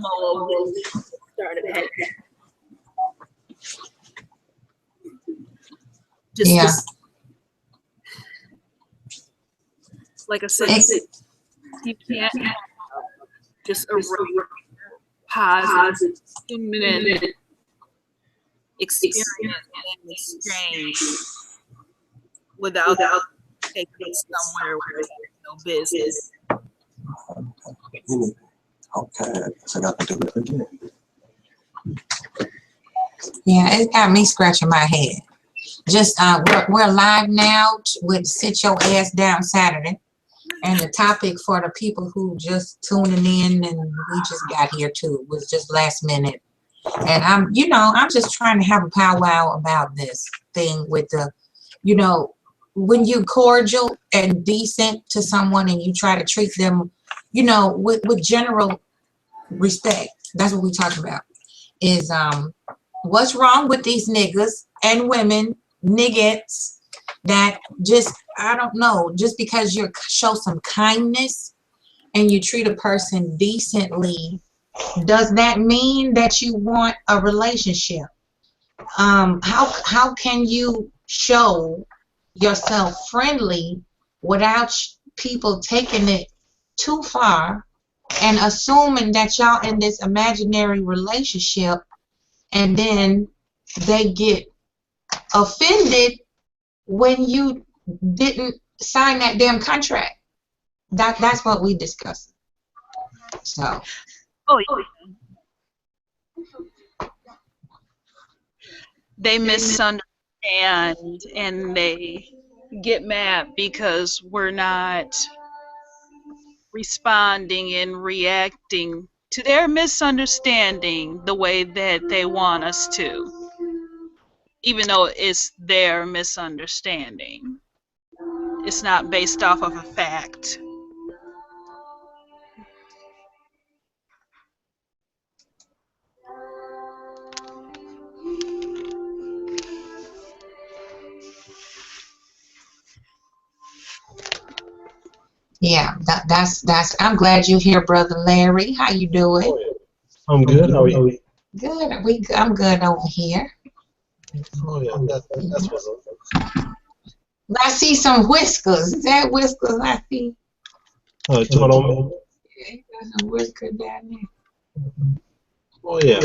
all of this started happening. Just like I said, you can't just erase positive human experience and exchange without taking it somewhere where there's no business. Okay, so I got to do it again. Yeah, it got me scratching my head. Just we're live now with Sit Your Ass Down Saturday, and the topic for the people who just tuning in and we just got here too was just last minute. And I'm just trying to have a powwow about this thing with the, when you're cordial and decent to someone and you try to treat them, with general respect. That's what we talk about. Is what's wrong with these niggas and women, niggas, that just, I don't know, just because you show some kindness and you treat a person decently, does that mean that you want a relationship? How can you show yourself friendly without people taking it too far and assuming that y'all in this imaginary relationship, and then they get offended when you didn't sign that damn contract? That's what we discussed. So. Oh, yeah. They misunderstand and they get mad because we're not responding and reacting to their misunderstanding the way that they want us to, even though it's their misunderstanding. It's not based off of a fact. Yeah, that's. I'm glad you're here, Brother Larry. How you doing? I'm good. How are you? Good. I'm good over here. Oh yeah, that's what's up. I see some whiskers. Is that whiskers I see? Oh, turn on me. Yeah, you got some whiskers down there. Oh yeah.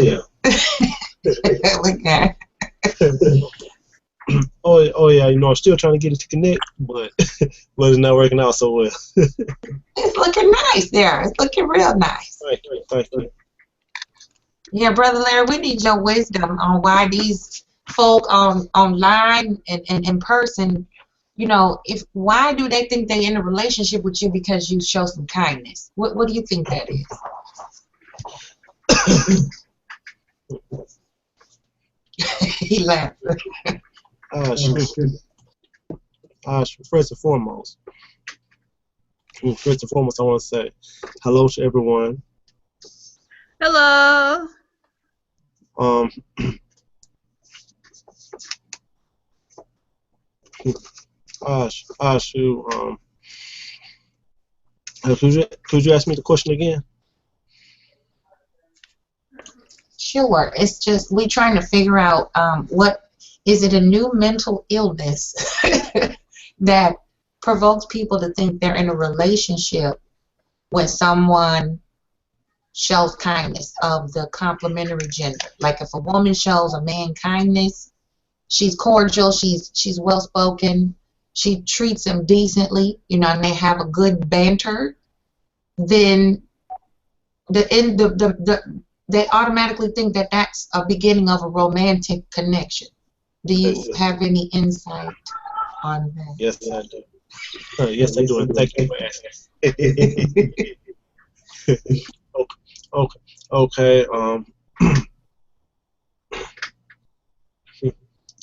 Look at. Oh yeah, I'm still trying to get it to connect, but it's not working out so well. It's looking nice there. It's looking real nice. Thank you. Yeah, Brother Larry, we need your wisdom on why these folk online and in person, why do they think they in a relationship with you because you show some kindness? What do you think that is? He laughed. First and foremost, I want to say hello to everyone. Hello. Could you ask me the question again? Sure. It's just we trying to figure out what is it, a new mental illness that provokes people to think they're in a relationship when someone shows kindness of the complementary gender. Like if a woman shows a man kindness, she's cordial, she's well spoken, she treats him decently, and they have a good banter, then they automatically think that that's a beginning of a romantic connection. Do you have any insight on that? Yes, I do. Yes, I do. And thank you for asking. Okay.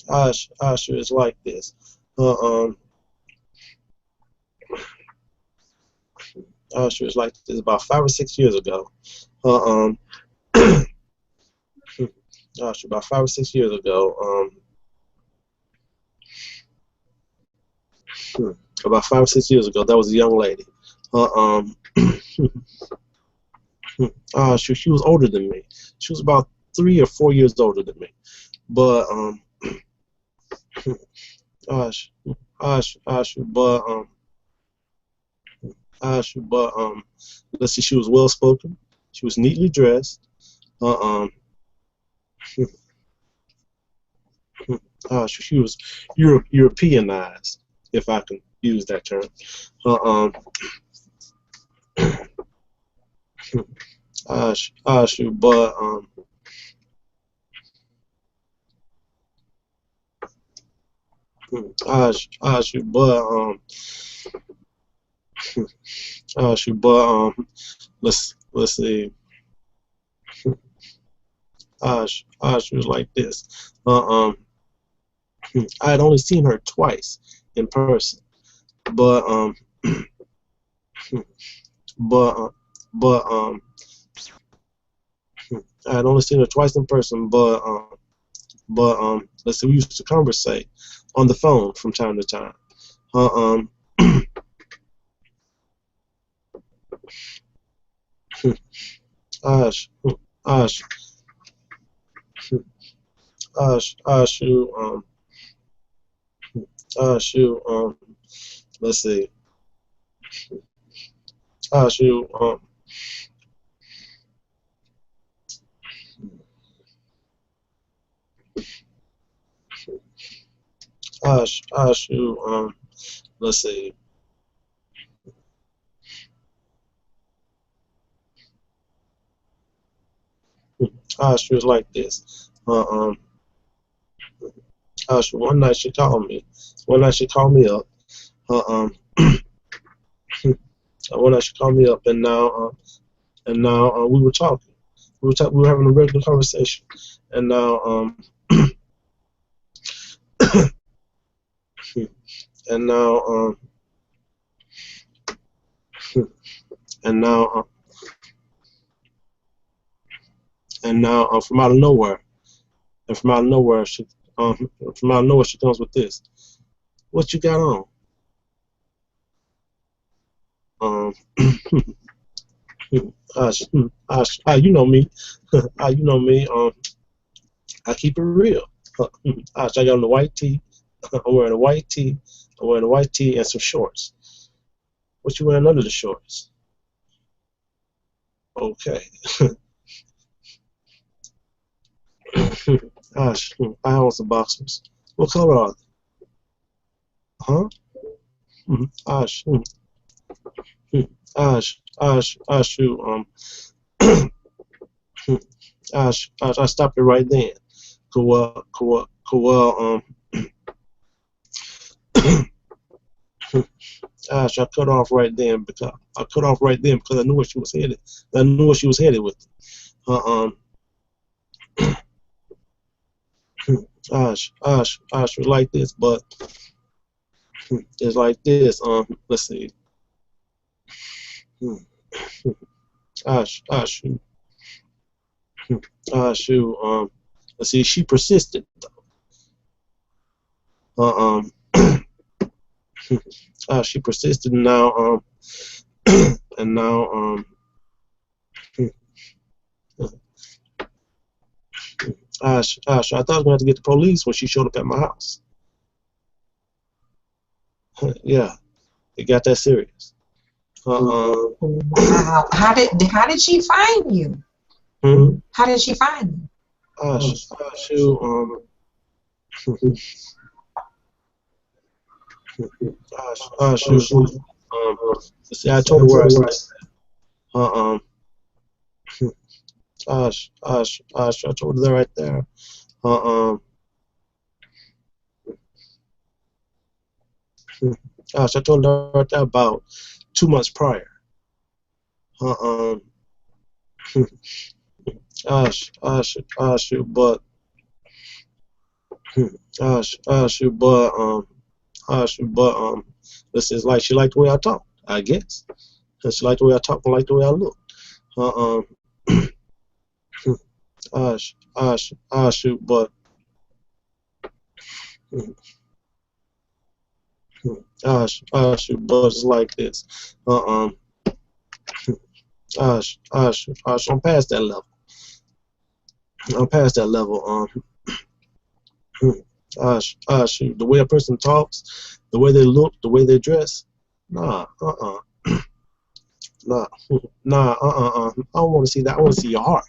Asha is like this. Asha is like this about 5 or 6 years ago. Asha, about 5 or 6 years ago. About 5 or 6 years ago, that was a young lady. She was older than me. She was about 3 or 4 years older than me. But gosh, but let's see. She was well spoken. She was neatly dressed. Uh, um, she was Europeanized, if I can use that term. Uh, um, shoot, but shoot, let's see. She was like this. I had only seen her twice in person, but but but I had only seen her twice in person, but let's see, we used to conversate on the phone from time to time. Uh, um, Ash, Ash, shoot, shoot, let's see, shoot, shoot, let's see, she was like this. One night she called me. One night she called me up. Uh, um, One night she called me up, and now we were talking. We were having a regular conversation, and now and now and now and now from out of nowhere, and from out of nowhere she comes with this. What you got on? Um, you know me. You know me. I keep it real. I got on the white tee. I'm wearing a white tee. I'm wearing a white tee and some shorts. What you wearing under the shorts? Okay. I own some boxers. What color are they? Huh? Ash. Shoot. I stopped it right then. Cool. I cut off right then because I knew where she was headed. I knew where she was headed with it. Uh, um, was like this, but it's like this. Let's see. Shoot. Shoot. Let's see. She persisted. She persisted. Now. And now. I thought I was going to have to get the police when she showed up at my house. Yeah, it got that serious. Wow. How did she find you? How did she find you? Shoot, shoot, see, I told her where I slept. I told her that right there. I told her right there about 2 months prior. Shoot, but shoot, but this is like she liked the way I talk, I guess. And she liked the way I talk and liked the way I look. Shoot, but shoot, but it's like this. I'm past that level. I'm past that level. Shoot, the way a person talks, the way they look, the way they dress. Nah, nah, I don't want to see that. I want to see your heart.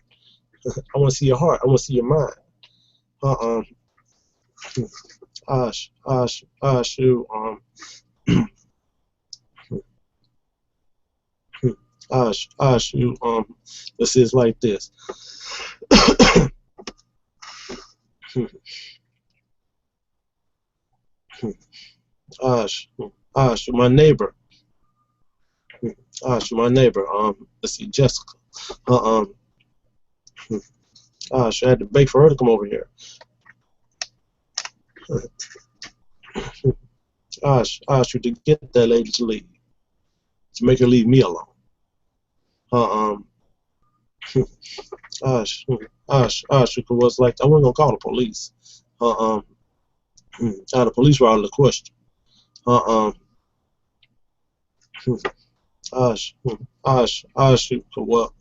I want to see your heart. I want to see your mind. Uh, shoot, shoot, let's see, it's like this. Shoot, my neighbor. Shoot, my neighbor. Let's see, Jessica. Uh, shoot, I had to beg for her to come over here. Shoot, to get that lady to leave, to make her leave me alone. Shoot, was like I wasn't gonna call the police. The police were out of the question. Shoot, well,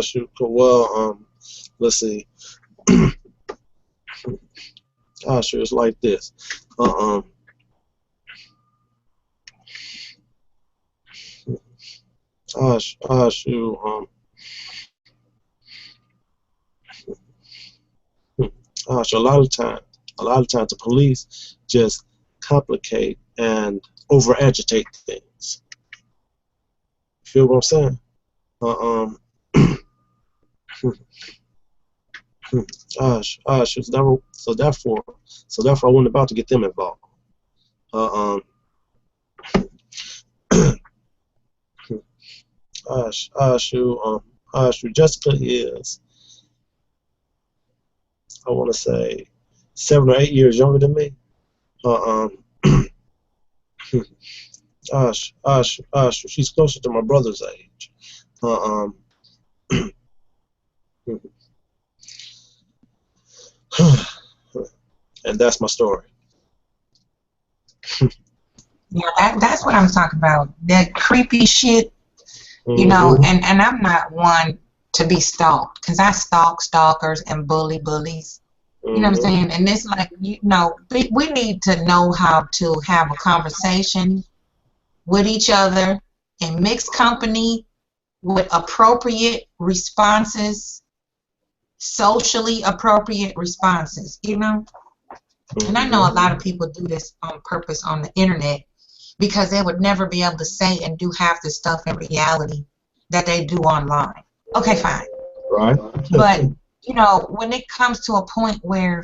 shoot, well, let's see. Shoot, it's like this. Shoot, so a lot of times the police just complicate and over agitate things. Feel what I'm saying? So therefore, I wasn't about to get them involved. Shoot, Jessica is, I want to say, 7 or 8 years younger than me. She's closer to my brother's age. And that's my story. Yeah, that's what I'm talking about. That creepy shit, you know, and I'm not one to be stalked, because I stalk stalkers and bullies. You know what I'm saying? And it's like, you know, we need to know how to have a conversation with each other in mixed company with appropriate responses, socially appropriate responses, you know? And I know a lot of people do this on purpose on the internet because they would never be able to say and do half the stuff in reality that they do online. Okay, fine. Right. But, you know, when it comes to a point where,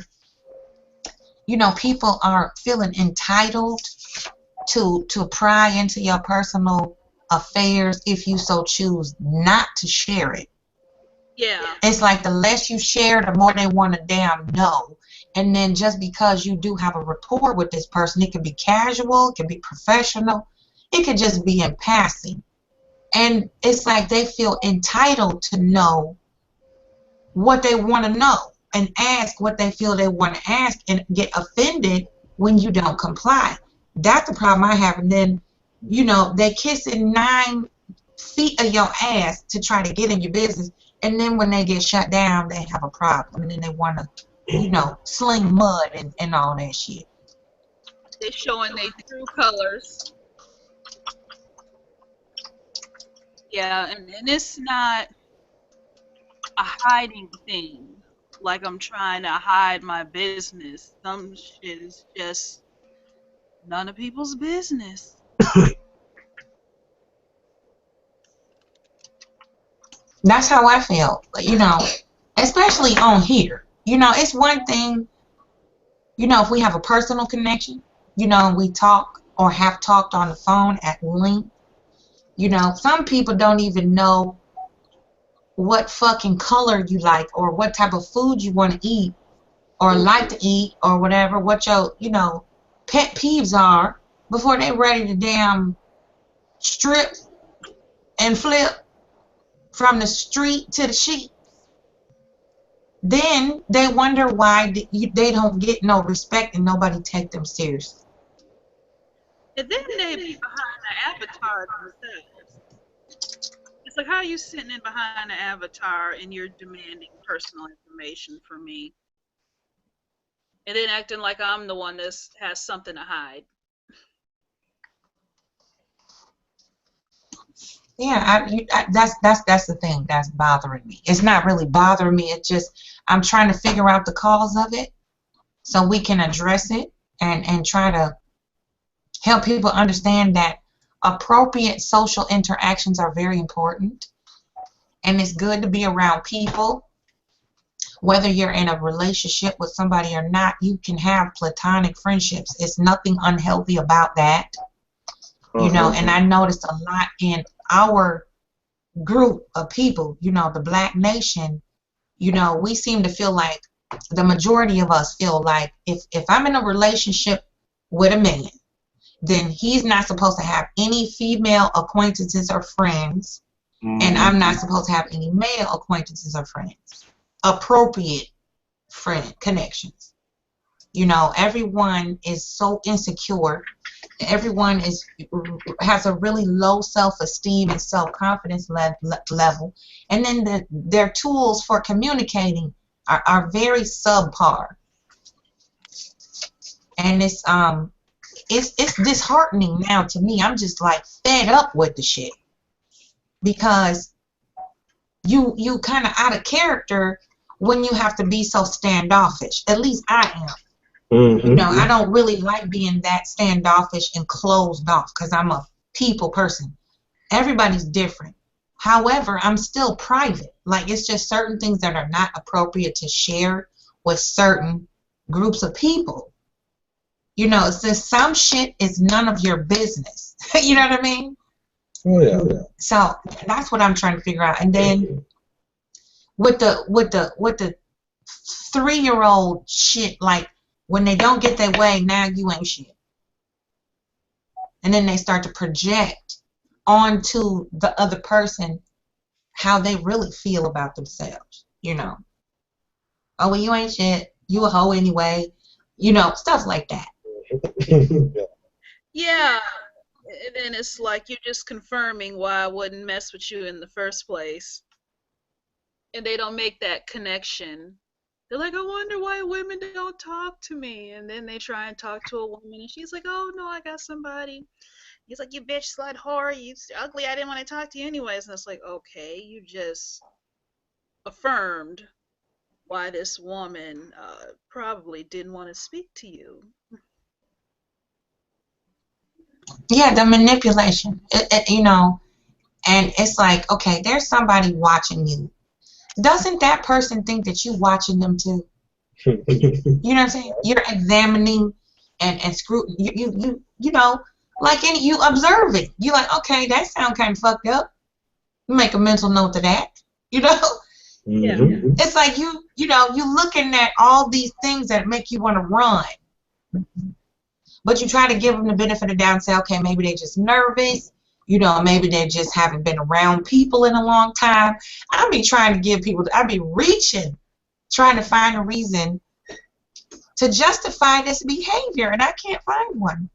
you know, people are feeling entitled to pry into your personal affairs if you so choose not to share it. Yeah. It's like the less you share, the more they want to damn know. And then just because you do have a rapport with this person, it can be casual, it can be professional, it could just be in passing. And it's like they feel entitled to know what they want to know and ask what they feel they want to ask and get offended when you don't comply. That's the problem I have. And then, you know, they kissing 9 feet of your ass to try to get in your business. And then when they get shut down, they have a problem. And then they want to, you know, sling mud and all that shit. They're showing their true colors. Yeah, and it's not a hiding thing. Like I'm trying to hide my business. Some shit is just none of people's business. That's how I feel, you know, especially on here. You know, it's one thing, you know, if we have a personal connection, you know, we talk or have talked on the phone at length. You know, some people don't even know what fucking color you like or what type of food you want to eat or like to eat or whatever, what your, you know, pet peeves are before they ready to damn strip and flip from the street to the sheet. Then they wonder why they don't get no respect and nobody take them seriously. And then they be behind the avatar themselves. It's like, how are you sitting in behind the avatar and you're demanding personal information from me? And then acting like I'm the one that has something to hide. Yeah, that's the thing that's bothering me. It's not really bothering me. It's just I'm trying to figure out the cause of it so we can address it and try to help people understand that appropriate social interactions are very important, and it's good to be around people. Whether you're in a relationship with somebody or not, you can have platonic friendships. It's nothing unhealthy about that, you know. And I noticed a lot in our group of people, you know, the Black nation, you know, we seem to feel like the majority of us feel like if I'm in a relationship with a man, then he's not supposed to have any female acquaintances or friends, and I'm not supposed to have any male acquaintances or friends. Appropriate friend connections. You know, everyone is so insecure. Everyone has a really low self-esteem and self-confidence level, and then their tools for communicating are very subpar, and it's disheartening now to me. I'm just like fed up with the shit because you kind of out of character when you have to be so standoffish. At least I am. You know, I don't really like being that standoffish and closed off because I'm a people person. Everybody's different. However, I'm still private. Like, it's just certain things that are not appropriate to share with certain groups of people. You know, since some shit is none of your business. You know what I mean? Oh yeah. So that's what I'm trying to figure out. And then with the 3-year-old shit, like, when they don't get their way, now you ain't shit. And then they start to project onto the other person how they really feel about themselves, you know. Oh, well, you ain't shit. You a hoe anyway. You know, stuff like that. Yeah. And then it's like you're just confirming why I wouldn't mess with you in the first place. And they don't make that connection. They're like, I wonder why women don't talk to me. And then they try and talk to a woman, and she's like, oh no, I got somebody. He's like, you bitch, slut, whore, you ugly. I didn't want to talk to you anyways. And it's like, okay, you just affirmed why this woman probably didn't want to speak to you. Yeah, the manipulation. You know, and it's like, okay, there's somebody watching you. Doesn't that person think that you watching them too? You know what I'm saying? You're examining and screw you know, like any, you observe it. You like, okay, that sound kind of fucked up. You make a mental note of that. You know, Yeah. it's like you know, you looking at all these things that make you want to run, but you try to give them the benefit of the doubt and say, okay, maybe they're just nervous. You know, maybe they just haven't been around people in a long time. I be trying to give people, I be reaching, trying to find a reason to justify this behavior, and I can't find one.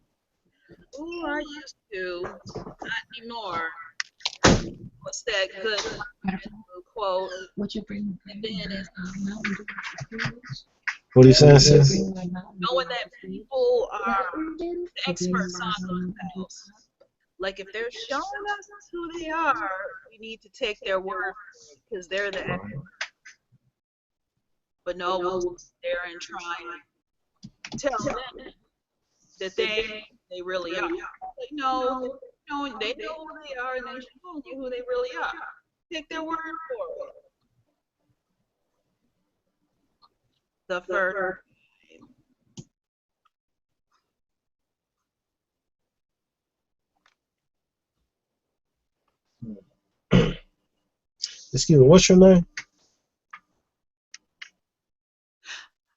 Ooh, I used to. Not anymore. What's that good quote? What you bring? And then it's What are you saying, sis? knowing that people are experts on themselves. Like, if they're showing us who they are, we need to take their word because they're the expert. But no, we'll sit there and try and tell them that they really are. Like, no, they know who they are, and they're showing you who they really are. Take their word for it. The first. Excuse me, what's your name?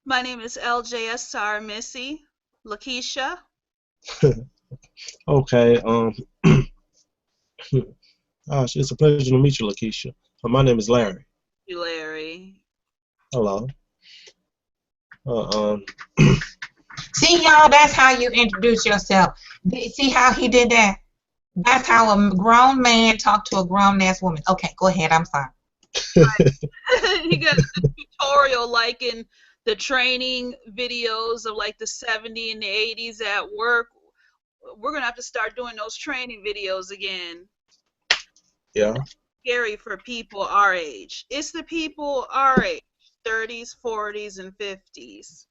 My name is LJSR Missy Lakeisha. Okay. It's a pleasure to meet you, Lakeisha. My name is Larry. You, Larry. Hello. See, y'all, that's how you introduce yourself. See how he did that? That's how a grown man talk to a grown ass woman. Okay, go ahead. I'm sorry. He got the tutorial like in the training videos of like the 70s and the 80s at work. We're gonna have to start doing those training videos again. Yeah, Scary for people our age. It's the people our age, 30s, 40s, and 50s.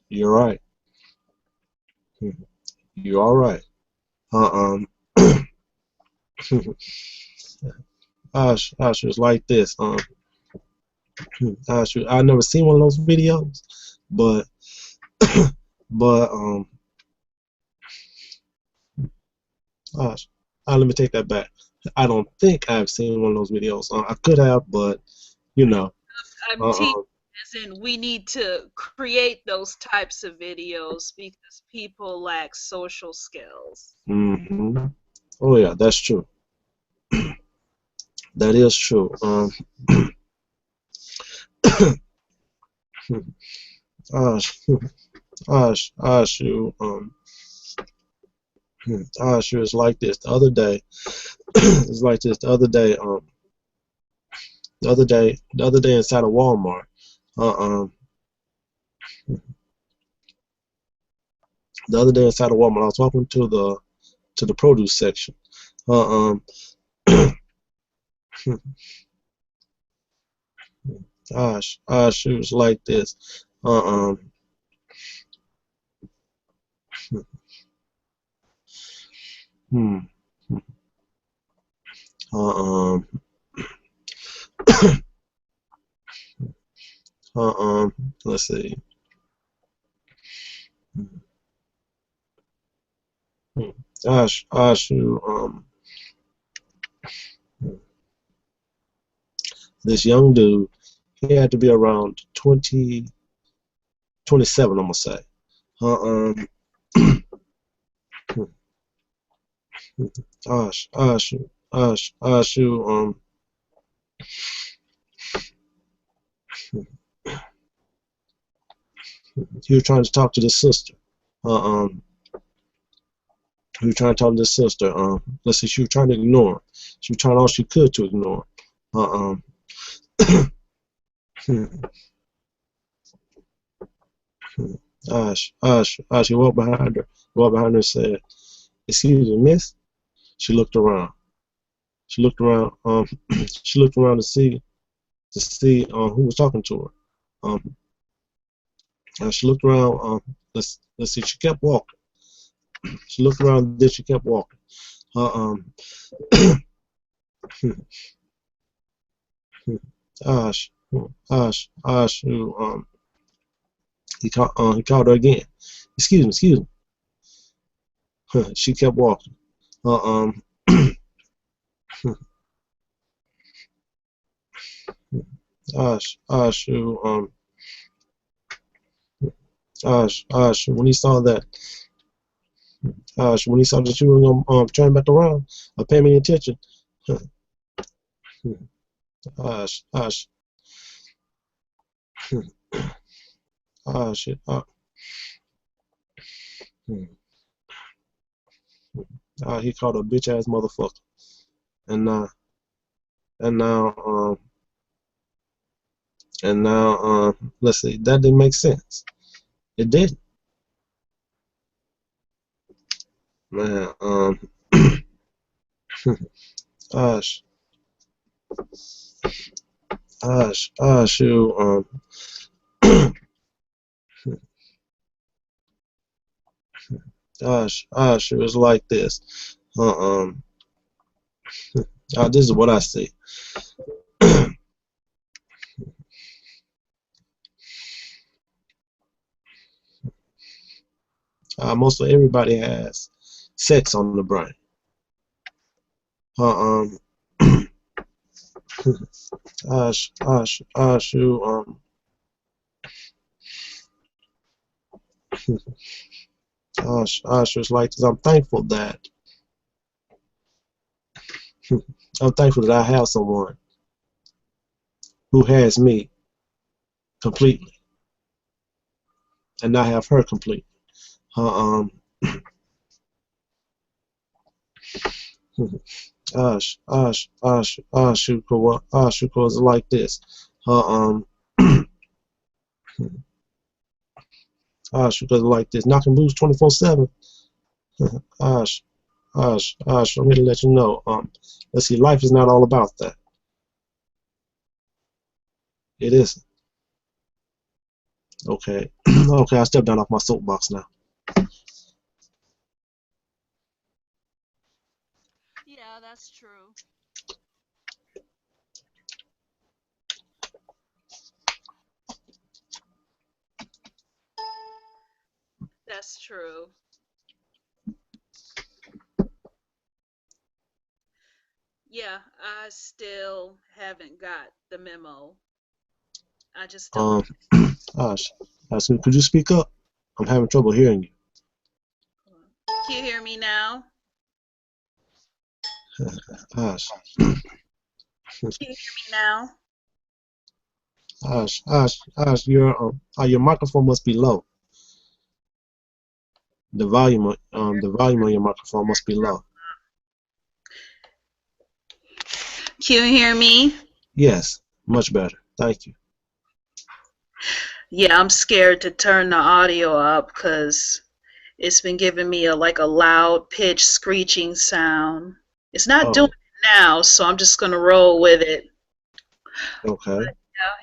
you're right. You're all right. Ash was like this. I never seen one of those videos, but but Ash, let me take that back. I don't think I've seen one of those videos. I could have, but you know, I'm uh, teaching as in we need to create those types of videos because people lack social skills. hmm oh yeah, that's true. That is true. Ash, you Ash, it's like this the other day. It's like this the other day. The other day inside of Walmart. Uh, um, the other day inside of Walmart, I was walking to the produce section. Uh, um, it was like this. Uh, um, hmm, uh, um, let's see. You, this young dude, he had to be around 20, 27, I'm gonna say. Uh, um, Ash, Ash, you, he was trying to talk to this sister. Uh, um, he was trying to talk to this sister. Let's see, she was trying to ignore him. She was trying all she could to ignore him. He walked behind her and said, "Excuse me, miss." She looked around. She looked around. She looked around to see who was talking to her. Um, she looked around. Let's see. She kept walking. She looked around. Then she kept walking. Uh, um, Ash, who, he called her again. Excuse me. She kept walking. Uh, um, who, when he saw that, when he saw that you were gonna turn back around, pay me attention. Ash, Ash, Ash, he called a bitch ass motherfucker, and now, and now, let's see, that didn't make sense. It didn't, man. Ash, you, it was like this. This is what I see. Mostly everybody has sex on the brain. Um, you, was like this. I'm thankful that I have someone who has me completely, and I have her completely. Uh, um, Shuko is like this. Her Shuko is like this. Knocking boots 24/7. Ash, I'm here to let you know. Let's see, life is not all about that. It isn't. Okay. Okay, I step down off my soapbox now. Yeah, that's true. That's true. Yeah, I still haven't got the memo. I just don't. Um, Ash, could you speak up? I'm having trouble hearing you. Can you hear me now? Ash, Can you hear me now? Your microphone must be low. The volume on your microphone must be low. Can you hear me? Yes, much better. Thank you. Yeah, I'm scared to turn the audio up because it's been giving me a loud pitch screeching sound. It's not doing Oh, it now, so I'm just gonna roll with it. okay. Yeah,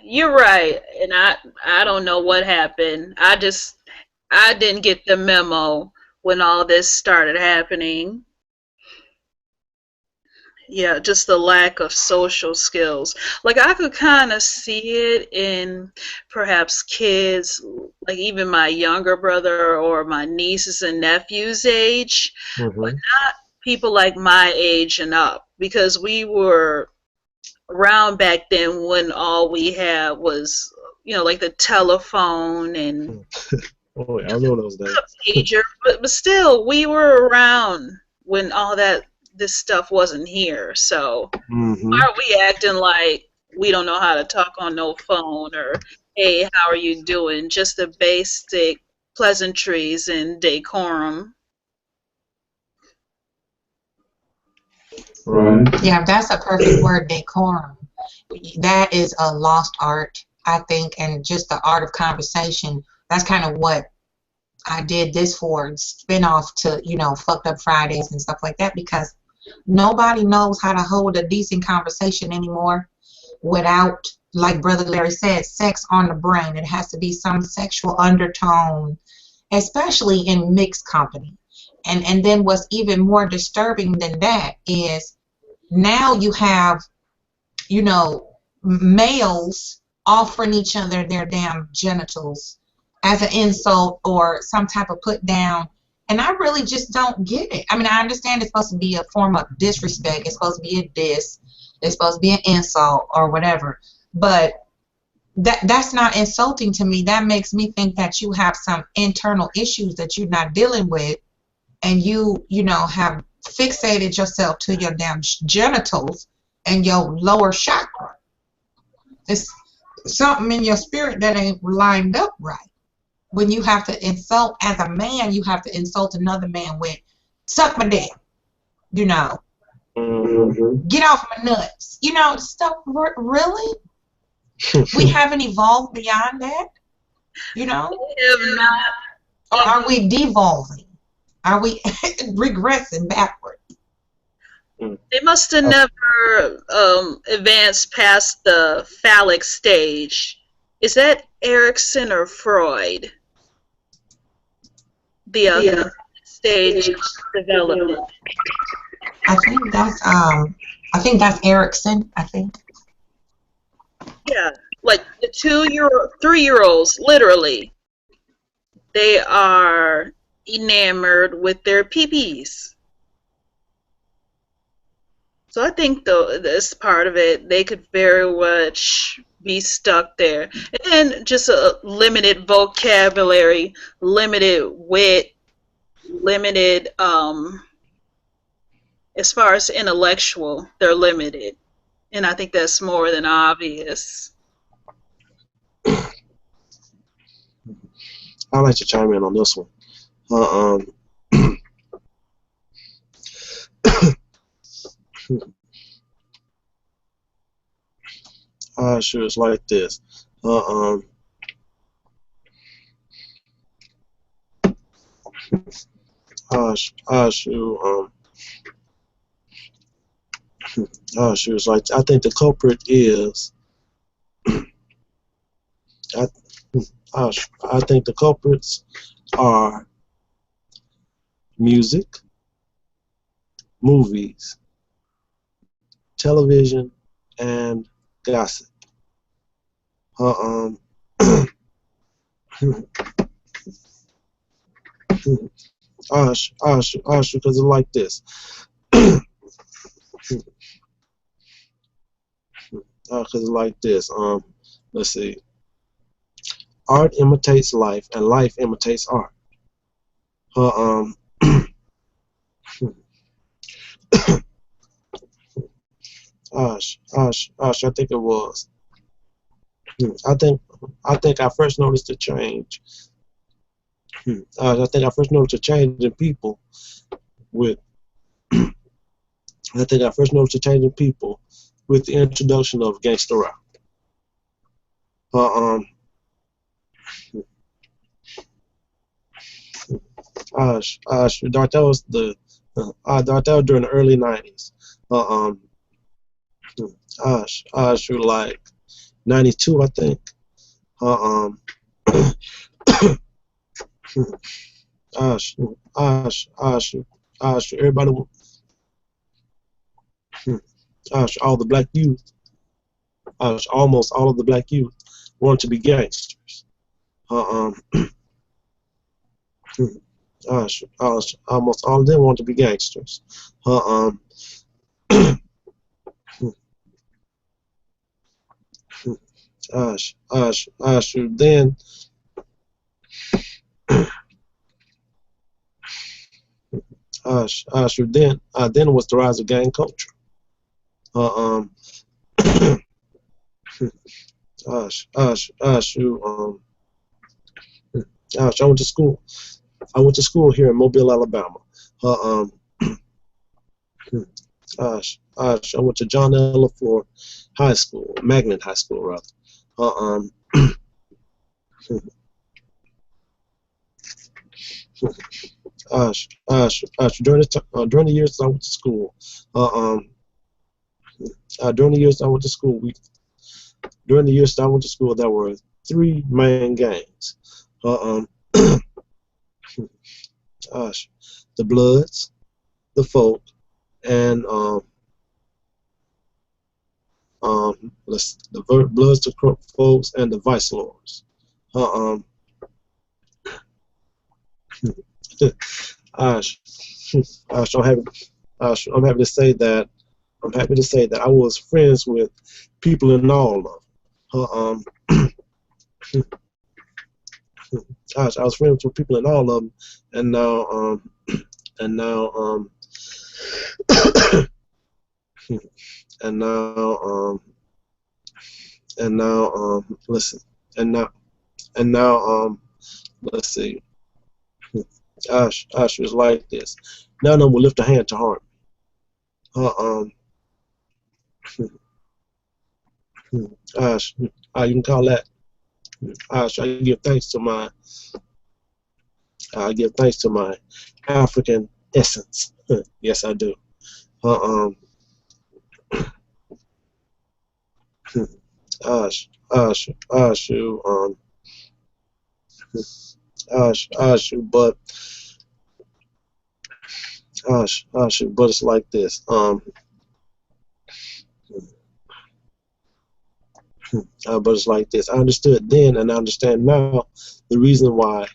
you're right, and I don't know what happened. I didn't get the memo when all this started happening. Yeah, just the lack of social skills. Like I could kind of see it in perhaps kids, like even my younger brother or my nieces and nephews' age, but Mm-hmm. not people like my age and up, because we were around back then when all we had was, like the telephone and Oh, yeah, I know those days. pager, but still we were around when all this stuff wasn't here. So Mm-hmm. why are we acting like we don't know how to talk on no phone, or hey, how are you doing? Just the basic pleasantries and decorum. Right. Yeah, that's a perfect word, decorum. That is a lost art, I think, and just the art of conversation. That's kind of what I did this for, spin off to, fucked up Fridays and stuff like that, because nobody knows how to hold a decent conversation anymore without, like Brother Larry said, sex on the brain. It has to be some sexual undertone, especially in mixed company. And then what's even more disturbing than that is now you have, you know, males offering each other their damn genitals as an insult or some type of put down. And I really just don't get it. I mean, I understand it's supposed to be a form of disrespect. It's supposed to be a diss. It's supposed to be an insult or whatever. But that's not insulting to me. That makes me think that you have some internal issues that you're not dealing with, and you have fixated yourself to your damn genitals and your lower chakra. It's something in your spirit that ain't lined up right. When you have to insult as a man, you have to insult another man with suck my dick, you know, Mm-hmm. get off my nuts, stuff. Really, we haven't evolved beyond that, you know, Have not or are even we devolving? Are we regressing backward? they must have That's, never advanced past the phallic stage. Is that Erickson or Freud? The Yeah. stage of development. I think that's Erickson. I think. Yeah, like the 2 year, 3 year olds, literally, they are enamored with their peepees. So I think though this part of it, they could very much be stuck there. And then just a limited vocabulary, limited wit, limited as far as intellectual, they're limited. And I think that's more than obvious. I'd like to chime in on this one. Uh, um, Sure, it's like this. Uh, um, sure, sure, it's like I think the culprit is. I, I think the culprits are music, movies, television, and gossip. Uh, um, because it's like this. Because it's like this. Let's see. Art imitates life, and life imitates art. Um, I think it was. I think, I think I first noticed the change. I think I first noticed a change in people with. I think I first noticed a change in people with the introduction of gangster rap. Uh, um, that was the. That was during the early '90s. Uh, um, through like '92, I think. Uh, um, Ash, Ash, Ash, everybody, all the black youth, almost all of the black youth want to be gangsters. Uh, um, almost all of them want to be gangsters. Uh, um, then, then was the rise of gang culture. Uh, um, shoot, I went to school. I went to school here in Mobile, Alabama. Uh, um, I went to John L. LaFleur High School, Magnet High School, rather. Uh, um, during the years I went to school, uh, um, during the years I went to school, during the years I went to school, there were three main gangs. Uh, um, gosh, the Bloods, the Folk, and the Bloods, the Folks, and the Vice Lords. Uh, um, gosh, gosh, I'm happy to say that I was friends with people in all of them. Gosh, I was friends with people in all of them, and now and now and now listen, and now and now let's see. Gosh, was like this. None of them will lift a hand to harm me. Gosh, you can call that. Gosh, I give thanks to my African essence. Yes, I do. Uh, um, shoot, shoot, but it's like this. But it's like this. I understood then, and I understand now the reason why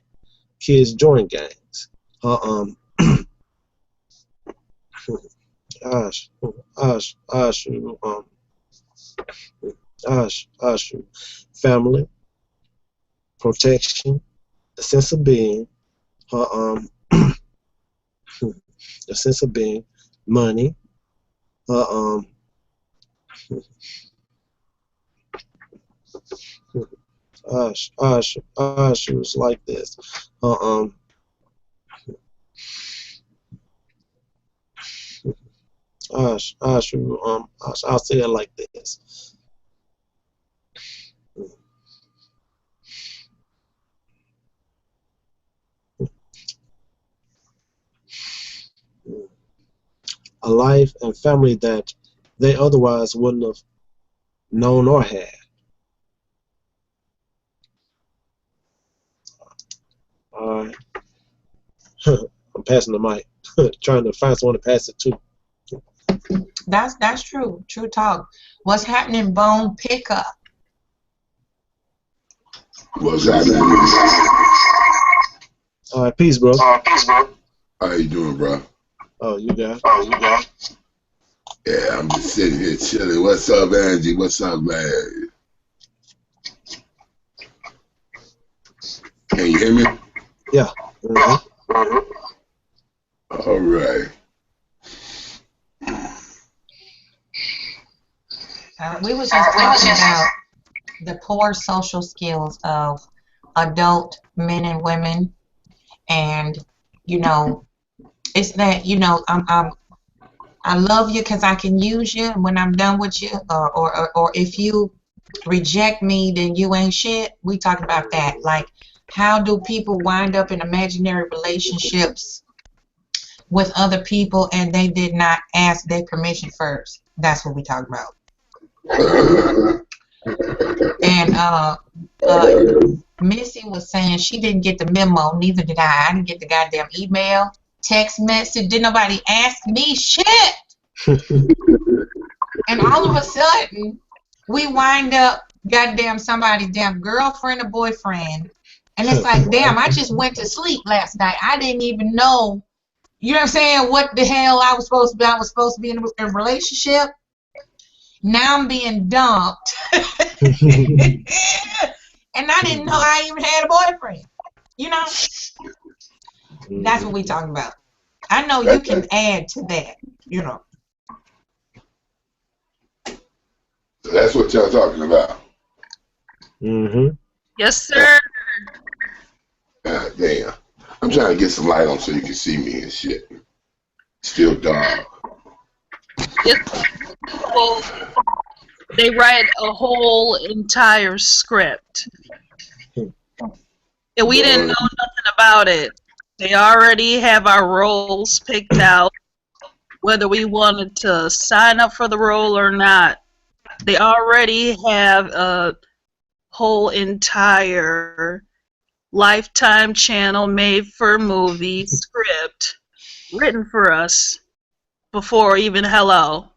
kids join gangs. Uh, um, shoot, shoot, family, protection, a sense of being, uh, um, a sense of being, money, uh, um, she was like this. Uh, um, I'll say it like this. A life and family that they otherwise wouldn't have known or had. All right. I'm passing the mic. Trying to find someone to pass it to. That's true. True talk. What's happening, Bone Pickup? What's happening? All right, peace, bro. How you doing, bro? Oh, you got. Yeah, I'm just sitting here chilling. What's up, Angie? What's up, man? Can you hear me? Yeah. All right. We was just talking about the poor social skills of adult men and women, and you know, it's that I love you because I can use you, and when I'm done with you, or if you reject me, then you ain't shit. We talk about that. Like, how do people wind up in imaginary relationships with other people and they did not ask their permission first? That's what we talk about. And Missy was saying she didn't get the memo, neither did I. I didn't get the goddamn email, text message. Didn't nobody ask me shit. And all of a sudden, we wind up goddamn somebody's damn girlfriend or boyfriend. And it's like, damn, I just went to sleep last night. I didn't even know, you know what I'm saying, what the hell I was supposed to be. I was supposed to be in a relationship. Now I'm being dumped. And I didn't know I even had a boyfriend. You know? That's what we talking about. I know you can add to that, you know. So that's what y'all talking about. Yes, sir. God damn. I'm trying to get some light on so you can see me and shit. Still dark. Yes. Well, they write a whole entire script. And we didn't know nothing about it. They already have our roles picked out, whether we wanted to sign up for the role or not. They already have a whole entire Lifetime channel made for movie script written for us before even hello.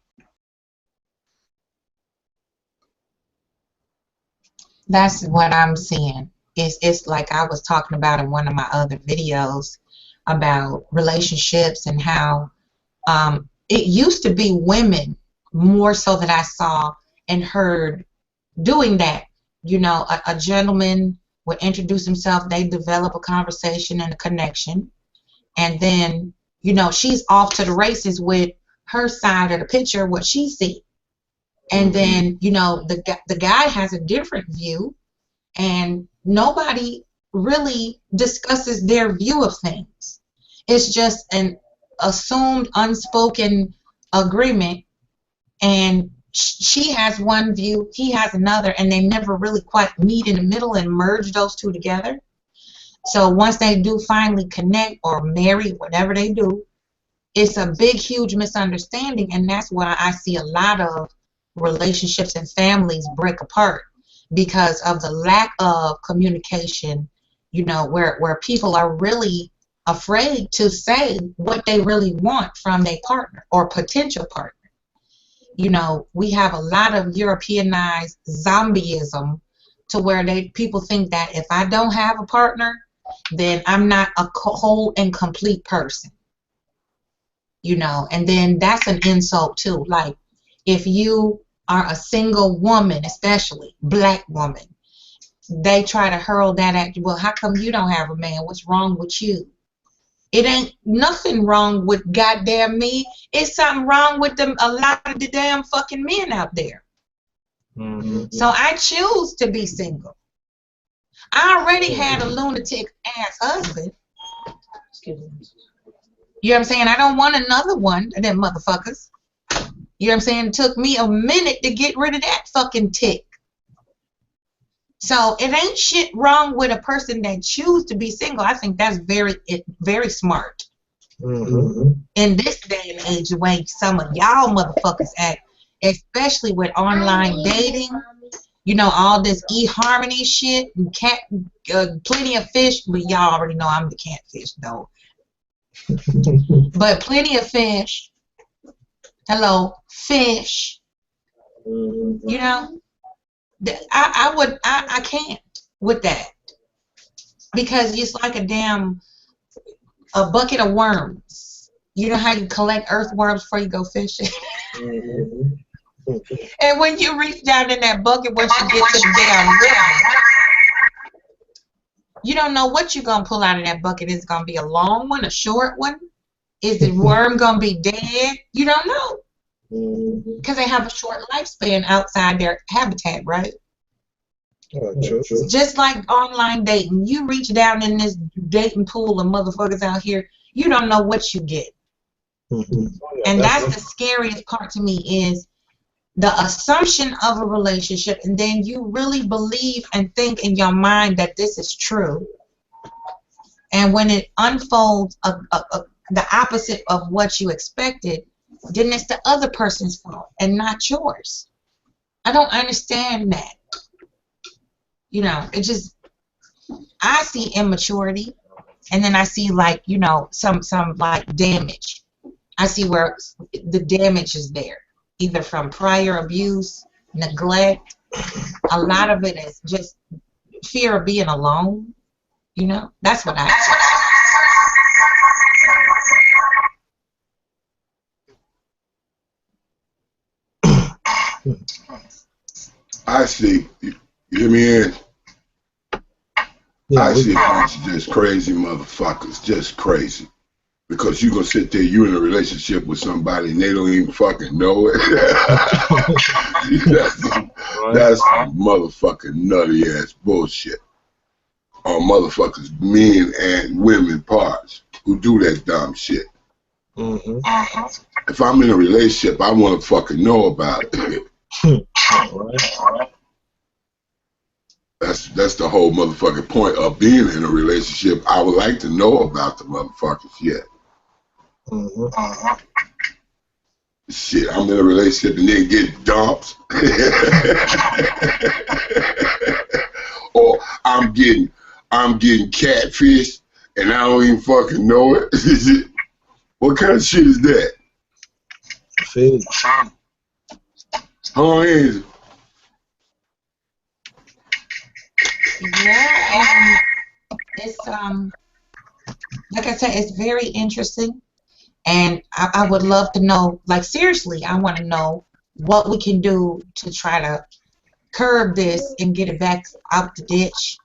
That's what I'm seeing. It's like I was talking about in one of my other videos about relationships and how it used to be women more so that I saw and heard doing that. You know, a gentleman would introduce himself, they develop a conversation and a connection, and then, you know, she's off to the races with her side of the picture, what she sees. And then, you know, the guy has a different view, and nobody really discusses their view of things. It's just an assumed, unspoken agreement, and she has one view, he has another, and they never really quite meet in the middle and merge those two together. So once they do finally connect or marry, whatever they do, it's a big, huge misunderstanding, and that's why I see a lot of relationships and families break apart because of the lack of communication, you know, where people are really afraid to say what they really want from their partner or potential partner. You know, we have a lot of Europeanized zombieism to where people think that if I don't have a partner, then I'm not a whole and complete person. You know, and then that's an insult too. Like, if you are a single woman, especially black woman, they try to hurl that at you. Well, how come you don't have a man? What's wrong with you? It ain't nothing wrong with goddamn me. It's something wrong with them, a lot of the damn fucking men out there. So I choose to be single. I already had a lunatic ass husband. Excuse me. You know what I'm saying? I don't want another one of them motherfuckers. You know what I'm saying? It took me a minute to get rid of that fucking tick. So it ain't shit wrong with a person that choose to be single. I think that's very smart. In this day and age, the way some of y'all motherfuckers act, especially with online dating, you know, all this eHarmony shit, and plenty of fish, but y'all already know I'm the catfish though. But plenty of fish. Hello, fish. You know, I can't with that, because it's like a bucket of worms. You know how you collect earthworms before you go fishing? And when you reach down in that bucket, once you get to the damn river, you don't know what you're going to pull out of that bucket. Is it going to be a long one, a short one? Is the worm going to be dead? You don't know. Because they have a short lifespan outside their habitat, right? True. Just like online dating. You reach down in this dating pool of motherfuckers out here, you don't know what you get. And that's the scariest part to me, is the assumption of a relationship, and then you really believe and think in your mind that this is true. And when it unfolds the opposite of what you expected, then it's the other person's fault and not yours. I don't understand that. You know, it just, I see immaturity, and then I see, like, you know, some like damage. I see where the damage is there, either from prior abuse, neglect. A lot of it is just fear of being alone. You know, that's what I see. I see. You hear me in? I see a bunch of just crazy motherfuckers, just crazy. Because you gonna sit there, you in a relationship with somebody and they don't even fucking know it. That's motherfucking nutty ass bullshit. Or motherfuckers, men and women parts, who do that dumb shit. If I'm in a relationship, I want to fucking know about it. That's the whole motherfucking point of being in a relationship. I would like to know about the motherfuckers yet. Shit, I'm in a relationship and then get dumped. Or I'm getting catfish and I don't even fucking know it. What kind of shit is that? How long is it? Yeah, it's like I said, it's very interesting, and I would love to know, like, seriously, I want to know what we can do to try to curb this and get it back out the ditch,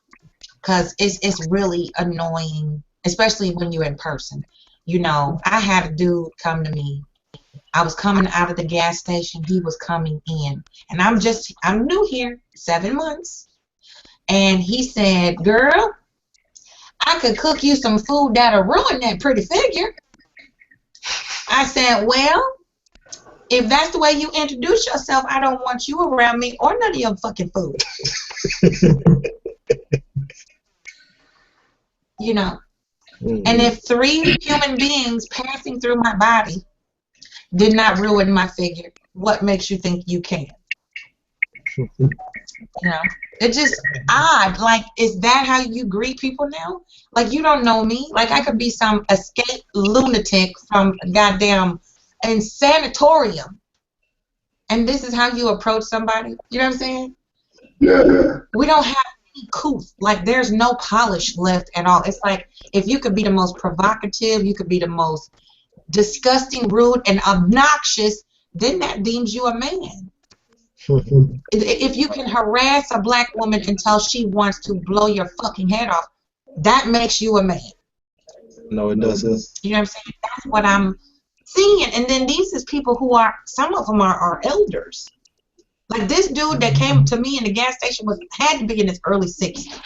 because it's really annoying, especially when you're in person. You know, I had a dude come to me. I was coming out of the gas station. He was coming in, and I'm new here, 7 months. And he said, "Girl, I could cook you some food that'll ruin that pretty figure." I said, "Well, if that's the way you introduce yourself, I don't want you around me or none of your fucking food." You know, and if 3 human beings passing through my body did not ruin my figure, what makes you think you can? You know, it's just odd. Like, is that how you greet people now? Like, you don't know me. Like, I could be some escaped lunatic from a goddamn sanatorium, and this is how you approach somebody. You know what I'm saying? Yeah. We don't have any couth. Like, there's no polish left at all. It's like, if you could be the most provocative, you could be the most disgusting, rude, and obnoxious, then that deems you a man. If you can harass a black woman until she wants to blow your fucking head off, that makes you a man. No, it doesn't. You know what I'm saying? That's what I'm seeing. And then these is people who are, some of them are elders. Like, this dude that came to me in the gas station had to be in his early 60s.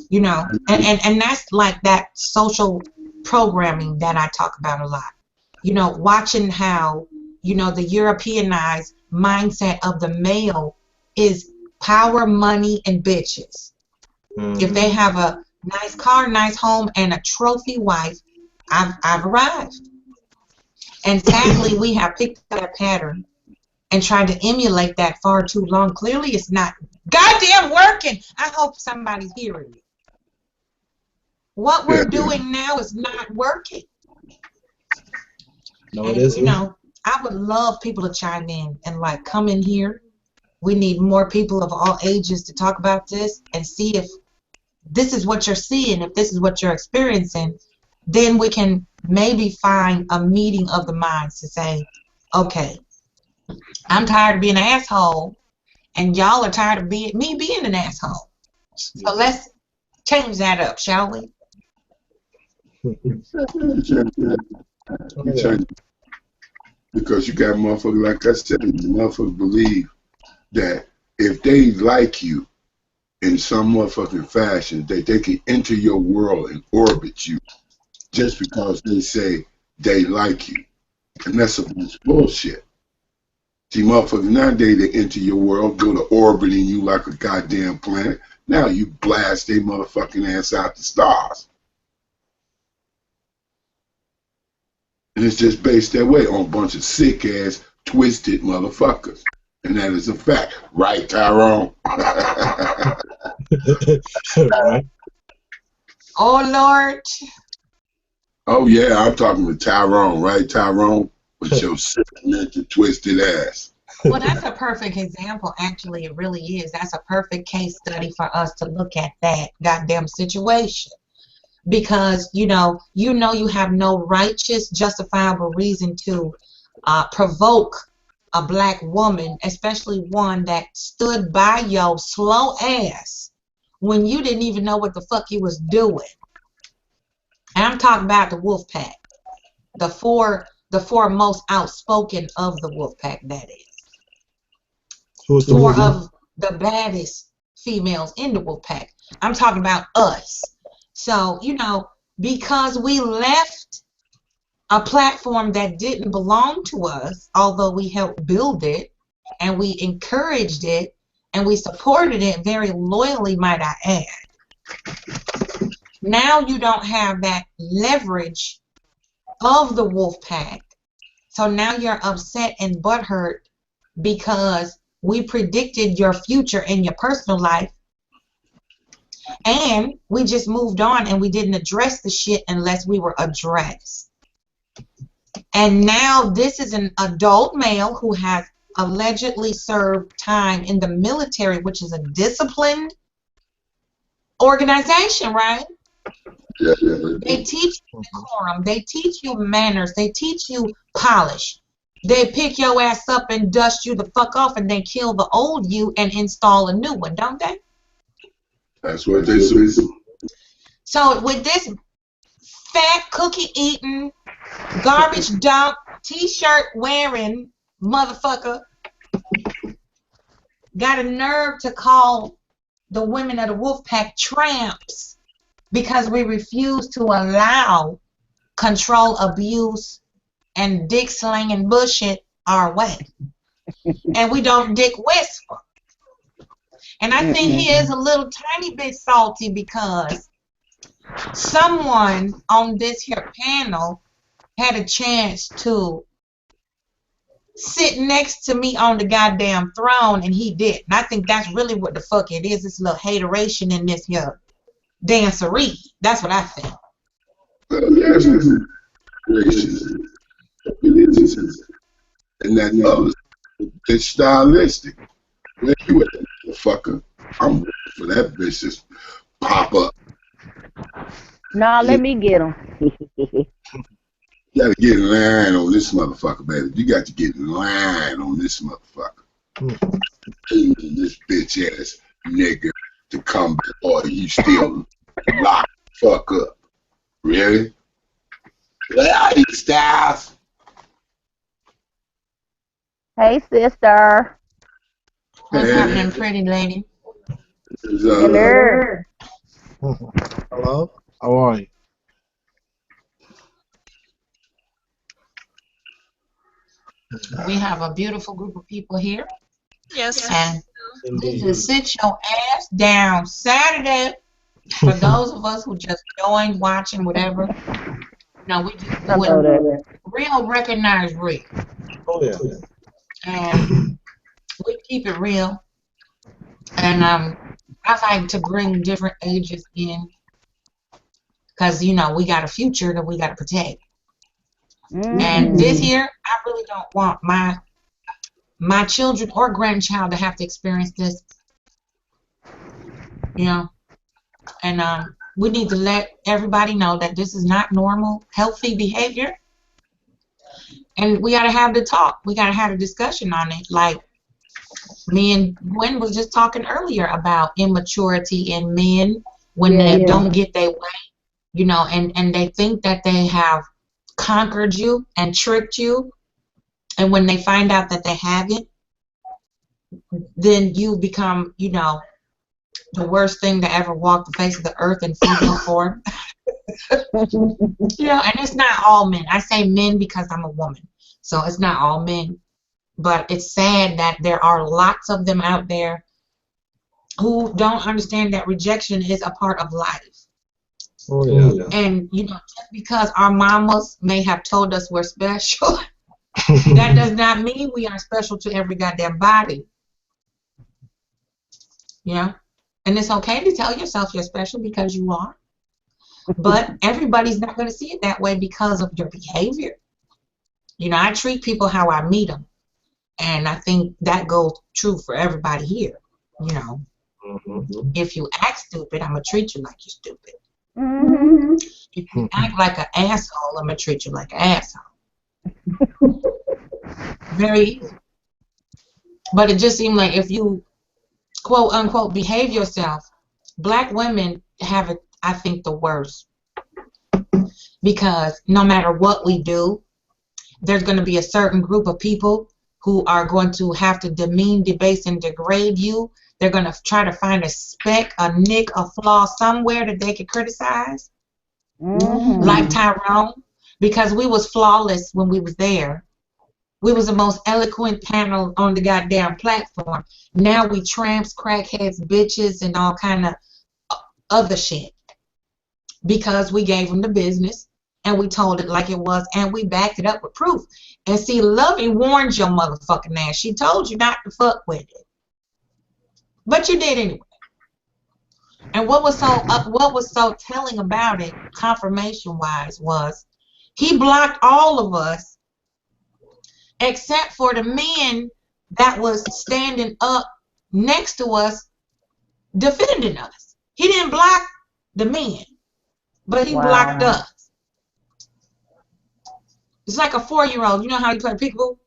You know, and that's like that social programming that I talk about a lot. you know, watching how, you know, the Europeanized mindset of the male is power, money, and bitches. If they have a nice car, nice home, and a trophy wife, I've arrived. And sadly, we have picked up that pattern and tried to emulate that far too long. Clearly, it's not goddamn working. I hope somebody's hearing me. What we're doing now is not working. No, it And, you isn't. know, I would love people to chime in and, like, come in here. We need more people of all ages to talk about this and see if this is what you're seeing, if this is what you're experiencing. Then we can maybe find a meeting of the minds to say, okay, I'm tired of being an asshole, and y'all are tired of me being an asshole. So let's change that up, shall we? Because you got motherfuckers, like I said, motherfuckers believe that if they like you in some motherfucking fashion, that they can enter your world and orbit you just because they say they like you. And that's a bunch of bullshit. See, motherfuckers nowadays, they enter your world, go to orbiting you like a goddamn planet. Now you blast their motherfucking ass out the stars. And it's just based that way on a bunch of sick ass, twisted motherfuckers. And that is a fact. Right, Tyrone? Right. Oh, Lord. Oh, yeah, I'm talking to Tyrone, right, Tyrone? With your sick, mental, twisted ass. Well, that's a perfect example. Actually, it really is. That's a perfect case study for us to look at that goddamn situation. Because, you know you have no righteous, justifiable reason to provoke a black woman, especially one that stood by your slow ass when you didn't even know what the fuck you was doing. And I'm talking about the wolf pack, the four most outspoken of the wolf pack, that is. Who's the Four wolf? of the baddest females in the wolf pack. I'm talking about us. So, you know, because we left a platform that didn't belong to us, although we helped build it and we encouraged it and we supported it very loyally, might I add. Now you don't have that leverage of the wolf pack. So now you're upset and butthurt because we predicted your future in your personal life, and we just moved on and we didn't address the shit unless we were addressed. And now this is an adult male who has allegedly served time in the military, which is a disciplined organization, right? Yeah. They teach you decorum, they teach you manners, they teach you polish. They pick your ass up and dust you the fuck off and they kill the old you and install a new one, don't they? That's what they say. So with this fat cookie eating, garbage dump, t-shirt wearing motherfucker got a nerve to call the women of the wolf pack tramps because we refuse to allow control, abuse, and dick slinging bullshit our way. And we don't dick whisper. And I think he is a little tiny bit salty because someone on this here panel had a chance to sit next to me on the goddamn throne and he didn't. I think that's really what the fuck it is. This little hateration in this here dancery. That's what I think. Yes, racist. And that other, it's stylistic. Where you at, motherfucker? I'm ready for that bitch to pop up. No, let me get him. You gotta get in line on this motherfucker, baby. You got to get in line on this motherfucker. This bitch ass nigga to come back, or you still locked the fuck up. Really? Hey, Styles. Hey, sister. What's Hey. happening, pretty lady? This is, Hello. Hello? How are you? We have a beautiful group of people here, Yes. and this Indeed. is Sit Your Ass Down Saturday. For those of us who just joined, watching, whatever, we just I do it know that. real, recognize real, Oh yeah. and we keep it real. And I like to bring different ages in because we got a future that we got to protect. And this Mm-hmm. year, I really don't want my children or grandchild to have to experience this, you know. And we need to let everybody know that this is not normal, healthy behavior. And we got to have the talk. We got to have a discussion on it. Like me and Gwen was just talking earlier about immaturity in men when they Yeah. don't get their way, and they think that they have conquered you and tricked you. And when they find out that they haven't, then you become, the worst thing to ever walk the face of the earth in female form. And it's not all men. I say men because I'm a woman. So it's not all men. But it's sad that there are lots of them out there who don't understand that rejection is a part of life. Oh yeah. And, just because our mamas may have told us we're special, that does not mean we are special to every goddamn body. And it's okay to tell yourself you're special because you are. But everybody's not going to see it that way because of your behavior. I treat people how I meet them. And I think that goes true for everybody here. Mm-hmm. If you act stupid, I'm going to treat you like you're stupid. Mm-hmm. If you act like an asshole, I'm going to treat you like an asshole. Very easy. But it just seemed like if you, quote unquote, behave yourself, black women have it, I think, the worst. Because no matter what we do, there's going to be a certain group of people who are going to have to demean, debase, and degrade you. They're going to try to find a speck, a nick, a flaw somewhere that they can criticize. Mm-hmm. Like Tyrone, because we was flawless when we was there. We was the most eloquent panel on the goddamn platform. Now we tramps, crackheads, bitches, and all kind of other shit. Because we gave them the business, and we told it like it was, and we backed it up with proof. And see, Lovey warned your motherfucking ass. She told you not to fuck with it. But you did anyway. And what was so telling about it, confirmation-wise, was he blocked all of us except for the men that was standing up next to us defending us. He didn't block the men, but he blocked us. It's like a 4-year-old. You know how you play peekaboo?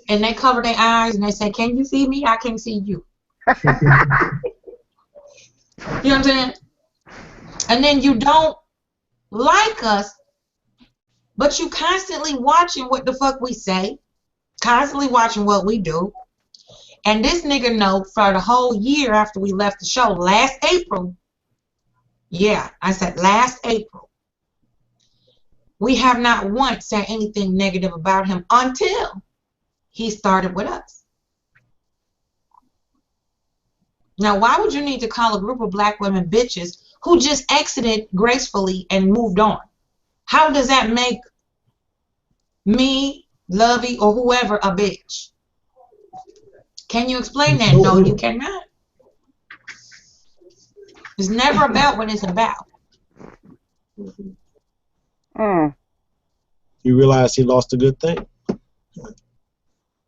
And they cover their eyes and they say, "Can you see me? I can't see you." You know what I'm saying? And then you don't like us, but you constantly watching what the fuck we say, constantly watching what we do. And this nigga know for the whole year after we left the show, last April, yeah, I said last April, we have not once said anything negative about him until he started with us. Now, why would you need to call a group of black women bitches who just exited gracefully and moved on? How does that make me, Lovey, or whoever a bitch? Can you explain that? No, you cannot. It's never about what it's about. Mm. You realize he lost a good thing,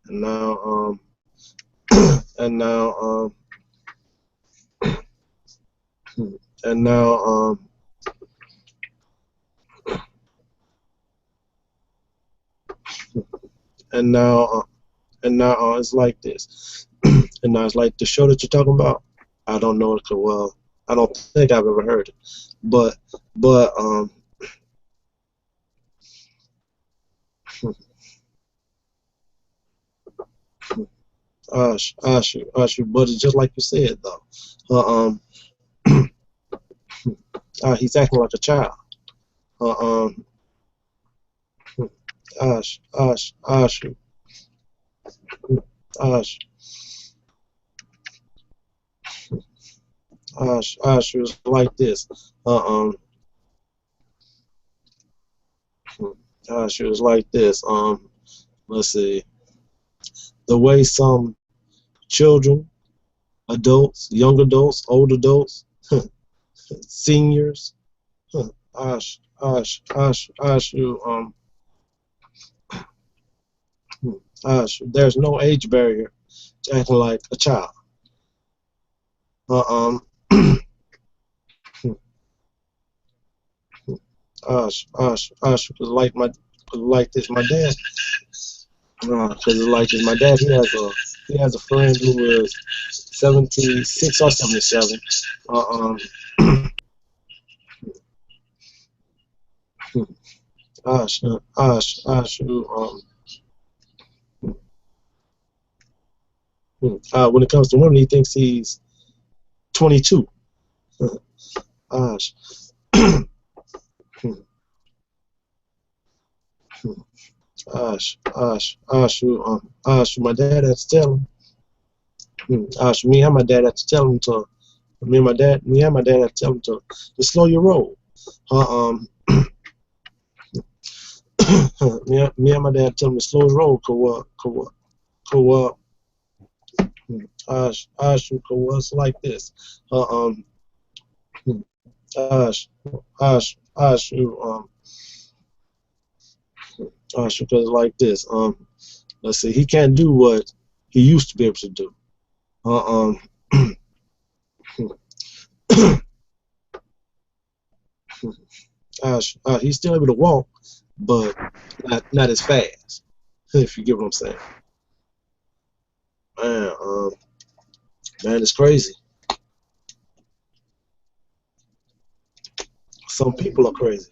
and now and now and now and now and now it's like this. And now it's like the show that you're talking about. I don't know it well. I don't think I've ever heard it, but but it's just like you said though. He's acting like a child. Ash, Ash, Ash, Ash, Ash was like this. Uh, um, Ash was like this. Let's see. The way some children, adults, young adults, old adults, seniors, Ash, Ash, there's no age barrier to acting like a child. Uh, um, Ash, like this. My dad, because like this. My dad, he has a friend who is 76 or 77. Uh, um, Ash, when it comes to women, he thinks he's 22. Ash, my dad had to tell him. Me and my dad had to tell him to. Me and my dad had to tell him to slow your roll. Uh, um, me and my dad tell him to slow his roll. It's like this. Uh, um, Ash, Ash, because like this. Let's see. He can't do what he used to be able to do. Uh, um, he's still able to walk, but not as fast. If you get what I'm saying, man. Man, it's crazy. Some people are crazy.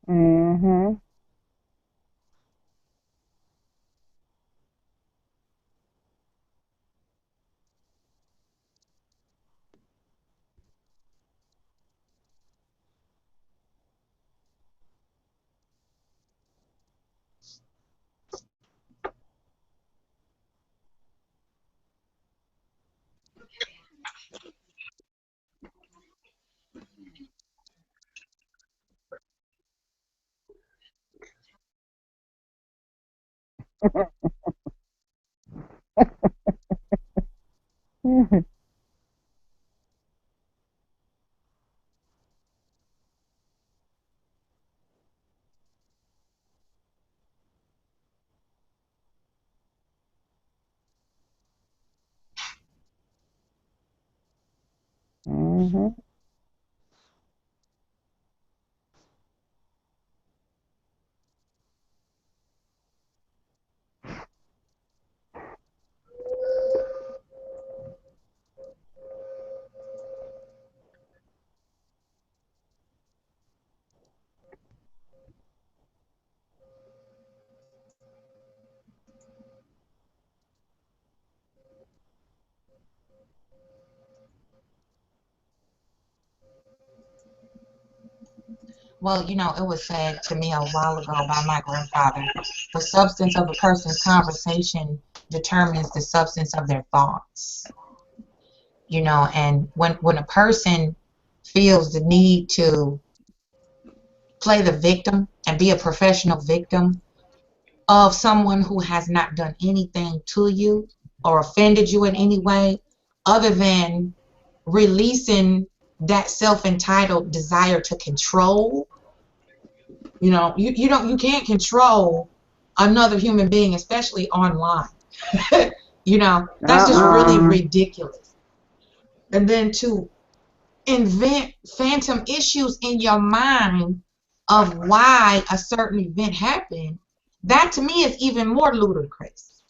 Mm-hmm. Mm-hmm. Well, it was said to me a while ago by my grandfather. The substance of a person's conversation determines the substance of their thoughts. And when a person feels the need to play the victim and be a professional victim of someone who has not done anything to you or offended you in any way other than releasing that self-entitled desire to control. You can't control another human being, especially online. That's just really Uh-uh. ridiculous. And then to invent phantom issues in your mind of why a certain event happened, that to me is even more ludicrous.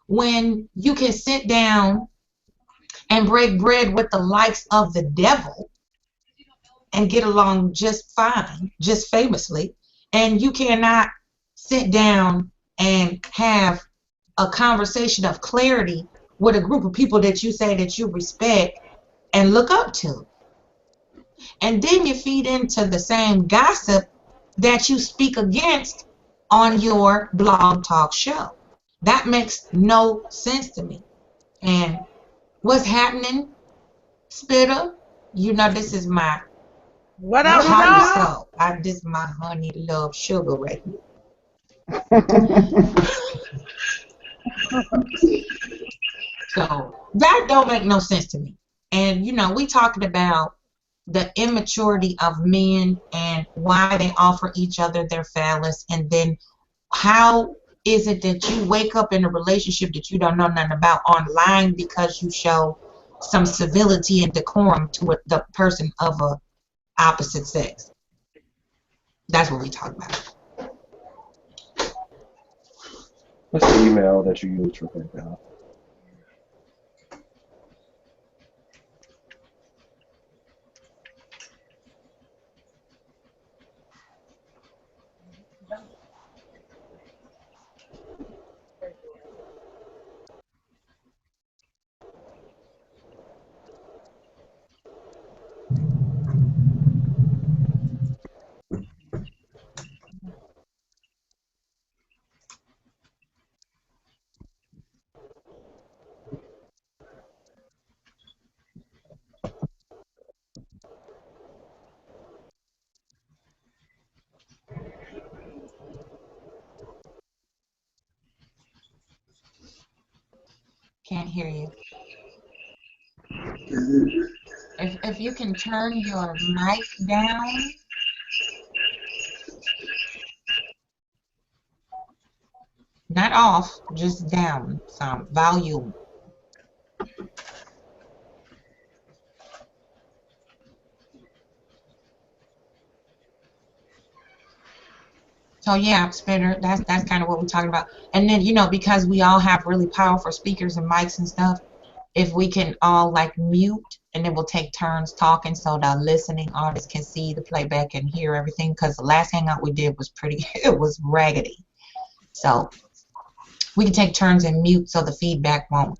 When you can sit down and break bread with the likes of the devil and get along just fine, just famously, and you cannot sit down and have a conversation of clarity with a group of people that you say that you respect and look up to. And then you feed into the same gossip that you speak against on your blog talk show. That makes no sense to me. And what's happening, Spitter? This is my What up, What what up, heart and up? what soul. This is my honey love sugar right here. up? So that don't make no sense to me. And we talking about the immaturity of men and why they offer each other their phallus, and then how is it that you wake up in a relationship that you don't know nothing about online because you show some civility and decorum to the person of a opposite sex? That's what we talk about. What's the email that you use for PayPal? Can't hear you. If you can turn your mic down. Not off, just down some volume. So yeah, Spinner, that's kind of what we're talking about. And then because we all have really powerful speakers and mics and stuff, if we can all like mute and then we'll take turns talking so the listening artists can see the playback and hear everything. Because the last hangout we did was pretty, it was raggedy. So we can take turns and mute so the feedback won't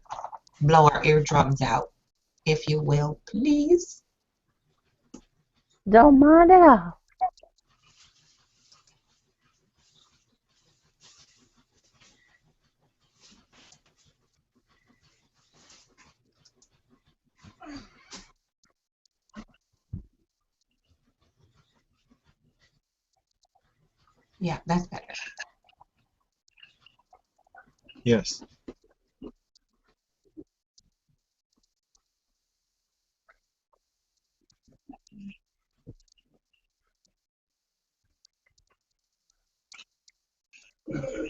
blow our eardrums out, if you will, please. Don't mind at all. Yeah, that's better. Yes.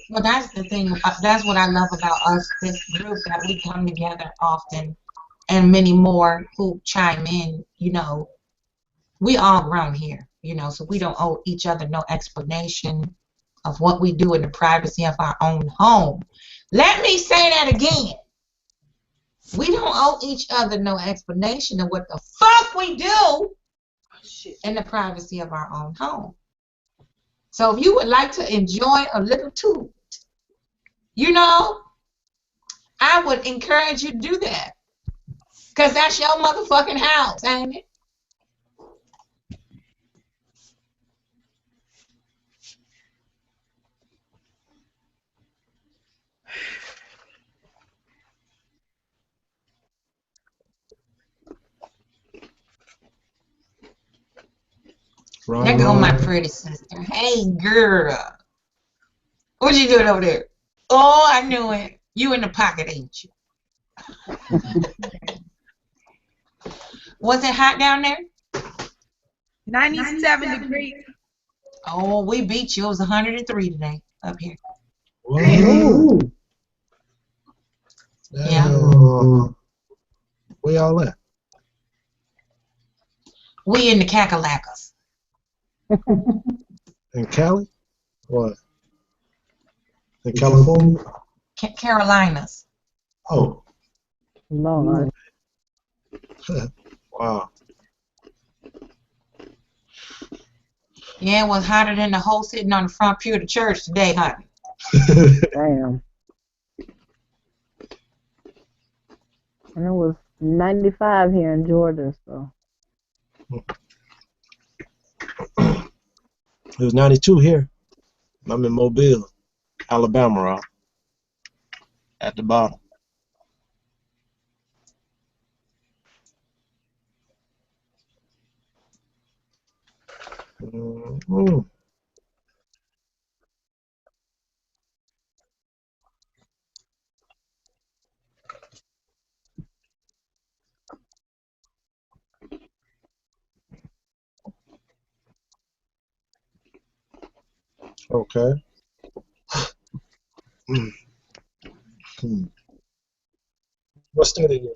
Well, that's the thing. That's what I love about us, this group, that we come together often, and many more who chime in. We all grown here, so we don't owe each other no explanation of what we do in the privacy of our own home. Let me say that again. We don't owe each other no explanation of what the fuck we do in the privacy of our own home. So if you would like to enjoy a little too, you know, I would encourage you to do that. Because that's your motherfucking house, ain't it? There Wrong, go my wrong. pretty sister. Hey, girl. What you doing over there? Oh, I knew it. You in the pocket, ain't you? Was it hot down there? 97 degrees. Oh, we beat you. It was 103 today up here. What? Ooh. Yeah. Where y'all at? We in the Cackalackas. In Cali? What? In California? Carolinas. Oh, Lord. wow. Yeah, it was hotter than the hole sitting on the front pew of the church today, honey. Damn. And it was 95 here in Georgia, so. It was 92 here. I'm in Mobile, Alabama, right? At the bottom. Mhm. Okay. Hmm. What state are you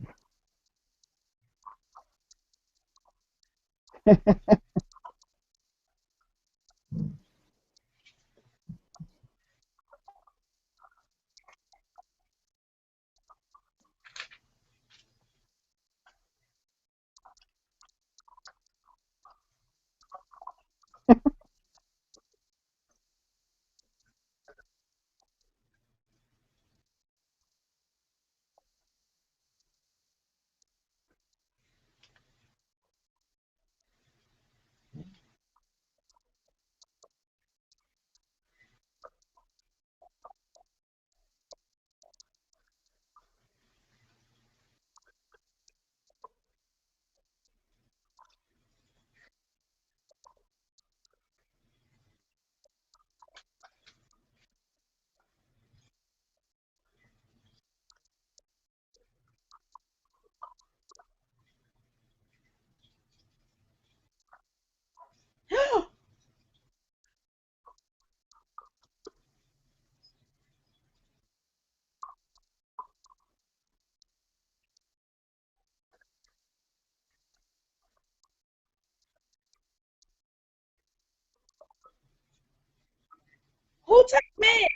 Who take me?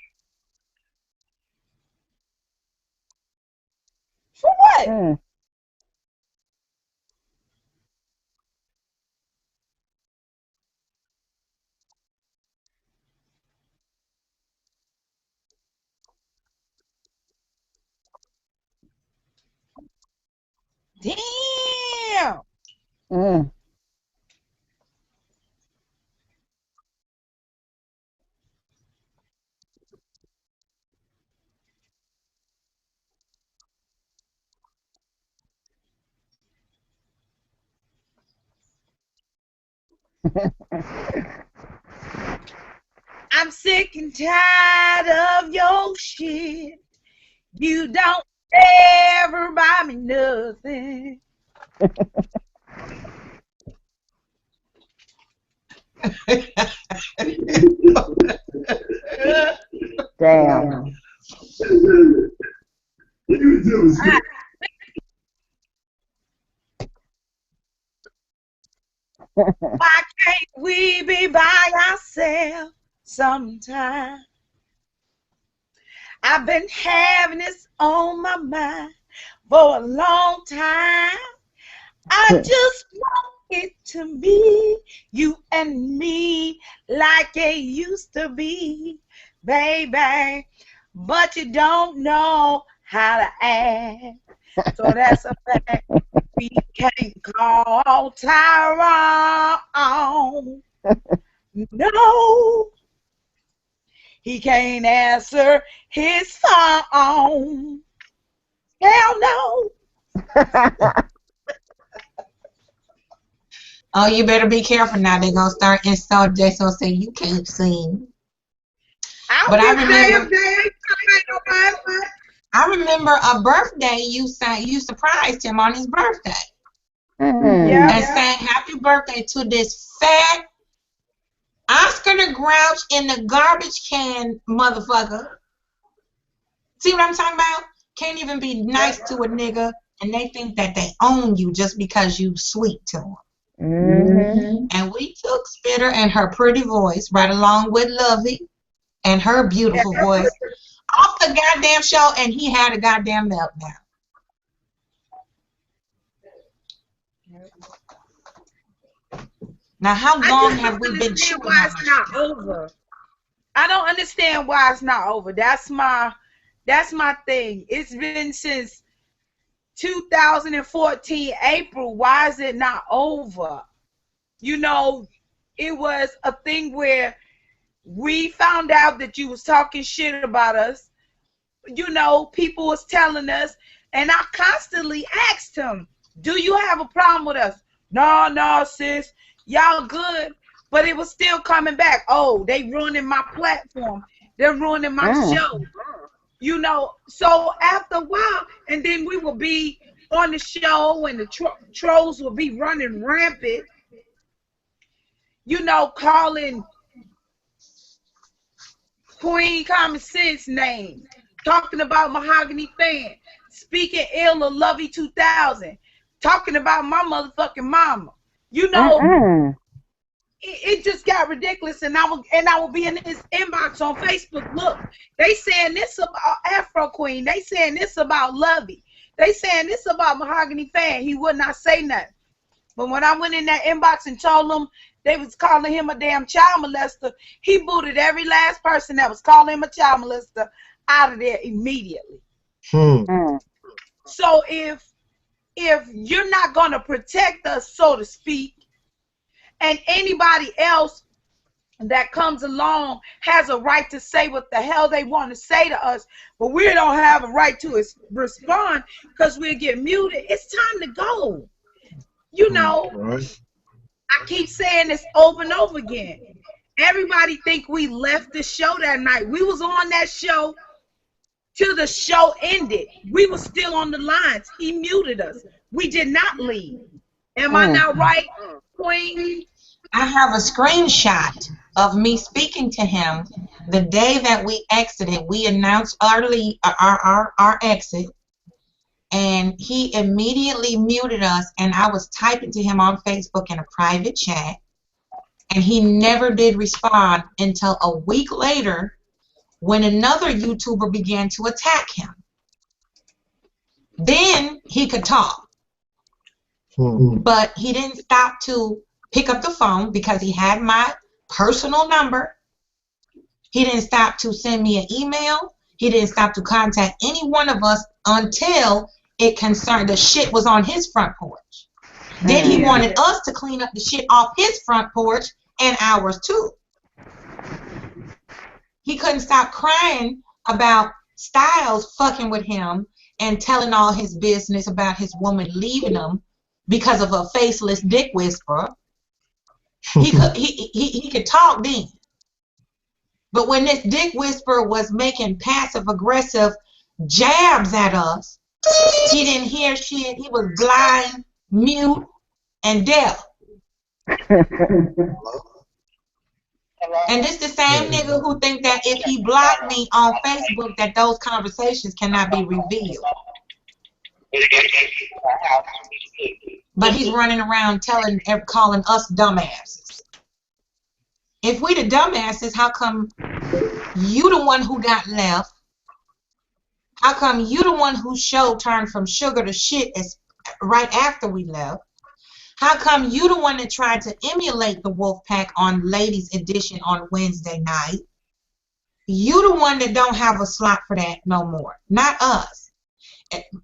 For what? Mm. Damn. Mm. I'm sick and tired of your shit. You don't ever buy me nothing. Damn. Why can't we be by ourselves sometime? I've been having this on my mind for a long time. I just want it to be you and me like it used to be, baby. But you don't know how to act. So that's a fact. We can't call Tyrone. No, he can't answer his phone. Hell no. Oh, you better be careful now. They're gonna start insult. They're gonna say you can't sing. I'll But give damn day. I remember a birthday you surprised him on his birthday Yeah. and saying happy birthday to this fat Oscar the Grouch in the garbage can motherfucker. See what I'm talking about? Can't even be nice to a nigga, and they think that they own you just because you sweet to them. And we took Spitter and her pretty voice right along with Lovey and her beautiful voice off the goddamn show, and he had a goddamn meltdown. Now, how long have we been chewing why on it's this not shit? over. I don't understand why it's not over. That's my thing. It's been since 2014 April. Why is it not over? You know, it was a thing where we found out that you was talking shit about us. You know, people was telling us, and I constantly asked him, do you have a problem with us? No, sis, y'all good. But it was still coming back. Oh, they ruining my platform. They're ruining my show. You know, so after a while, and then we will be on the show and the trolls will be running rampant, you know, calling Queen Common Sense name, talking about Mahogany Fan, speaking ill of Lovey 2000, talking about my motherfucking mama. You know, it just got ridiculous, and I will be in his inbox on Facebook. Look, they saying this about Afro Queen. They saying this about Lovey. They saying this about Mahogany Fan. He would not say nothing. But when I went in that inbox and told them they was calling him a damn child molester, he booted every last person that was calling him a child molester out of there immediately. So if you're not going to protect us, so to speak, and anybody else that comes along has a right to say what the hell they want to say to us, but we don't have a right to respond because we'll get muted, it's time to go. You know, Right. I keep saying this over and over again. Everybody think we left the show that night. We was on that show till the show ended. We were still on the lines. He muted us. We did not leave. Am I not right, Queen? I have a screenshot of me speaking to him the day that we exited. We announced our exit, and he immediately muted us, and I was typing to him on Facebook in a private chat, and he never did respond until a week later when another YouTuber began to attack him. Then he could talk, but he didn't stop to pick up the phone because he had my personal number. He didn't stop to send me an email. He didn't stop to contact any one of us until it concerned the shit was on his front porch. Then he wanted us to clean up the shit off his front porch and ours too. He couldn't stop crying about Styles fucking with him and telling all his business about his woman leaving him because of a faceless dick whisperer. He could talk then. But when this dick whisperer was making passive aggressive jabs at us, he didn't hear shit. He was blind, mute, and deaf. And this the same nigga who think that if he blocked me on Facebook that those conversations cannot be revealed. But he's running around calling us dumbasses. If we the dumbasses, how come you the one who got left? How come you the one whose show turned from sugar to shit right after we left? How come you the one that tried to emulate the Wolfpack on Ladies Edition on Wednesday night? You the one that don't have a slot for that no more, not us.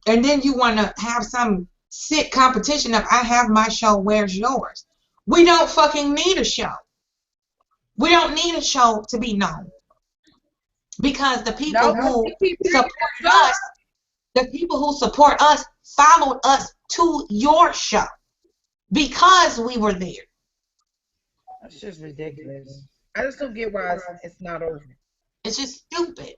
And then you want to have some sick competition of I have my show, where's yours? We don't fucking need a show. We don't need a show to be known. Because the people who support us, the people who support us followed us to your show. because we were there. That's just ridiculous. I just don't get why it's not over. It's just stupid.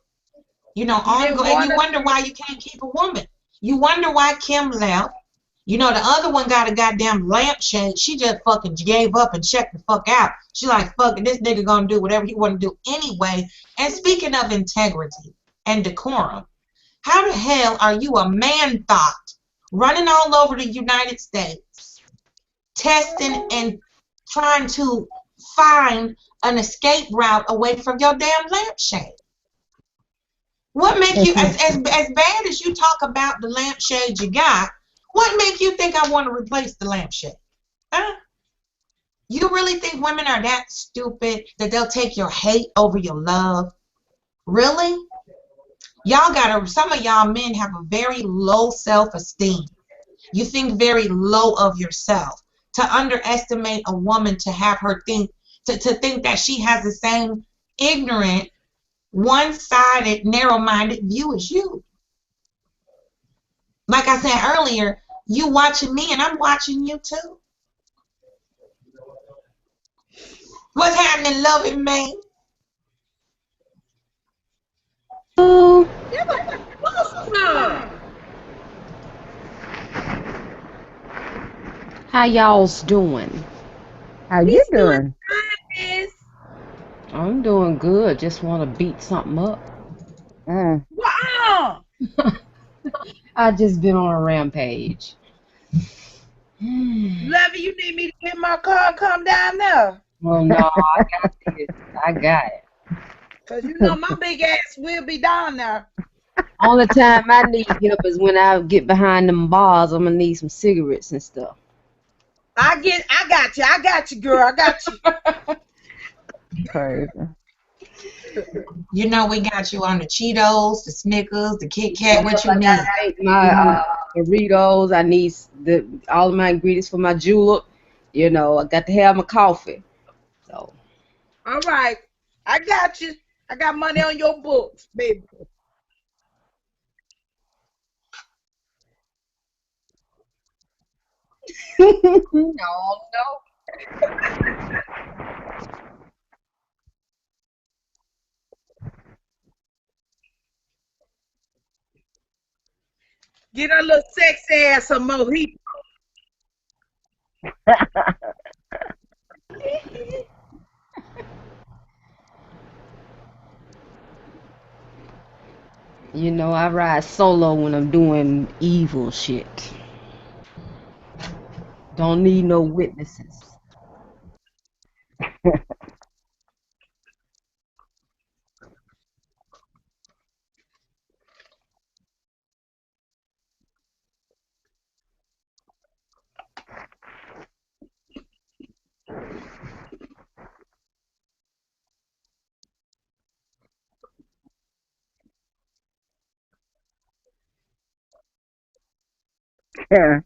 You know, You didn't and want you us. wonder why you can't keep a woman. You wonder why Kim left. You know, the other one got a goddamn lampshade. She just fucking gave up and checked the fuck out. She like, fuck it, this nigga gonna do whatever he wanna do anyway. And speaking of integrity and decorum, how the hell are you a man thought running all over the United States, testing and trying to find an escape route away from your damn lampshade? What make you, as bad as you talk about the lampshade you got, what make you think I want to replace the lampshade? Huh? You really think women are that stupid that they'll take your hate over your love? Really? Y'all gotta, some of y'all men have a very low self-esteem. You think very low of yourself. To underestimate a woman, to have her think, to think that she has the same ignorant, one-sided, narrow-minded view as you. Like I said earlier, you watching me and I'm watching you too. What's happening, loving man? Oh, How y'all's doing? how you doing? Is I'm doing good. Just want to beat something up. wow. I just been on a rampage. Levy, you need me to get my car and come down there? Well, no, I got this. I got it. Cause you know my big ass will be down there. Only time I need help is when I get behind them bars. I'm gonna need some cigarettes and stuff. I got you, girl. I got you. Crazy. You know we got you on the Cheetos, the Snickers, the Kit Kat. What you need? Make my Doritos. I need all of my ingredients for my julep. You know, I got to have my coffee. So All right, I got you. I got money on your books, baby. no. Get a little sexy ass some mojito. You know, I ride solo when I'm doing evil shit. Don't need no witnesses. Yeah.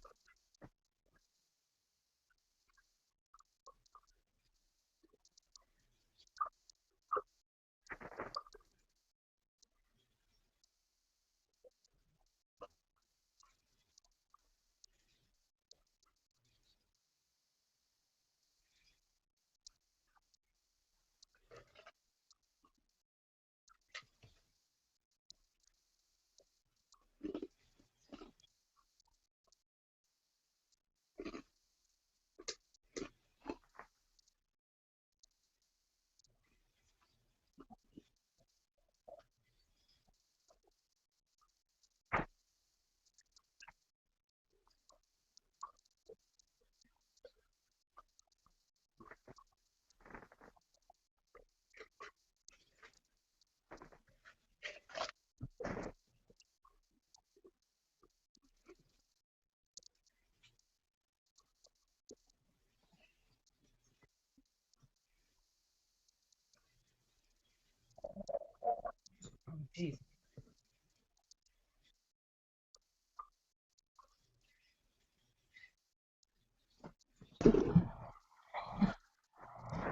Jesus.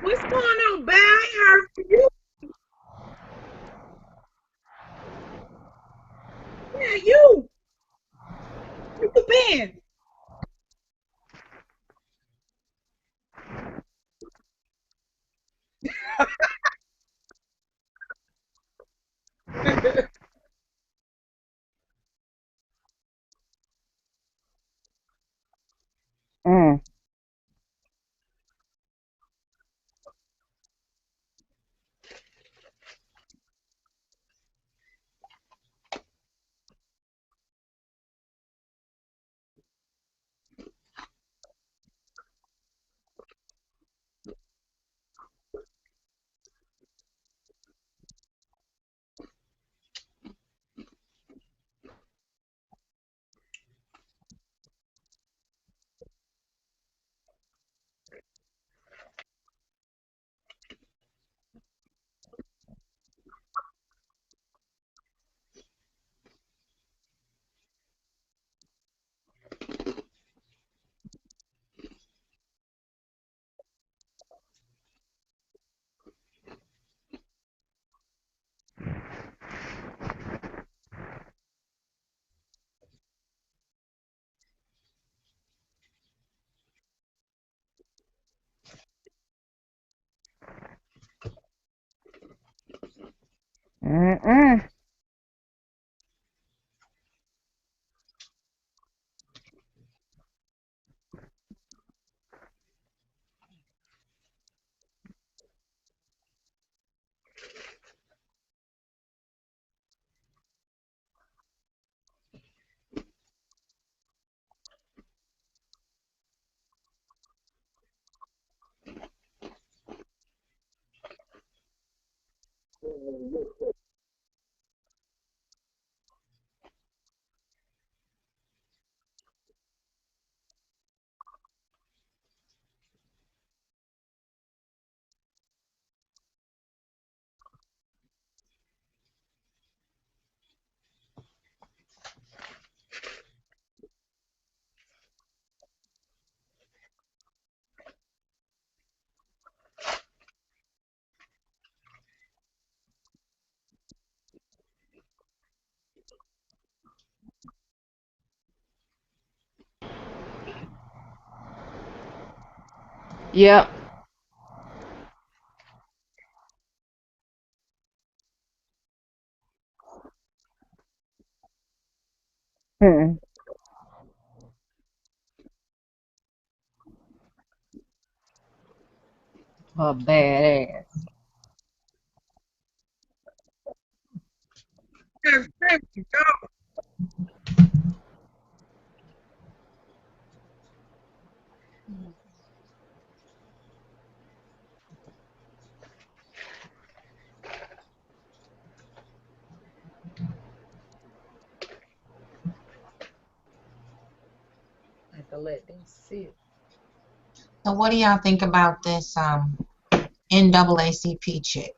What's going on, babe? I ain't heard from you. Yeah, you. Where you been? Mm. Mm-mm. Yep. Mm. A badass. I have to let them sit. So what do y'all think about this NAACP chick?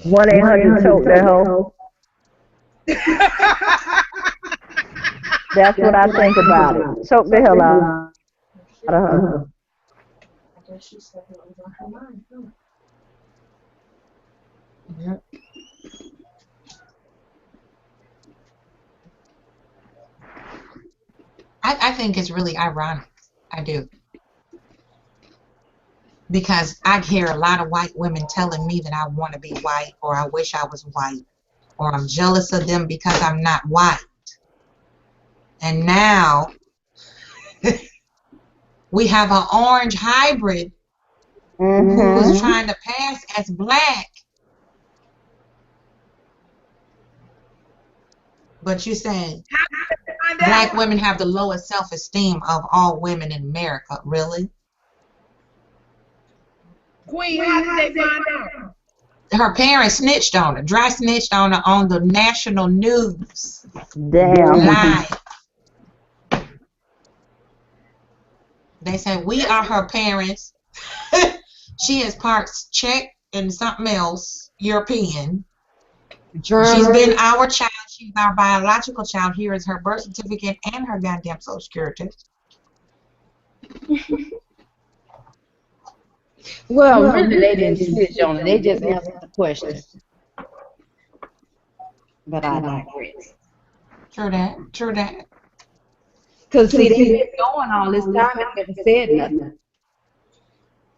1-800 choke that hoe. That's what I think about it. Choke the hell out of her. Mhm. I think it's really ironic. I do. Because I hear a lot of white women telling me that I want to be white, or I wish I was white, or I'm jealous of them because I'm not white. And now we have an orange hybrid who's Mm-hmm. trying to pass as black. But you're saying Find black out. women have the lowest self-esteem of all women in America. Really? Queen, how did they find out? Her parents snitched on her, dry snitched on her on the national news Damn. live. They said, we are her parents. She is part Czech and something else, European. She's been German. our child. She's our biological child. Here is her birth certificate and her goddamn social security. Well, really, they didn't snitch on it. They just answered the question. But I digress. True that. True that. Because, see, they've been knowing all this time and never said nothing.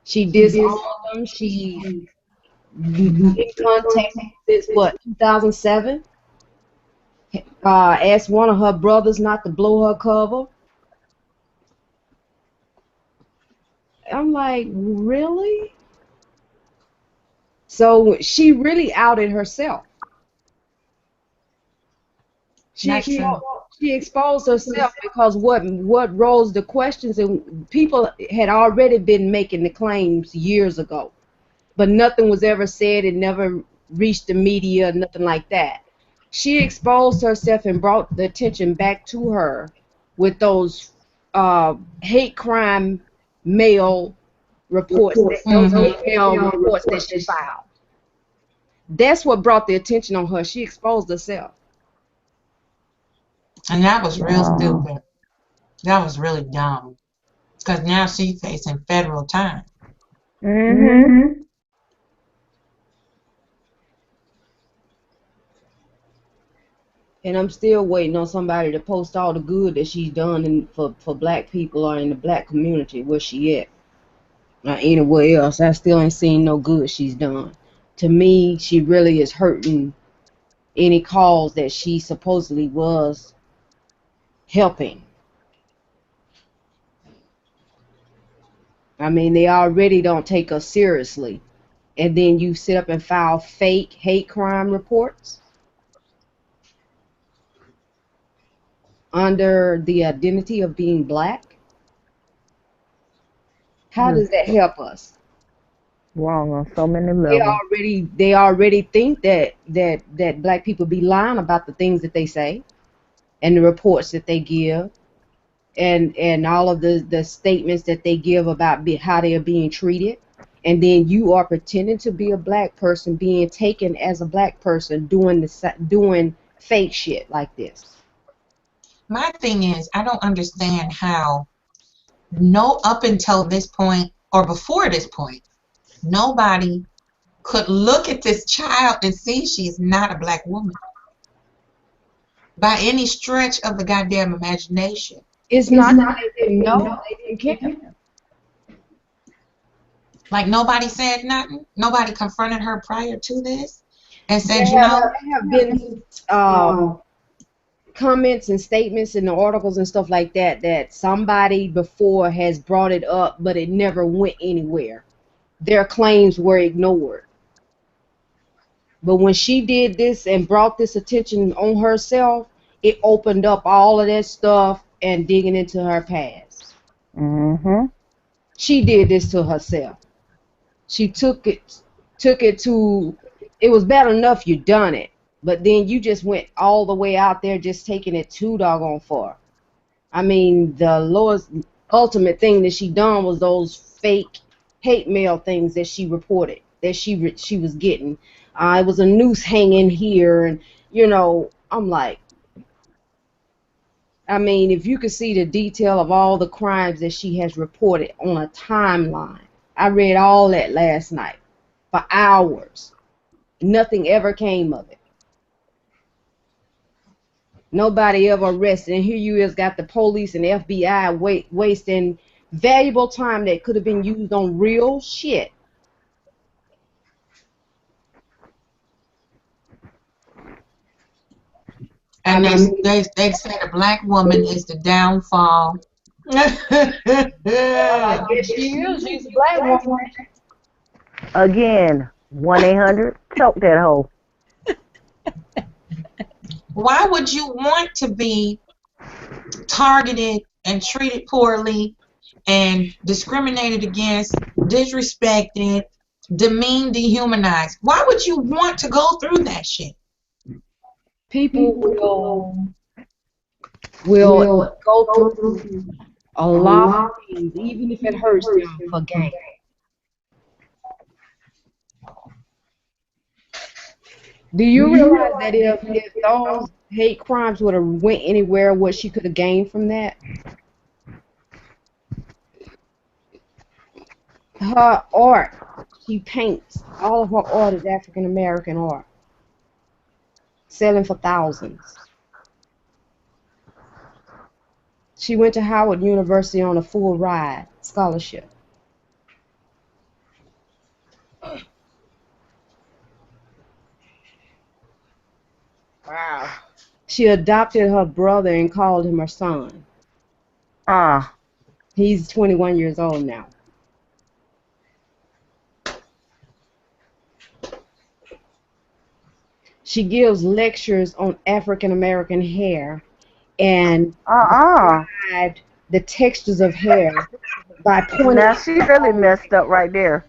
She disowned them. She in contact since what, 2007? Asked one of her brothers not to blow her cover. I'm like, really? So she really outed herself. She That's true. she exposed herself because what rose the questions, and people had already been making the claims years ago, but nothing was ever said. It never reached the media, nothing like that. She exposed herself and brought the attention back to her with those hate crime mail reports, those Mm-hmm. hate mail reports that she filed. That's what brought the attention on her. She exposed herself. And that was real Wow. stupid. That was really dumb. Because now she's facing federal time. Mhm. And I'm still waiting on somebody to post all the good that she's done for black people or in the black community where she at. Or anywhere else. I still ain't seen no good she's done. To me, she really is hurting any cause that she supposedly was helping. I mean, they already don't take us seriously. And then you sit up and file fake hate crime reports under the identity of being black. How does that help us? Wrong on so many They levels. already think that black people be lying about the things that they say and the reports that they give and all of the statements that they give about how they are being treated. And then you are pretending to be a black person, being taken as a black person, doing fake shit like this. My thing is, I don't understand how up until this point or before this point, nobody could look at this child and see she's not a black woman by any stretch of the goddamn imagination. It's not that they didn't know, they didn't care. Like nobody said nothing. Nobody confronted her prior to this and said, There have been comments and statements in the articles and stuff like that somebody before has brought it up, but it never went anywhere. Their claims were ignored. But when she did this and brought this attention on herself, it opened up all of that stuff and digging into her past. Mhm. She did this to herself. She took it to, it was bad enough you done it, but then you just went all the way out there just taking it too doggone far. I mean, the lowest ultimate thing that she done was those fake hate mail things that she reported that she was getting. It was a noose hanging here, and I'm like, I mean, if you could see the detail of all the crimes that she has reported on a timeline. I read all that last night for hours. Nothing ever came of it. Nobody ever arrested. And here you is got the police and the FBI wasting valuable time that could have been used on real shit. and they said a black woman is the downfall. Well, I guess she is. She's a black woman. Again, 1-800 choke that hoe. Why would you want to be targeted and treated poorly and discriminated against, disrespected, demeaned, dehumanized? Why would you want to go through that shit? People will go through a lot of things, even if it hurts them for gain. Do you realize that if those hate crimes would have went anywhere, what she could have gained from that? Her art, she paints. All of her art is African American art, selling for thousands. She went to Howard University on a full ride scholarship. Wow. She adopted her brother and called him her son. He's 21 years old now. She gives lectures on African American hair and described the textures of hair by pointing. Now she really messed up right there.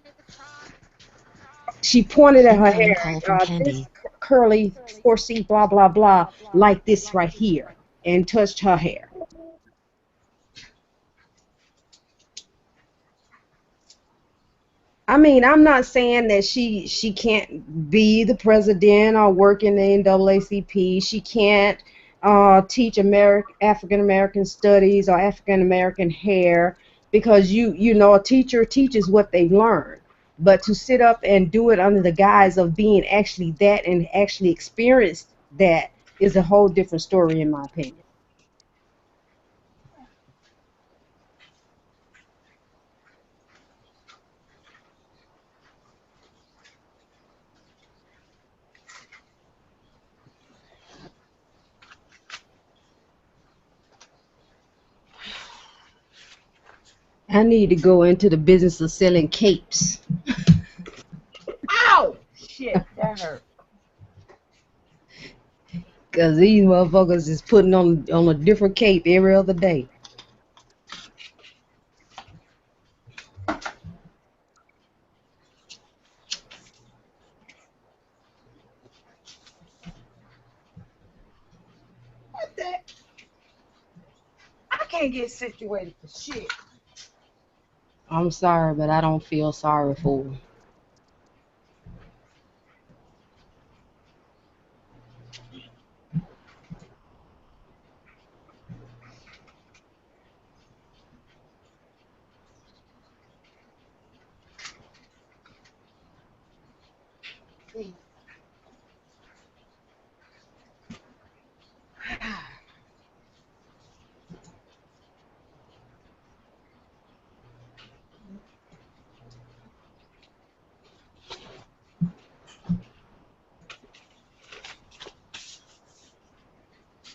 She pointed at her Incoming hair. call from This Candy. curly, 4C, blah blah blah, like this right here, and touched her hair. I mean, I'm not saying that she can't be the president or work in the NAACP. She can't teach African American studies or African American hair, because you know, a teacher teaches what they've learned. But to sit up and do it under the guise of being actually that and actually experienced that is a whole different story, in my opinion. I need to go into the business of selling capes. Ow! Shit, that hurt. Cause these motherfuckers is putting on a different cape every other day. What the? I can't get situated for shit. I'm sorry, but I don't feel sorry for them.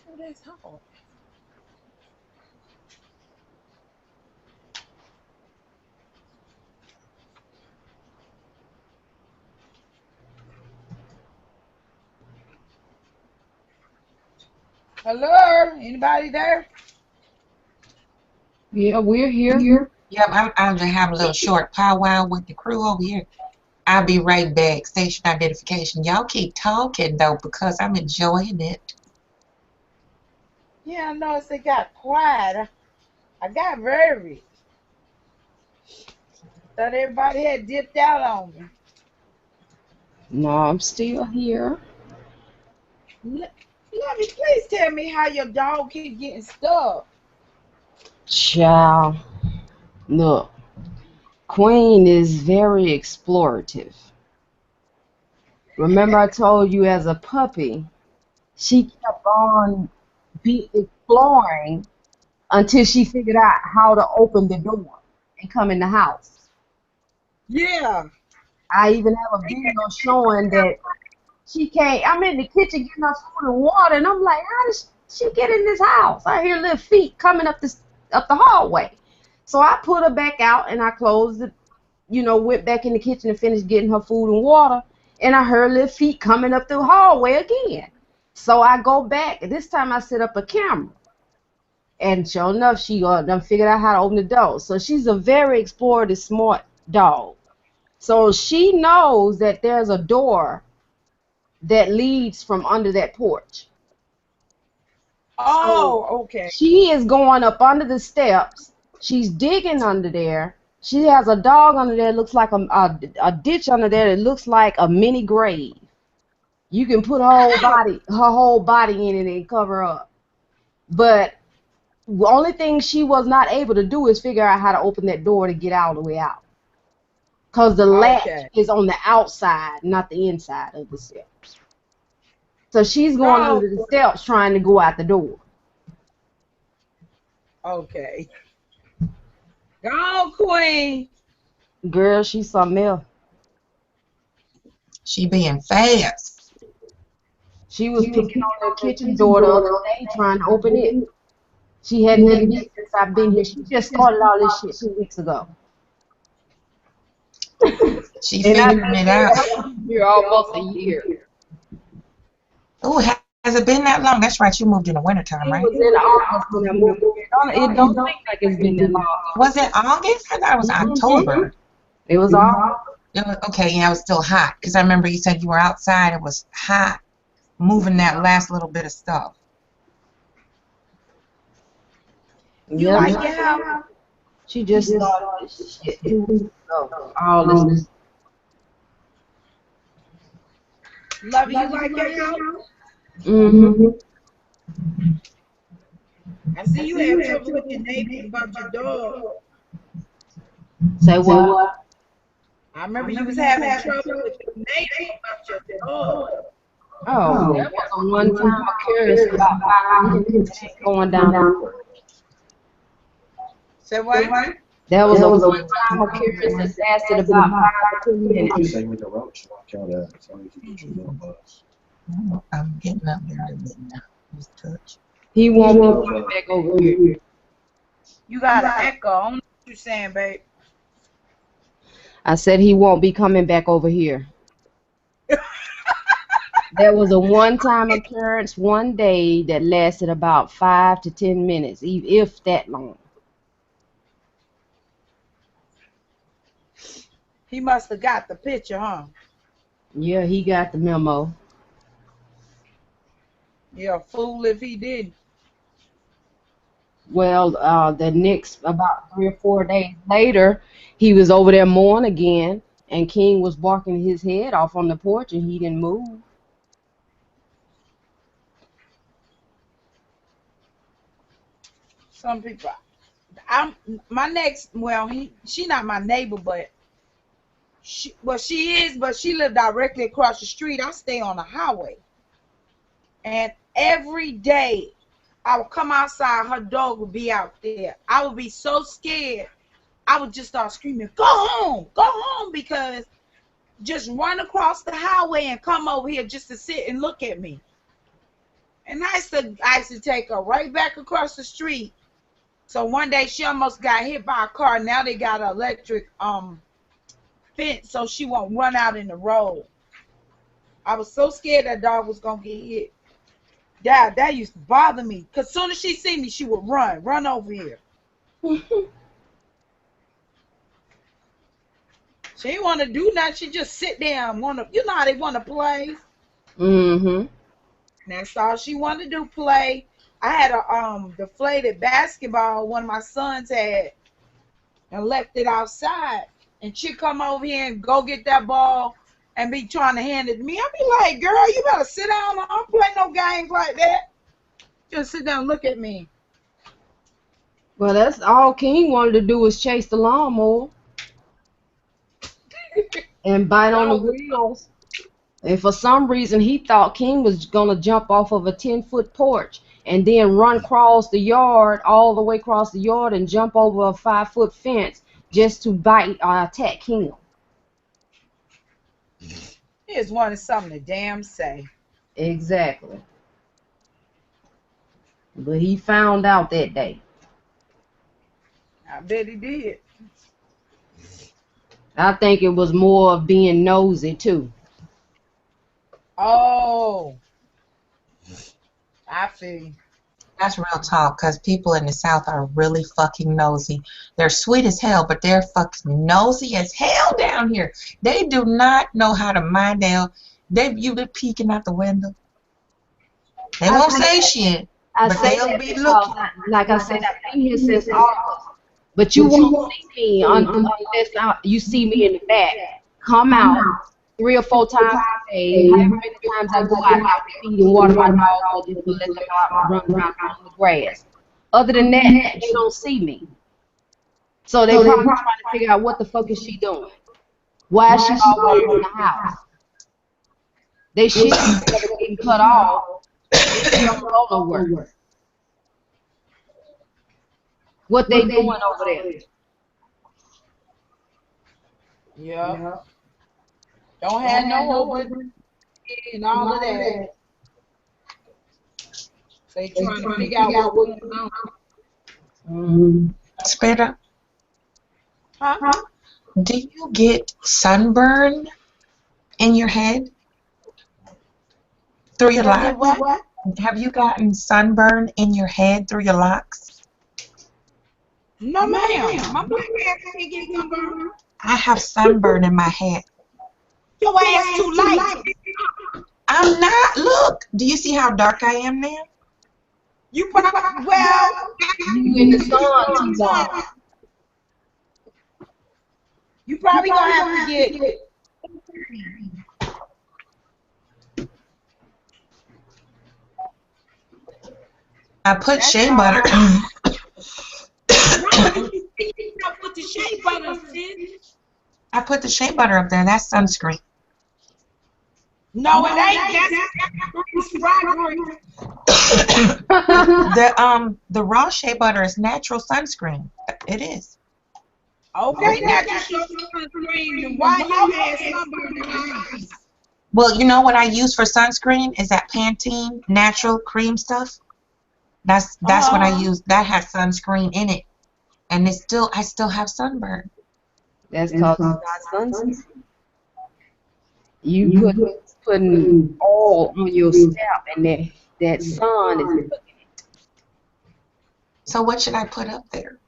Oh, that's hard. Hello? Anybody there? Yeah, we're here. Yep, I'm just having a little short powwow with the crew over here. I'll be right back. Station identification. Y'all keep talking though, because I'm enjoying it. Yeah, I noticed it got quiet. I got worried. Thought everybody had dipped out on me. No, I'm still here. Let me please tell me how your dog keep getting stuck. Child, look, Queen is very explorative. Remember I told you as a puppy, she kept on exploring until she figured out how to open the door and come in the house. Yeah. I even have a video showing that she can't. I'm in the kitchen getting her food and water, and I'm like, how did she get in this house? I hear little feet coming up the hallway. So I put her back out, and I closed it. Went back in the kitchen and finished getting her food and water, and I heard little feet coming up the hallway again. So I go back. This time I set up a camera, and sure enough, she done figured out how to open the door. So she's a very explorative, smart dog. So she knows that there's a door that leads from under that porch. So Oh, okay. she is going up under the steps. She's digging under there. She has a dog under there. It looks like a ditch under there. That looks like a mini grave. You can put her whole body in it and cover up. But the only thing she was not able to do is figure out how to open that door to get all the way out. Because the latch is on the outside, not the inside of the steps. So she's going under the steps trying to go out the door. Okay. Go, Queen. Girl, she's something else. She being fast. She was picking on the kitchen door the other day, trying to open it. She hadn't done it since I've been here. She just started all this shit 2 weeks ago. She And I've figuring it been out. here almost a year. Oh, has it been that long? That's right. You moved in the wintertime, It right? was in August when I moved here. It don't seem like it's been that long. Was it August? I thought it was October. It was August. It was, okay, yeah, it was still hot. Because I remember you said you were outside. It was hot, moving that last little bit of stuff. You Yeah, like your house? she just started this shit 2 weeks ago. All this. Love you like your house? Mm-hmm. I see you have trouble with your neighbors about your dog. Say what? I remember you was having trouble with your neighbors about your dog. Oh, that was a one-time occurrence about 5 minutes. It ain't going down. Say what? That was a one-time occurrence that lasted about 5 to 10 Just minutes. say when the roach walk out of it, so you can get your little buzz. I'm getting up there a little bit now. Just touch. He won't be coming back over here. You got an echo. I don't know what you're saying, babe. I said he won't be coming back over here. That was a one-time occurrence, one day that lasted about 5 to 10 minutes, if that long. He must have got the picture, huh? Yeah, he got the memo. Yeah, fool if he did. Well, the next about 3 or 4 days later, he was over there mowing again, and King was barking his head off on the porch, and he didn't move. Some people. She not my neighbor, but she is, but she lived directly across the street. I stay on the highway. And every day I would come outside, her dog would be out there. I would be so scared. I would just start screaming, go home, because just run across the highway and come over here just to sit and look at me. And I used to take her right back across the street. So one day she almost got hit by a car. Now they got an electric fence so she won't run out in the road. I was so scared that dog was gonna get hit. That used to bother me. Cause soon as she see me, she would run over here. She didn't want to do nothing. She just sit there and you know how they want to play. Mm-hmm. That's all she wanted to do, play. I had a deflated basketball one of my sons had and left it outside. And she come over here and go get that ball and be trying to hand it to me. I be like, girl, you better sit down. I don't play no games like that. Just sit down and look at me. Well, that's all King wanted to do was chase the lawnmower and bite on the wheels. And for some reason, he thought King was going to jump off of a 10-foot porch and then run across the yard, all the way across the yard, and jump over a 5-foot fence just to bite or attack King. He just wanted something to damn say. Exactly. But he found out that day. I bet he did. I think it was more of being nosy, too. Oh, I feel. That's real talk, because people in the South are really fucking nosy. They're sweet as hell, but they're fucking nosy as hell down here. They do not know how to mind you be peeking out the window. They won't say shit, but they'll be looking. Like I said, I've been here since August. But you won't see me unless you see me in the back. Come out 3 or 4 times a day. However many times I go out to feed and water my dogs, or just to let them out and run around on the grass. Other than that, they don't see me. So they probably trying to figure out what the fuck is she doing. Why is she always in the house? They shit getting cut off. They don't go nowhere. What they doing over there? Yeah. Don't have no over and all of that. They trying to figure out what's going on. Spitter, Huh? do you get sunburn in your head through your Do I get locks? what? Have you gotten sunburn in your head through your locks? No, ma'am. My black ass can't get sunburned. I have sunburn in my head. Your ass too light. I'm not. Look, do you see how dark I am now? You probably, well, You in the sun too long. you probably gonna have to get. I put shea butter. Put the shea butter, sis. I put the shea butter up there. That's sunscreen. No, it ain't. That's strawberry. The raw shea butter is natural sunscreen. It is. Okay, natural sunscreen. And why you had sunburn in your eyes? Well, you know what I use for sunscreen is that Pantene natural cream stuff. That's what I use. That has sunscreen in it, and I still have sunburn. That's called sunscreen. You putting oil on your scalp, and that sun is cooking it. So what should I put up there?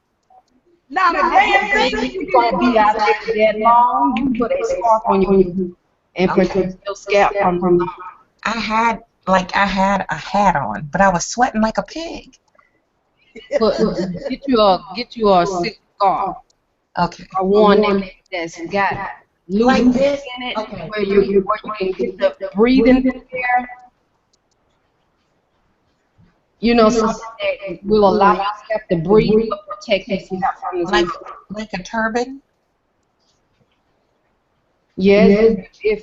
Now the damn thing. You gonna be out there that long? You put a scarf on you and protect your scalp from. I had a hat on, but I was sweating like a pig. Get you a silk scarf. Okay. Or one that's got lubricant in it, Okay. where you can get the breathing air. You know, something that will allow your scalp to breathe but protect your scalp from the Like a turban. Yes, if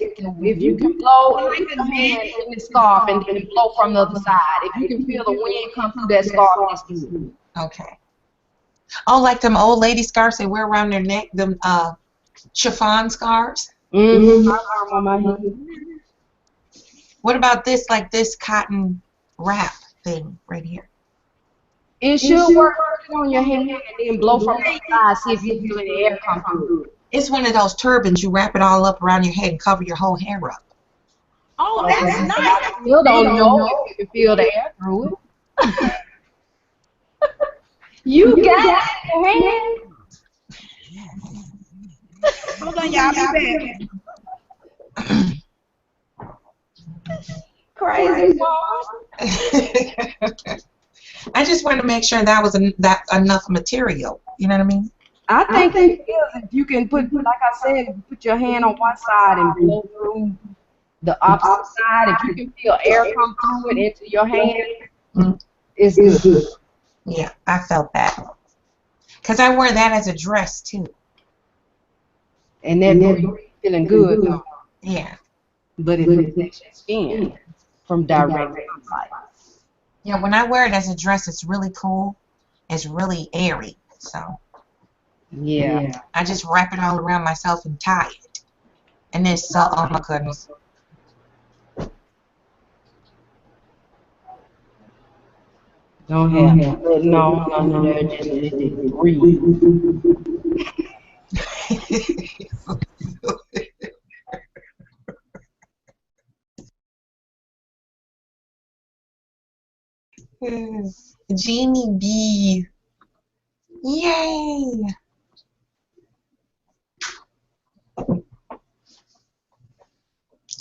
you can blow like a hand in the scarf and then blow from the other side. If you can feel the wind come through that scarf, that's good. Okay. Oh, like them old lady scarves they wear around their neck, them chiffon scarves. Mm-hmm. I got 'em on my head. What about this, like this cotton wrap thing right here? It should work on your hand and then blow from the side. See if you feel any air come through. It's one of those turbans. You wrap it all up around your head and cover your whole hair up. Oh, that's nice. Still don't know if you can feel the air through it. You got it in your hand. Hold on, y'all. Be back. Crazy boy. I just wanted to make sure that was that enough material. You know what I mean? I think it is. If you can put, like I said, put your hand on one side and blow through the opposite side. If you can feel air come through it into your hand, it's good. Yeah, I felt that. Because I wore that as a dress, too. And then feeling good, though. Yeah. But it protects your skin from direct sunlight. Yeah, when I wear it as a dress, it's really cool. It's really airy. So Yeah. I just wrap it all around myself and tie it. And then oh my goodness. Don't have no, just let it breathe. Jeannie B. Yay!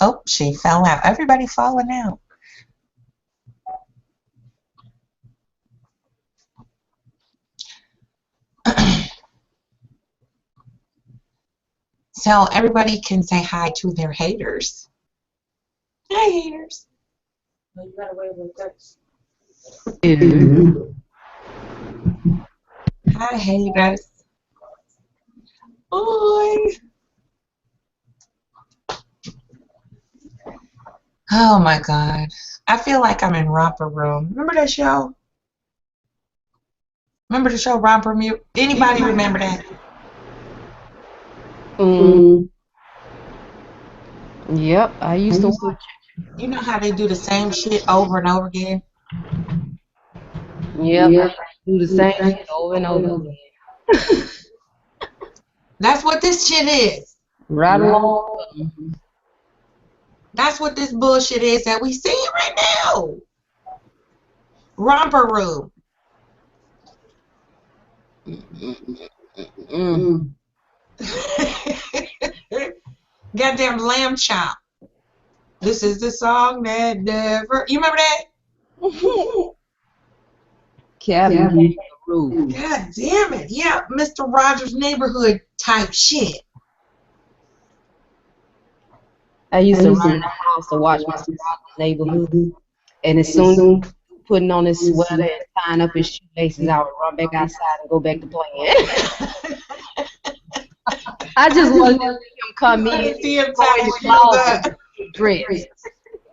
Oh, she fell out. Everybody falling out. So everybody can say hi to their haters. Hi, haters. You gotta wait with this. Hi, haters. Hi. Oh my God. I feel like I'm in Romper Room. Remember that show? Remember the show Romper Room? Anybody remember that? Yep, I used to watch it. You know how they do the same shit over and over again? Yep, I do the same shit over and over again. That's what this shit is. Right along. That's what this bullshit is that we see right now. Romper room. Goddamn lamb chop. This is the song that never. You remember that? Cabin roof. God damn it. Yeah, Mr. Rogers' Neighborhood type shit. I used to run in the house to watch Mr. Rogers' Neighborhood, and as soon as he was putting on his sweater and tying up his shoelaces, I would run back outside and go back to playing. I just wanted to see him come in, See him go in the closet, dress.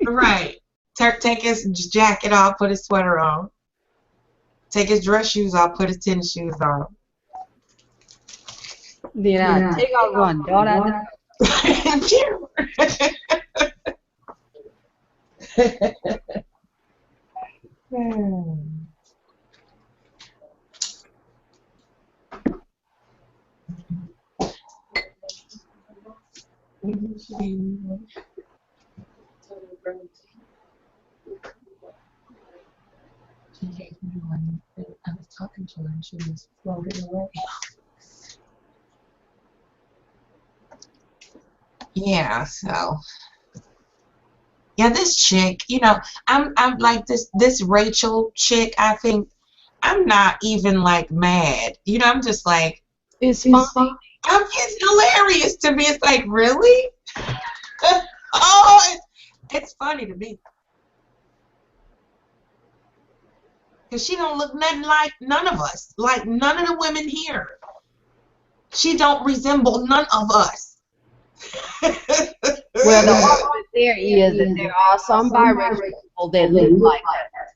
Right. Take his jacket off, put his sweater on. Take his dress shoes off, put his tennis shoes on. Then I take out run, dart out the I was talking to her and she was floating away. Yeah, so yeah, this chick, you know, I'm like this Rachel chick, I think I'm not even like mad. You know, I'm just like It's fun. it's hilarious to me. It's like, really? Oh, it's funny to me. Because she don't look nothing like none of us. Like none of the women here. She don't resemble none of us. Well, the argument there is that there are some biracial people that look like her.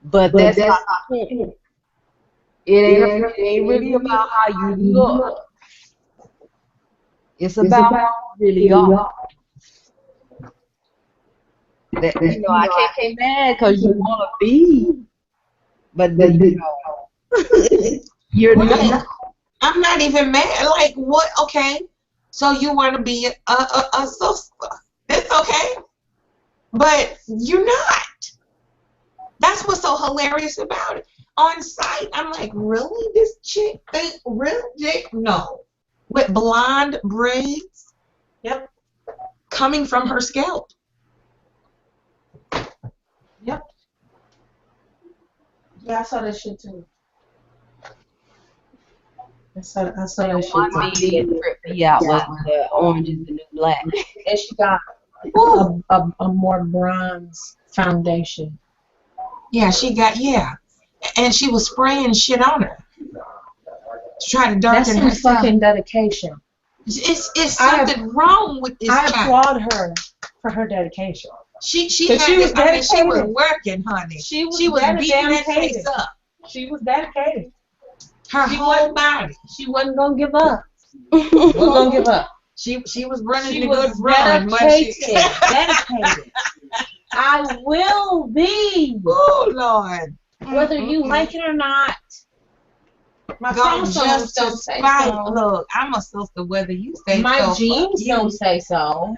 But that's not the point. It ain't really about how you look. It's about who you really are. That, you know, I can't get mad because you want to be, but you know, you're not. I'm not even mad. Like, what? Okay, so you want to be a sister. That's okay. But you're not. That's what's so hilarious about it. On site, I'm like, really? This chick think real dick? No. With blonde braids. Yep. Coming from her scalp. Yep. Yeah, I saw that shit too. I saw that shit One too. media that tripped me out was the orange is the new black. And she got a more bronze foundation. Yeah, she got, yeah. And she was spraying shit on her. To try to That's darken some herself. fucking dedication. It's something wrong with this I child. applaud her for her dedication. She But she was I mean, she was dedicated. working, honey. She was beating that dedicated. face up. She was dedicated. Her whole body. She wasn't gonna give up. Wasn't gonna give up. She was running She the was good run. dedicated. Dedicated. I will be, Oh Lord. whether you like it or not. My Go chromosomes just to don't say spite. so. Look, I'm a sister whether you say My so. genes You. don't say so.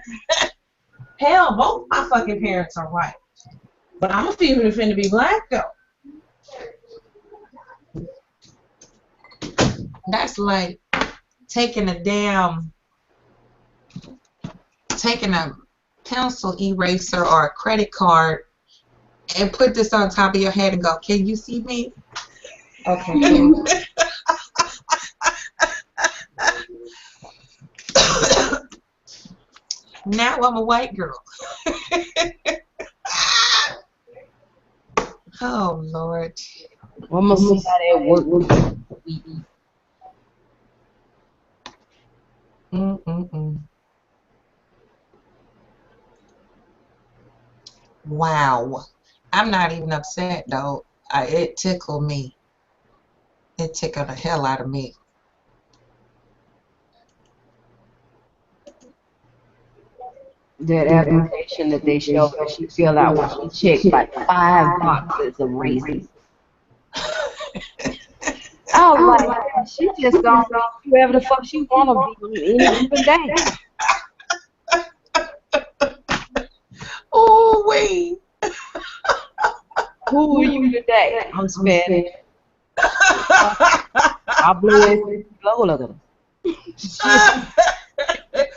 Hell, both my fucking parents are white. But I'm even finna be black though. That's like taking a pencil eraser or a credit card and put this on top of your head and go, can you see me? Okay, cool. Now I'm a white girl. Oh Lord. I'm gonna see how that works. Wow. I'm not even upset though. It tickled me. It tickled the hell out of me. That application that they showed that she filled out when she checked like 5 boxes of races. I was like, yeah, she just gonna be whoever the fuck she wanna be any given day. Oh, wait. Who are you today? I'm Spanish. I blew it. Blow, look at her.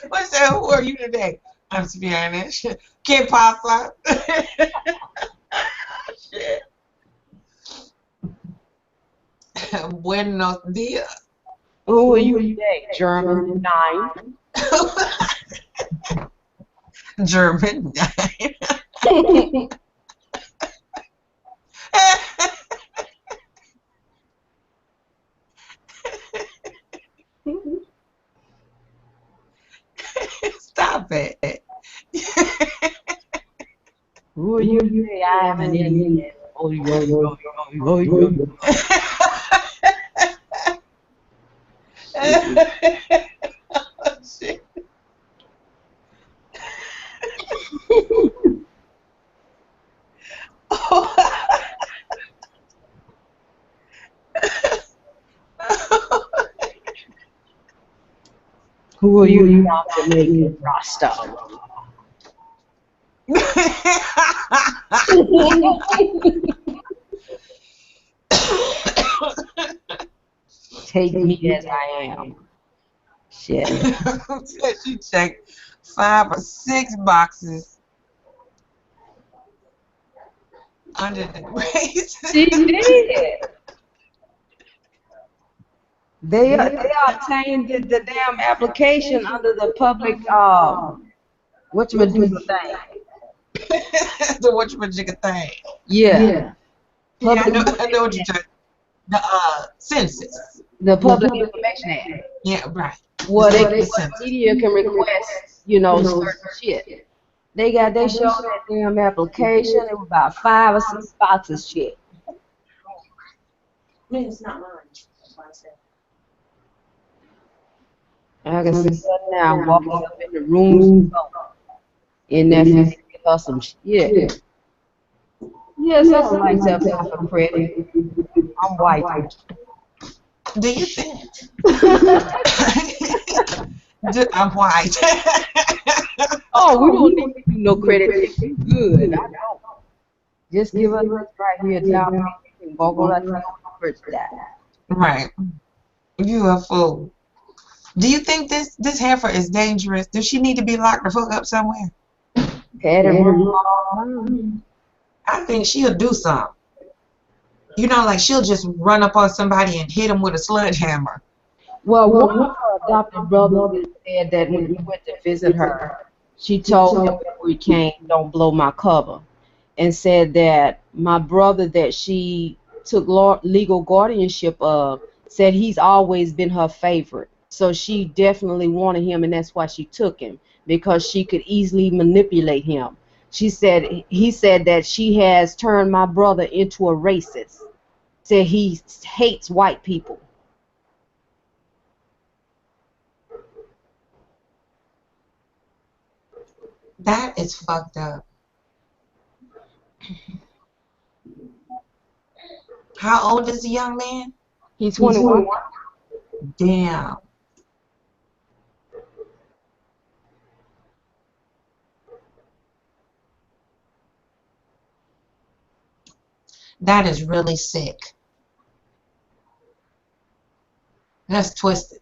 What's that? Who are you today? I'm Spanish. ¿Qué pasa? Shit. Buenos dias. Who are you today? German 9. German. Stop it. Who are you today? I am an Indian. Oh, yo. Oh, shit. Who are you now to make it Rasta? Take me as I am. Shit. She checked 5 or 6 boxes under the braces. She did. They obtained the damn application under the public whatchamajigga thing. The whatchamajigga thing. Yeah. Yeah, Public I know what you're talking. The census. the Public Information Act. Yeah, right. Well, The the census. media can request, certain shit. They showed that damn application. It was about 5 or 6 boxes shit. It's not mine. I can see her now walking up in the room in that to give her some shit. Yes, I would like to apply for credit. I'm white. Do you think? I'm white. Oh, we don't need to do no credit. You good. I don't. Just give us right here a job and walk on that first that. Right. You a fool. Do you think this heifer is dangerous? Does she need to be locked the fuck up somewhere? Had it run. I think she'll do something. You know, like she'll just run up on somebody and hit them with a sledgehammer. Well, one of her adopted brothers said that when he went to visit her, she told him before he came, "Don't blow my cover," and said that my brother that she took legal guardianship of said he's always been her favorite. So she definitely wanted him, and that's why she took him, because she could easily manipulate him. He said that she has turned my brother into a racist. Said he hates white people. That is fucked up. How old is the young man? He's 21. Damn. That is really sick. That's twisted.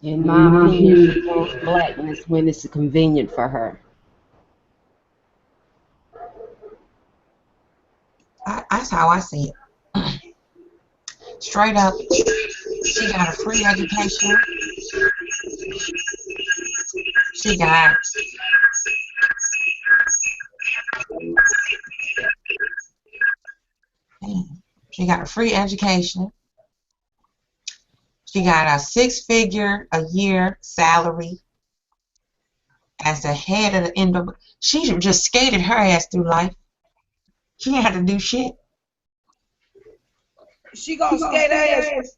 In my opinion, she wants blackness when it's convenient for her. That's how I see it. Straight up, she got a free education. She got a free education. She got a 6-figure a year salary as the head of the NAACP. She just skated her ass through life. She didn't have to do shit. She gonna skate her ass.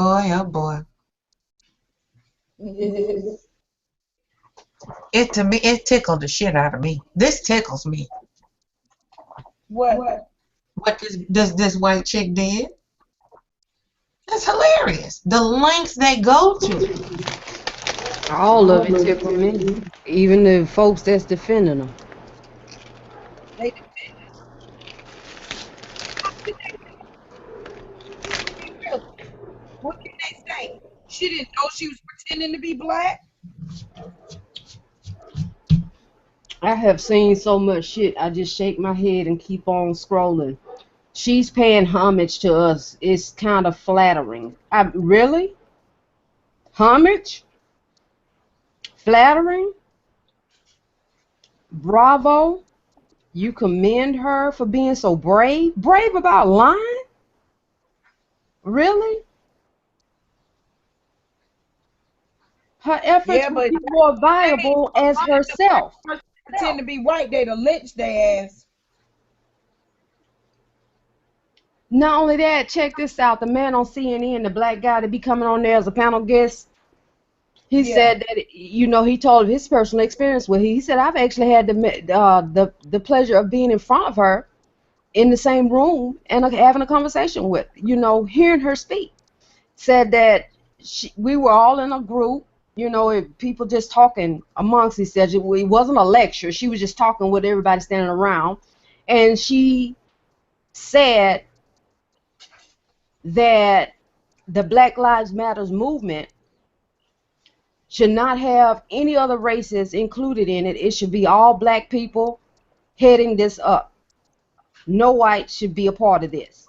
Boy, oh boy. It to me, it tickled the shit out of me. This tickles me. What? What this white chick did? That's hilarious. The lengths they go to. All of it tickled me. Even the folks that's defending them. They, what can they say? She didn't know she was pretending to be black. I have seen so much shit. I just shake my head and keep on scrolling. She's paying homage to us. It's kind of flattering. Really? Homage? Flattering? Bravo. You commend her for being so brave. Brave about lying? Really? Her efforts Yeah, would but be more valuable as herself. pretend to be white, they'd have lynched their ass. Not only that, check this out. The man on CNN, the black guy that be coming on there as a panel guest, he said that, he told his personal experience with it. He said, I've actually had the pleasure of being in front of her in the same room and having a conversation with, hearing her speak. Said that we were all in a group, people just talking amongst each other. It wasn't a lecture. She was just talking with everybody standing around. And she said that the Black Lives Matters movement should not have any other races included in it. It should be all black people heading this up. No whites should be a part of this.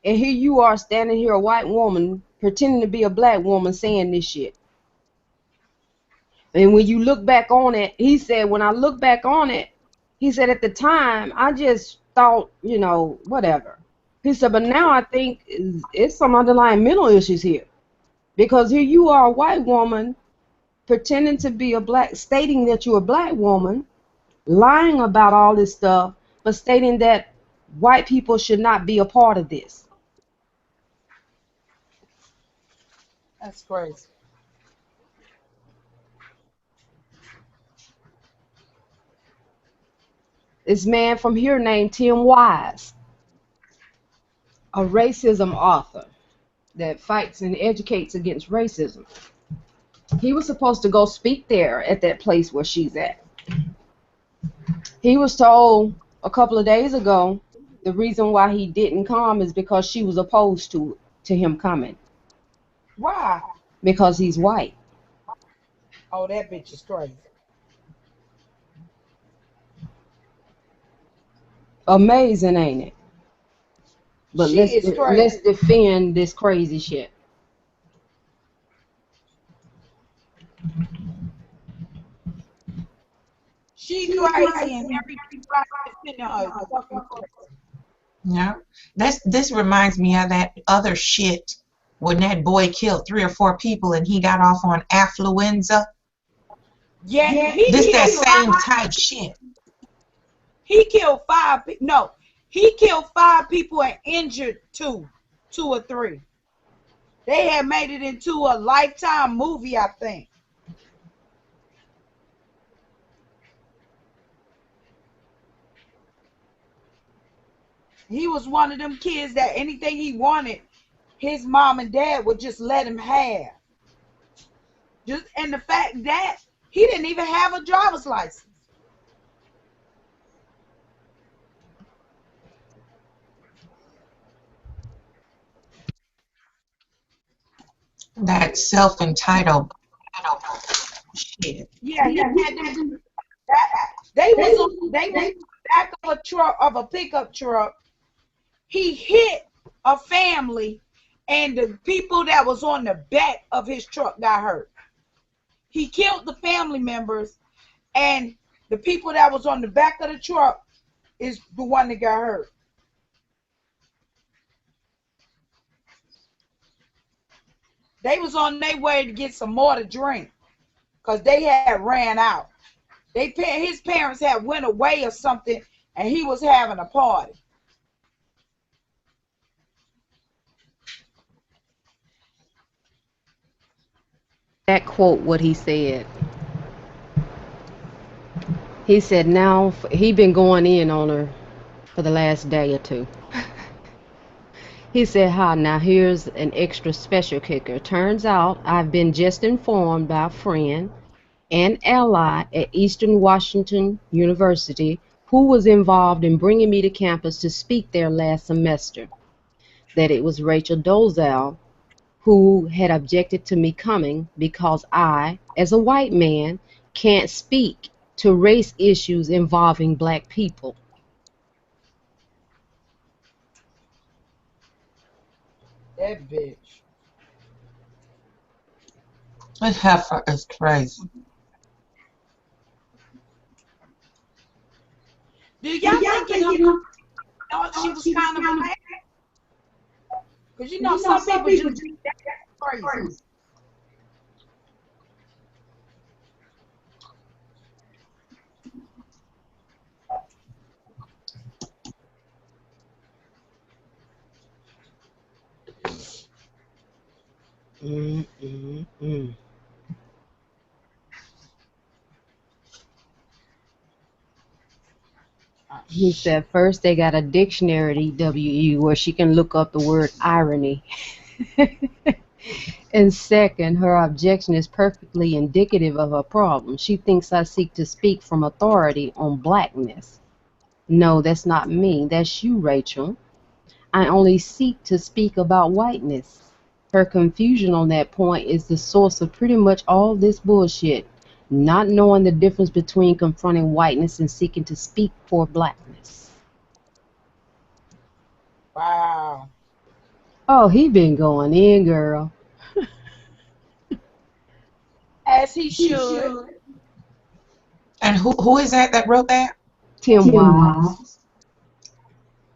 And here you are standing here, a white woman, pretending to be a black woman saying this shit. And when you look back on it, he said, when I look back on it, he said, at the time, I just thought, whatever. He said, but now I think it's some underlying mental issues here. Because here you are, a white woman, pretending to be stating that you're a black woman, lying about all this stuff, but stating that white people should not be a part of this. That's crazy. This man from here named Tim Wise, a racism author that fights and educates against racism. He was supposed to go speak there at that place where she's at. He was told a couple of days ago the reason why he didn't come is because she was opposed to him coming. Why? Because he's white. Oh, that bitch is crazy. Amazing, ain't it? But She is crazy. let's defend this crazy shit. She crazy and everybody defending her is fucking crazy. Yeah. This reminds me of that other shit when that boy killed 3 or 4 people and he got off on affluenza. Yeah, This that same type shit. He killed 5 people. No, he killed 5 people and injured 2 or 3. They had made it into a Lifetime movie, I think. He was one of them kids that anything he wanted, his mom and dad would just let him have. And the fact that he didn't even have a driver's license. That self-entitled shit. Yeah, he had them. They was back of a truck, of a pickup truck. He hit a family, and the people that was on the back of his truck got hurt. He killed the family members, and the people that was on the back of the truck is the one that got hurt. They was on their way to get some more to drink because they had ran out. His parents had went away or something, and he was having a party. That quote what he said. He said now he been going in on her for the last day or two. He said, "Ha, now here's an extra special kicker. Turns out I've been just informed by a friend and ally at Eastern Washington University who was involved in bringing me to campus to speak there last semester, that it was Rachel Dolezal who had objected to me coming because I, as a white man, can't speak to race issues involving black people." That bitch. This heifer is crazy. Do y'all think in her thought she was kind of black? Because you know some people just think that's crazy. Mm, mm, mm. He said first they got a dictionary WU where she can look up the word irony. And second, her objection is perfectly indicative of her problem. She thinks I seek to speak from authority on blackness. No, that's not me. That's you, Rachel. I only seek to speak about whiteness. Her confusion on that point is the source of pretty much all this bullshit. Not knowing the difference between confronting whiteness and seeking to speak for blackness. Wow. Oh, he been going in, girl. As he should. And who is that wrote that? Tim Wise.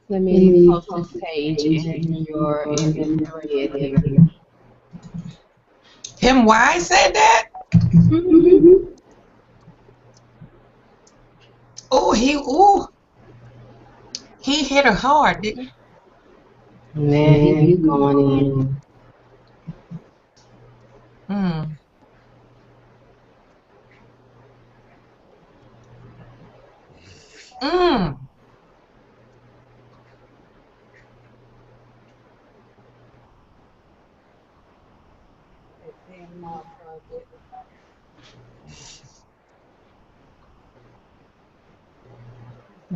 Let me post his page in this thread here. Him Wise said that? Mm-hmm. He hit her hard, didn't he? Man, he be going in. Mm. Mm.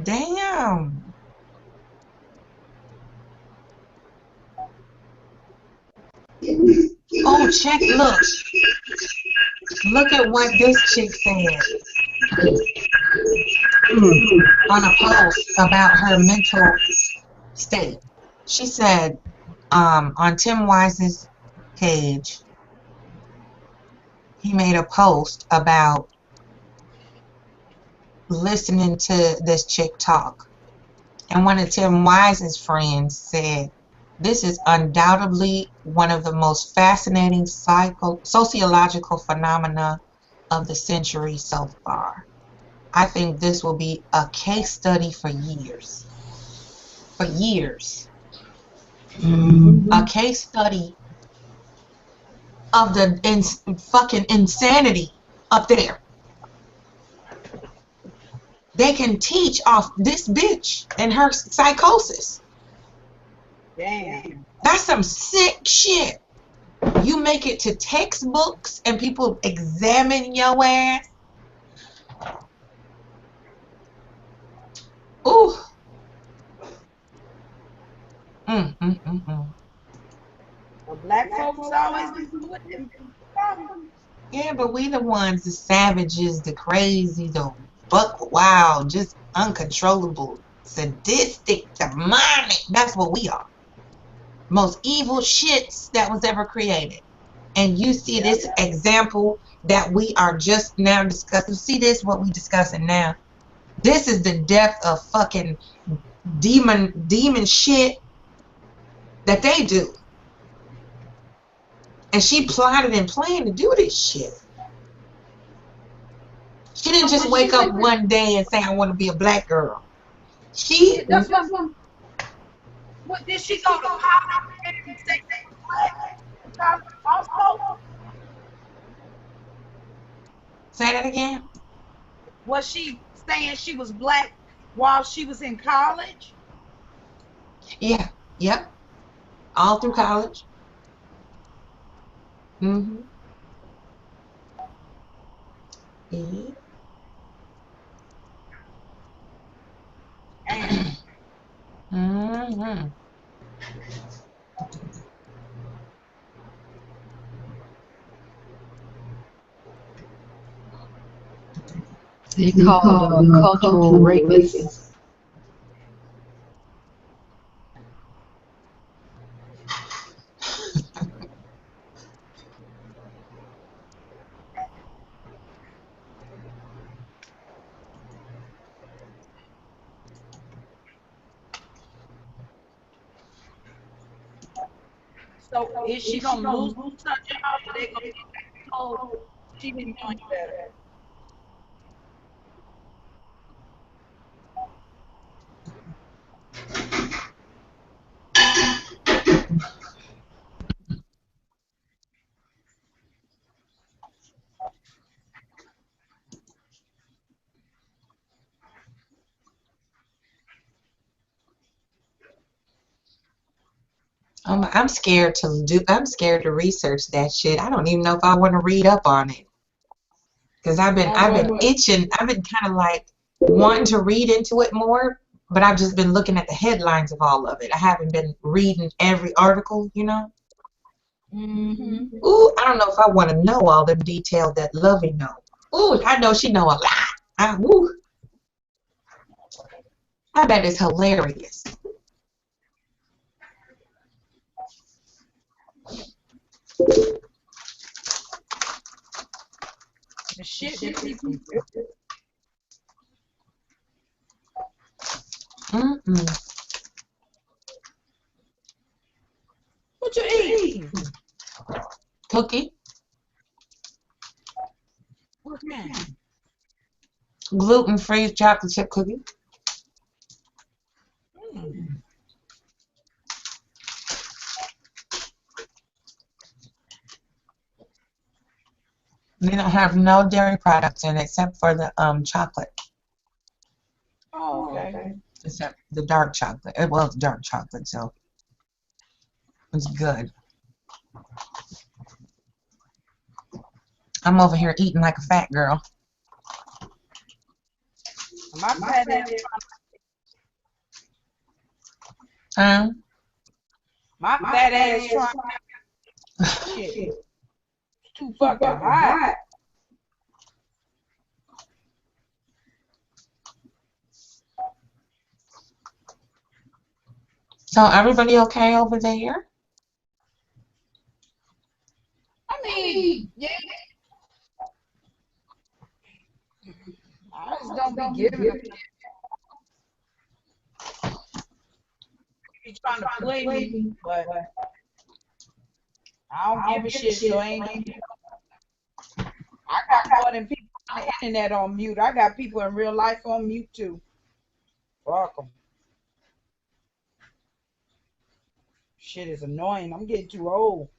Damn. Oh, look at what this chick said on a post about her mental state. She said, on Tim Wise's page, he made a post about listening to this chick talk. And one of Tim Wise's friends said, "This is undoubtedly one of the most fascinating sociological phenomena of the century so far. I think this will be a case study for years." For years. Mm-hmm. A case study of the fucking insanity up there. They can teach off this bitch and her psychosis. Damn. That's some sick shit. You make it to textbooks and people examine your ass. Ooh. The black folks always be putting them down. Yeah, but we the ones, the savages, the crazy, the buck wild, just uncontrollable, sadistic, demonic. That's what we are. Most evil shits that was ever created. And you see this example that we are just now discussing. See this, what we discussing now. This is the depth of fucking demon shit that they do. And she plotted and planned to do this shit. She didn't just wake up one day and say, "I want to be a black girl." She. That's what did she go to college and say black? Also, Say that again. Was she saying she was black while she was in college? Yeah. Yep. All through college. Mm-hmm. Yeah. Damn. Mm-hmm. They called cultural rapists. So is she gonna lose her job, or they gonna get told she been doing better? I'm scared to do. I'm scared to research that shit. I don't even know if I want to read up on it because On I've what? been itching. I've been kind of like wanting to read into it more, but I've just been looking at the headlines of all of it. I haven't been reading every article, you know. Mm-hmm. Ooh, I don't know if I want to know all them details that Lovey know. Ooh, I know she know a lot. Ooh, I bet it's hilarious. The shit that people do. Mm-mm. What you eating? Cookie, What kind? gluten-free chocolate chip cookie. Mm. They don't have no dairy products in it except for the chocolate, Oh, okay. except the dark chocolate. Well, it's dark chocolate, so it's good. I'm over here eating like a fat girl. My fat ass, Um, my fat ass trying shit. It's too fucking hot. so everybody okay over there? I mean, yeah, I just don't be giving a be trying to play me, but I don't give a shit, so ain't I got more than people on the internet on mute. I got people in real life on mute too. Fuck 'em. Shit is annoying. I'm getting too old.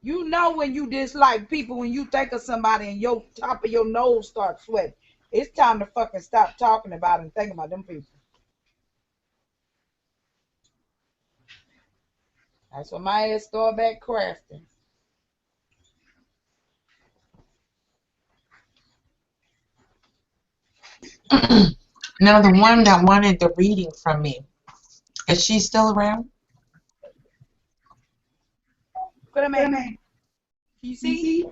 You know when you dislike people, when you think of somebody and your top of your nose starts sweating. It's time to fucking stop talking about and thinking about them people. That's when my ass start back crafting. Now the one that wanted the reading from me, is she still around? Look at man. You see?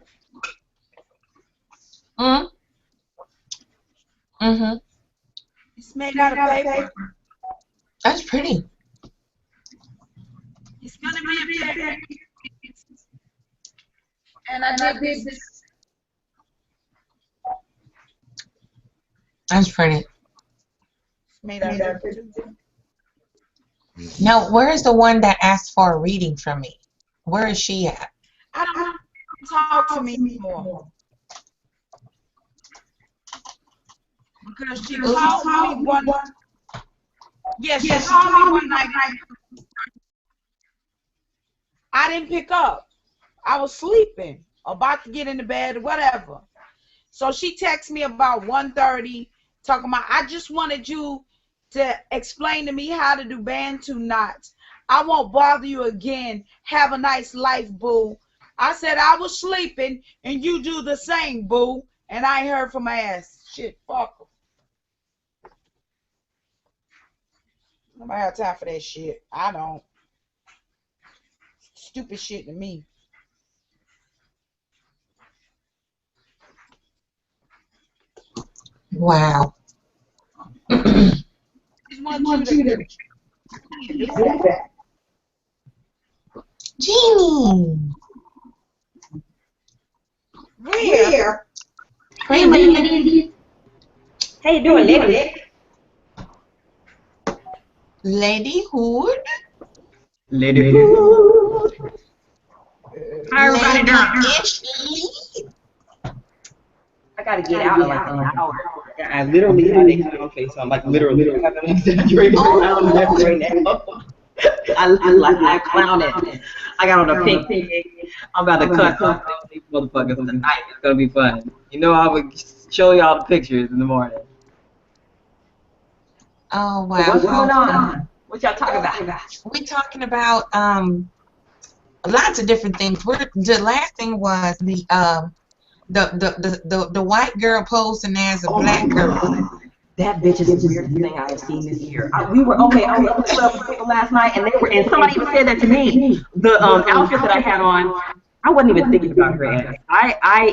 Mm. Mm-hmm. It's made out of paper. That's pretty. It's gonna be a paper. And I did this. That's pretty. It's made out of paper too. Now, where is the one that asked for a reading from me? Where is she at? I don't talk to me anymore because she called me one. Yes, she called me one night. I didn't pick up. I was sleeping, about to get into bed, whatever. So she texted me about 1:30, talking about, I just wanted you to explain to me how to do Bantu knots. I won't bother you again. Have a nice life, boo. I said I was sleeping, and you do the same, boo. And I ain't heard from my ass. Shit, fuck her. Nobody have time for that shit. I don't. Stupid shit to me. Wow. Just want you to do that. Jeannie. Where? Hey, lady. How you doing, lady? Lady Hood. Lady Hood. How everybody Lady doing? Ashley. I gotta get out in like an hour. I literally have a clown face on, like literally. I have an exaggerated clown face right now. I look like I'm clowning. I got on a pink wig. I'm about to cut off these motherfuckers tonight. It's gonna be fun. You know I would show y'all the pictures in the morning. Oh, wow. So what's going on? What y'all talking about? We're talking about lots of different things. The last thing was the white girl posing as a black girl. That bitch is the weirdest thing I have seen this year. We were okay. I was up at 12 with people last night, and somebody even said that to me. The outfit that I had on, I wasn't even thinking about her ass.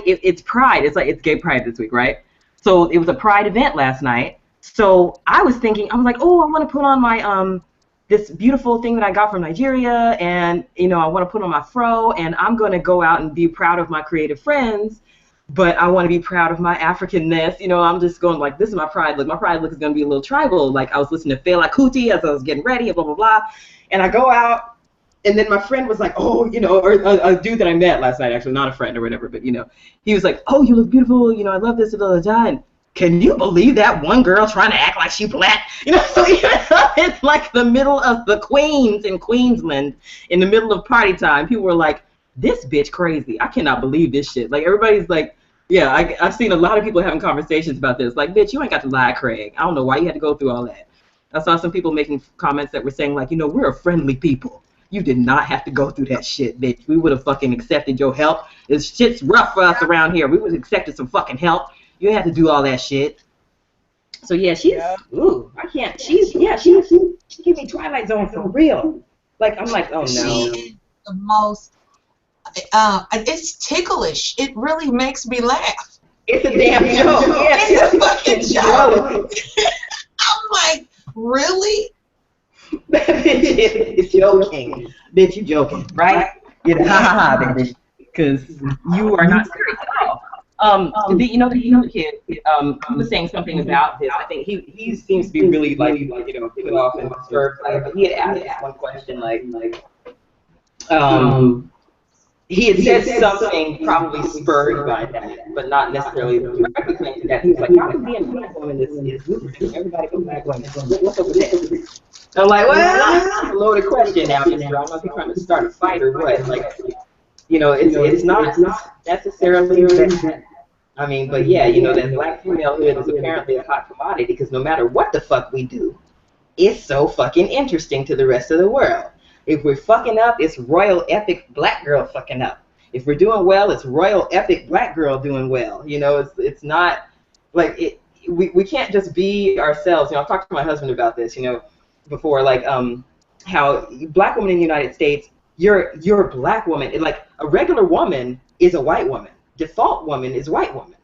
It's Pride. It's Gay Pride this week, right? So it was a Pride event last night. So I was thinking, I was like, oh, I want to put on my this beautiful thing that I got from Nigeria, and I want to put on my fro, and I'm gonna go out and be proud of my creative friends. But I want to be proud of my Africanness. I'm just going like, this is my pride look. My pride look is going to be a little tribal. Like, I was listening to Fela Kuti as I was getting ready and blah, blah, blah. And I go out, and then my friend was like, oh, or a dude that I met last night, actually, not a friend or whatever, but, he was like, oh, you look beautiful. I love this, blah, blah, blah. And can you believe that one girl trying to act like she black? So it's like the middle of the Queens in Queensland, in the middle of party time. People were like, this bitch crazy. I cannot believe this shit. Like, everybody's like, yeah, I've seen a lot of people having conversations about this. Like, bitch, you ain't got to lie, Craig. I don't know why you had to go through all that. I saw some people making comments that were saying, like, we're a friendly people. You did not have to go through that shit, bitch. We would have fucking accepted your help. This shit's rough for us around here. We would have accepted some fucking help. You didn't have to do all that shit. So, yeah, ooh, I can't. She gave me Twilight Zone for real. Like, I'm like, oh, no. She is the most... it's ticklish. It really makes me laugh. It's a damn joke. It's a fucking joke. I'm like, really? It's joking. Bitch, you joking, right? Ha ha ha, bitch. Because you are not serious at all. The other kid, he was saying something about this. I think he seems to be really like put off and disturbed. But he had asked one question he had said something probably spurred by that, but not necessarily directly connected to that. He was like, how can being a black woman is lucrative? Everybody goes black women. What's up with that? I'm like, well, that's a loaded question now, mister. I don't know if you're trying to start a fight or what. Like, it's not necessarily that. I mean, but yeah, that black femalehood is apparently a hot commodity because no matter what the fuck we do, it's so fucking interesting to the rest of the world. If we're fucking up, it's royal epic black girl fucking up. If we're doing well, it's royal epic black girl doing well. It's not like we can't just be ourselves. I've talked to my husband about this, before, like how black women in the United States, you're a black woman. Like a regular woman is a white woman. Default woman is white woman.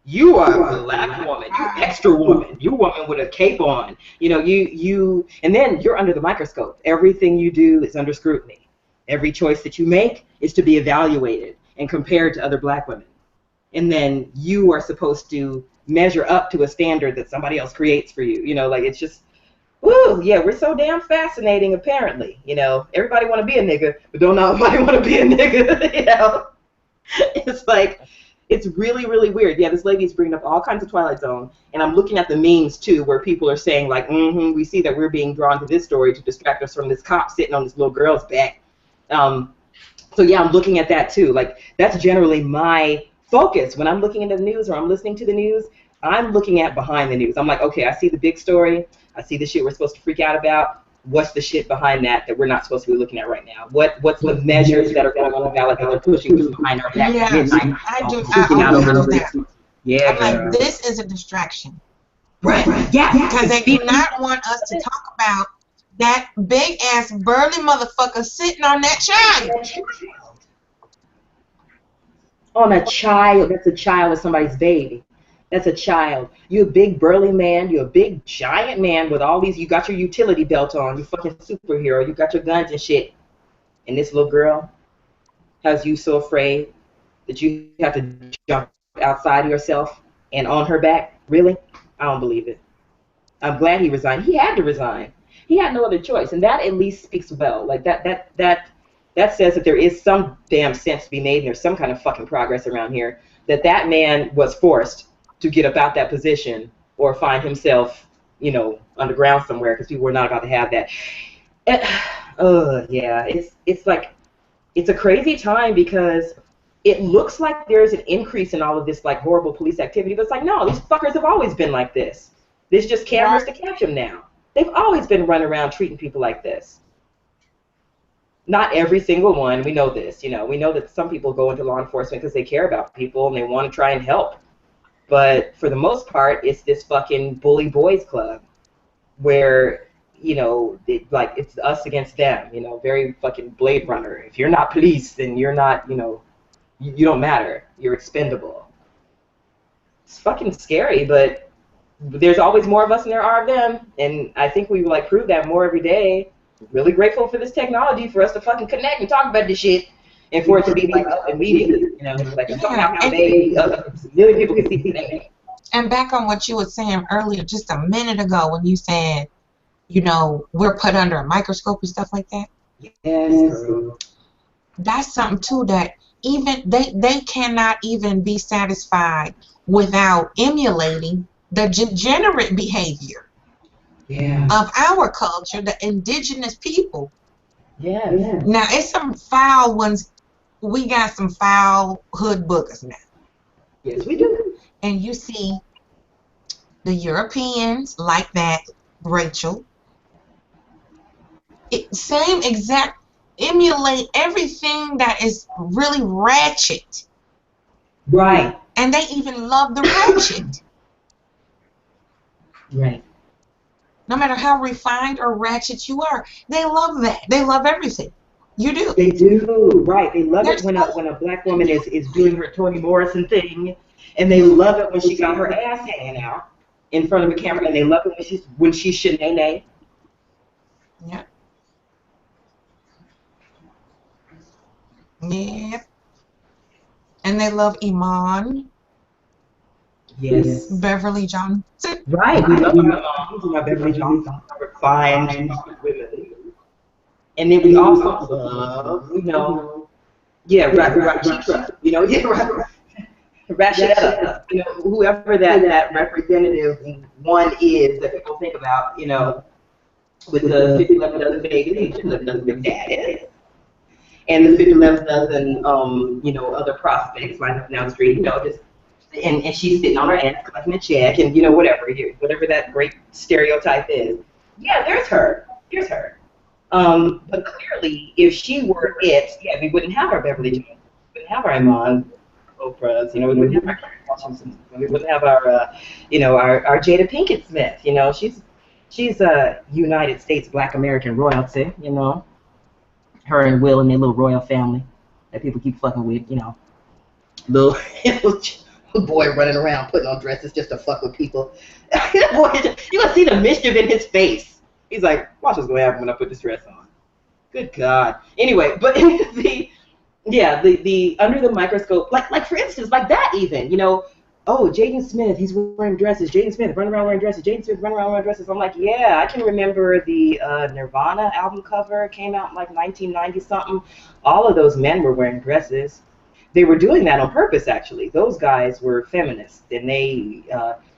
You are a black woman. You extra woman. You woman with a cape on. And then you're under the microscope. Everything you do is under scrutiny. Every choice that you make is to be evaluated and compared to other black women. And then you are supposed to measure up to a standard that somebody else creates for you. It's just, woo, yeah, we're so damn fascinating, apparently. Everybody want to be a nigga, but don't nobody want to be a nigga, It's like, it's really, really weird. Yeah, this lady's bringing up all kinds of Twilight Zone, and I'm looking at the memes, too, where people are saying, like, we see that we're being drawn to this story to distract us from this cop sitting on this little girl's back. So yeah, I'm looking at that too. Like that's generally my focus when I'm looking into the news or I'm listening to the news. I'm looking at behind the news. I'm like, okay, I see the big story. I see the shit we're supposed to freak out about. What's the shit behind that we're not supposed to be looking at right now? What's the measures that are going on about that they're pushing behind our back at Yes, midnight? I do. Freaking I out always over do this. that. Yeah, I'm like, girl. this is a distraction. Right. Yeah. Because they do not want us to talk about that big ass burly motherfucker sitting on that child. On a child. That's a child of somebody's baby. That's a child. You're a big burly man. You're a big giant man with all these. You got your utility belt on. You fucking superhero. You got your guns and shit. And this little girl has you so afraid that you have to jump outside of yourself and on her back. Really? I don't believe it. I'm glad he resigned. He had to resign. He had no other choice, and that at least speaks well. Like that says that there is some damn sense to be made, and there's some kind of fucking progress around here. That man was forced to get about that position or find himself, underground somewhere because people were not about to have that. Yeah, it's like it's a crazy time because it looks like there's an increase in all of this like horrible police activity, but it's like no, these fuckers have always been like this. There's just cameras to catch them now. They've always been running around treating people like this. Not every single one. We know this. We know that some people go into law enforcement because they care about people and they want to try and help. But for the most part, it's this fucking bully boys club where, it's us against them. Very fucking Blade Runner. If you're not police, then you're not, you don't matter. You're expendable. It's fucking scary, but there's always more of us than there are of them, and I think we prove that more every day. Really grateful for this technology for us to fucking connect and talk about this shit, and for it to be like up immediately. Like somehow nowadays, a million people can see today. And back on what you were saying earlier, just a minute ago, when you said, we're put under a microscope and stuff like that. Yes. That's something too that even they cannot even be satisfied without emulating the degenerate behavior of our culture, the indigenous people. Yeah. Now, it's some foul ones. We got some foul hood boogers now. Yes, we do. And you see the Europeans like that, Rachel. Same exact, emulate everything that is really ratchet. Right. And they even love the ratchet. Right. No matter how refined or ratchet you are, they love that. They love everything. You do. They do. Right. They love it when a black woman is doing her Toni Morrison thing, and they love it when she got her ass hanging out in front of a camera, and they love it when she's shenanigans. Yeah. Yep. And they love Iman. Yes. Beverly Johnson. Right. We love our moms and our Beverly Johnson, our refined women. And then we also love, Rashida, Rashida, whoever that representative one is that people think about, with the 50-11 dozen babies, 50-11 dozen big daddies, and the 50-11 dozen, other prospects lined up down the street, and she's sitting on her ass collecting a check, and whatever that great stereotype is. Yeah, there's her. But clearly, if she were it, we wouldn't have our Beverly Jones, we wouldn't have our Iman Oprahs, we wouldn't have our Karen Washington, we wouldn't have our, our Jada Pinkett Smith. She's a United States Black American royalty. Her and Will and their little royal family that people keep fucking with. Little boy running around putting on dresses just to fuck with people. Boy, you gonna see the mischief in his face. He's like, watch what's gonna happen when I put this dress on. Good God. Anyway, but the under the microscope, like for instance, like that even, Jaden Smith, he's wearing dresses. Jaden Smith running around wearing dresses. Jaden Smith running around wearing dresses. I'm like, yeah, I can remember the Nirvana album cover came out in like 1990 something. All of those men were wearing dresses. They were doing that on purpose, actually. Those guys were feminists, and they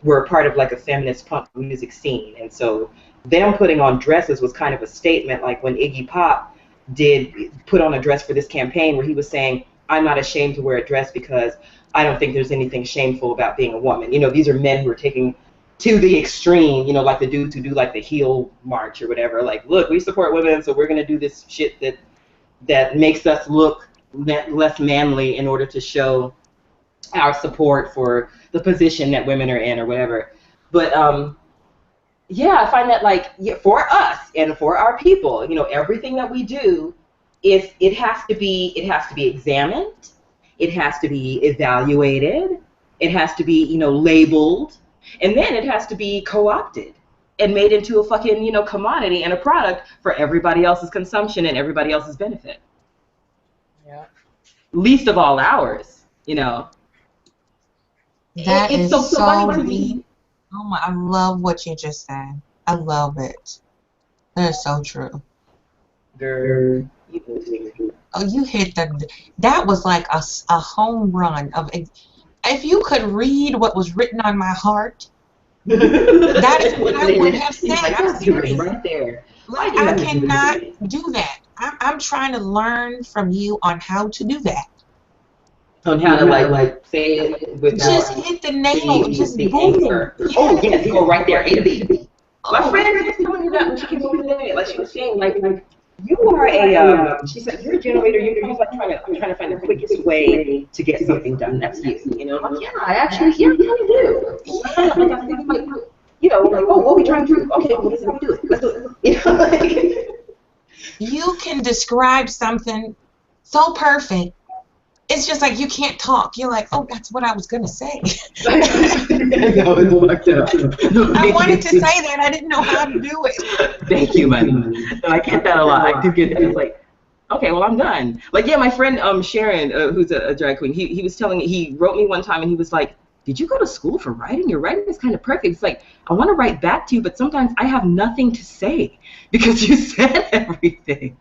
were part of like a feminist punk music scene. And so them putting on dresses was kind of a statement, like when Iggy Pop did put on a dress for this campaign where he was saying, I'm not ashamed to wear a dress because I don't think there's anything shameful about being a woman. You know, these are men who are taking to the extreme, you know, like the dudes who do like the heel march or whatever. Like, look, we support women, so we're going to do this shit that makes us look less manly in order to show our support for the position that women are in or whatever. But yeah, I find that like for us and for our people, you know, everything that we do it has to be examined, it has to be evaluated, it has to be, you know, labeled, and then it has to be co-opted and made into a fucking, you know, commodity and a product for everybody else's consumption and everybody else's benefit. Yeah. Least of all ours, you know. That It's is so so funny to deep. me. Oh my, I love what you just said. I love it. That is so true. Girl, you know me. Oh, you hit that was like a home run of, if you could read what was written on my heart, that is what I would have said. Like, I'm that's it serious. right there. Why Like, do you I have to do cannot this? do that. I'm trying to learn from you on how to do that. On how to like say it without Just hit the nail. Just the boom. anger. Oh Yes. yes, go right there. A to B. My Oh, friend was telling me that when she came over today. Like she was saying, like you are she said you're a generator. You're like trying to find the quickest way to get something done. That's you. You know, I'm like, yeah, I actually kind of do. Like I think like, you know, like, oh, what are we trying to do? Okay, well, this is how we do it. Let's do it. You know, like, you can describe something so perfect. It's just like you can't talk. You're like, oh, that's what I was gonna say. no, it's fucked up. No, I wanted to say that. I didn't know how to do it. Thank you, man. No, I get that a lot. I do get that. It's like, okay, well, I'm done. Like, yeah, my friend Sharon, who's a drag queen, he was telling me, he wrote me one time and he was like, did you go to school for writing? Your writing is kind of perfect. It's like, I want to write back to you, but sometimes I have nothing to say because you said everything.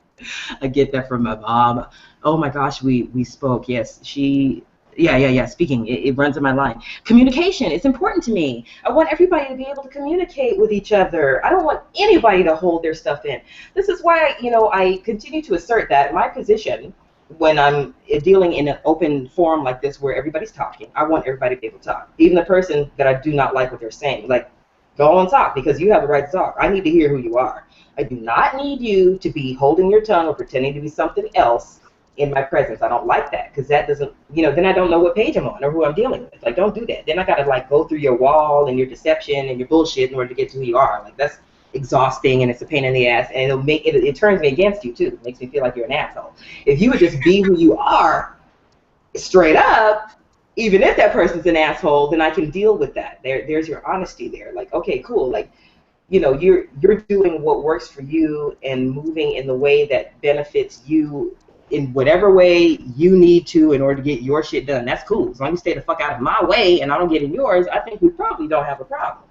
I get that from my mom. Oh my gosh, we spoke. Yes, yeah. Speaking, it runs in my line. Communication, it's important to me. I want everybody to be able to communicate with each other. I don't want anybody to hold their stuff in. This is why, I continue to assert that my position when I'm dealing in an open forum like this where everybody's talking, I want everybody to be able to talk. Even the person that I do not like what they're saying, like, go on talk because you have the right to talk. I need to hear who you are. I do not need you to be holding your tongue or pretending to be something else in my presence. I don't like that because that doesn't, then I don't know what page I'm on or who I'm dealing with. Like, don't do that. Then I got to go through your wall and your deception and your bullshit in order to get to who you are. Like, that's exhausting and it's a pain in the ass and it turns me against you too. It makes me feel like you're an asshole. If you would just be who you are straight up, even if that person's an asshole, then I can deal with that. There's your honesty there. Like, okay, cool. Like, you're doing what works for you and moving in the way that benefits you in whatever way you need to in order to get your shit done. That's cool. As long as you stay the fuck out of my way and I don't get in yours, I think we probably don't have a problem.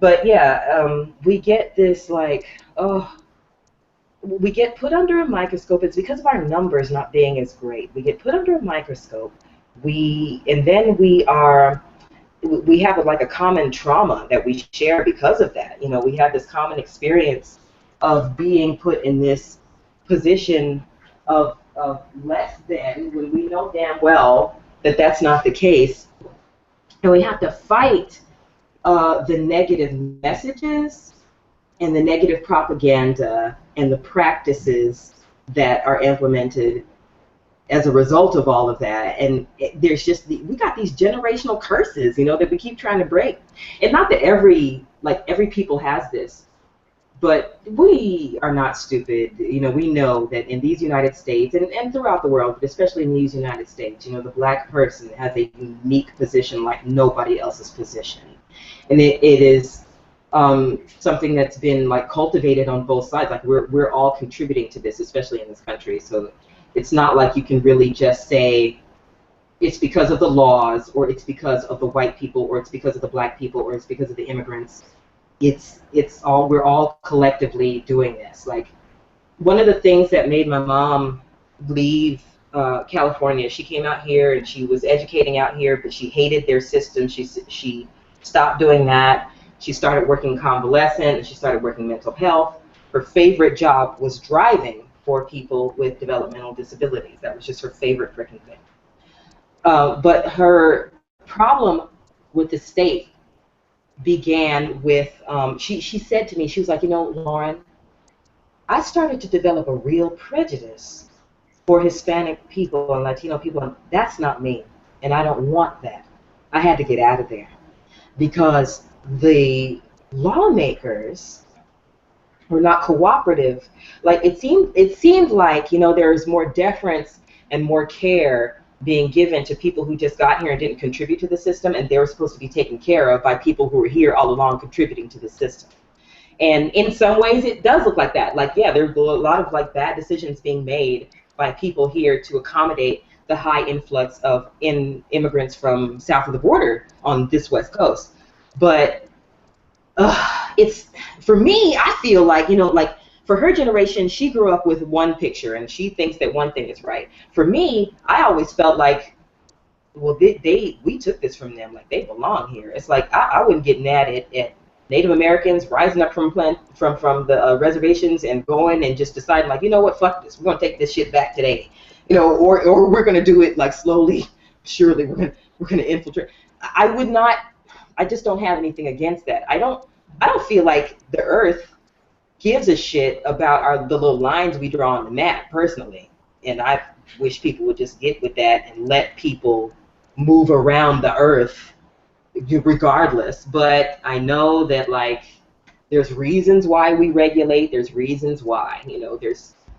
But yeah, we get this we get put under a microscope. It's because of our numbers not being as great. We get put under a microscope. And then we have a common trauma that we share because of that. We have this common experience of being put in this position of less than when we know damn well that that's not the case. And we have to fight the negative messages and the negative propaganda and the practices that are implemented as a result of all of that. And there's just we got these generational curses, that we keep trying to break. And not that every people has this, but we are not stupid. We know that in these United States and throughout the world, but especially in these United States, the black person has a unique position like nobody else's position. And it is something that's been cultivated on both sides. Like we're all contributing to this, especially in this country. So it's not like you can really just say it's because of the laws or it's because of the white people or it's because of the black people or it's because of the immigrants. We're all collectively doing this. Like one of the things that made my mom leave California, she came out here and she was educating out here, but she hated their system. She stopped doing that. She started working convalescent and she started working mental health. Her favorite job was driving for people with developmental disabilities. That was just her favorite freaking thing. But her problem with the state began with, she said to me, she was like, you know, Lauren, I started to develop a real prejudice for Hispanic people and Latino people, and that's not me, and I don't want that. I had to get out of there because the lawmakers were not cooperative. Like it seemed like, you know, there's more deference and more care being given to people who just got here and didn't contribute to the system, and they were supposed to be taken care of by people who were here all along contributing to the system. And in some ways, it does look like that. Like, yeah, there's a lot of like bad decisions being made by people here to accommodate the high influx of immigrants from south of the border on this West Coast. But it's, for me, I feel like, you know, like for her generation, she grew up with one picture and she thinks that one thing is right. For me, I always felt like, well, we took this from them, like they belong here. It's like I wouldn't get mad at Native Americans rising up from the reservations and going and just deciding, like, you know what, fuck this, we're gonna take this shit back today, you know, or we're gonna do it like slowly, surely we're gonna infiltrate. I would not. I just don't have anything against that. I don't feel like the Earth gives a shit about the little lines we draw on the map personally, and I wish people would just get with that and let people move around the Earth regardless. But I know that, like, there's reasons why we regulate. There's reasons why, you know,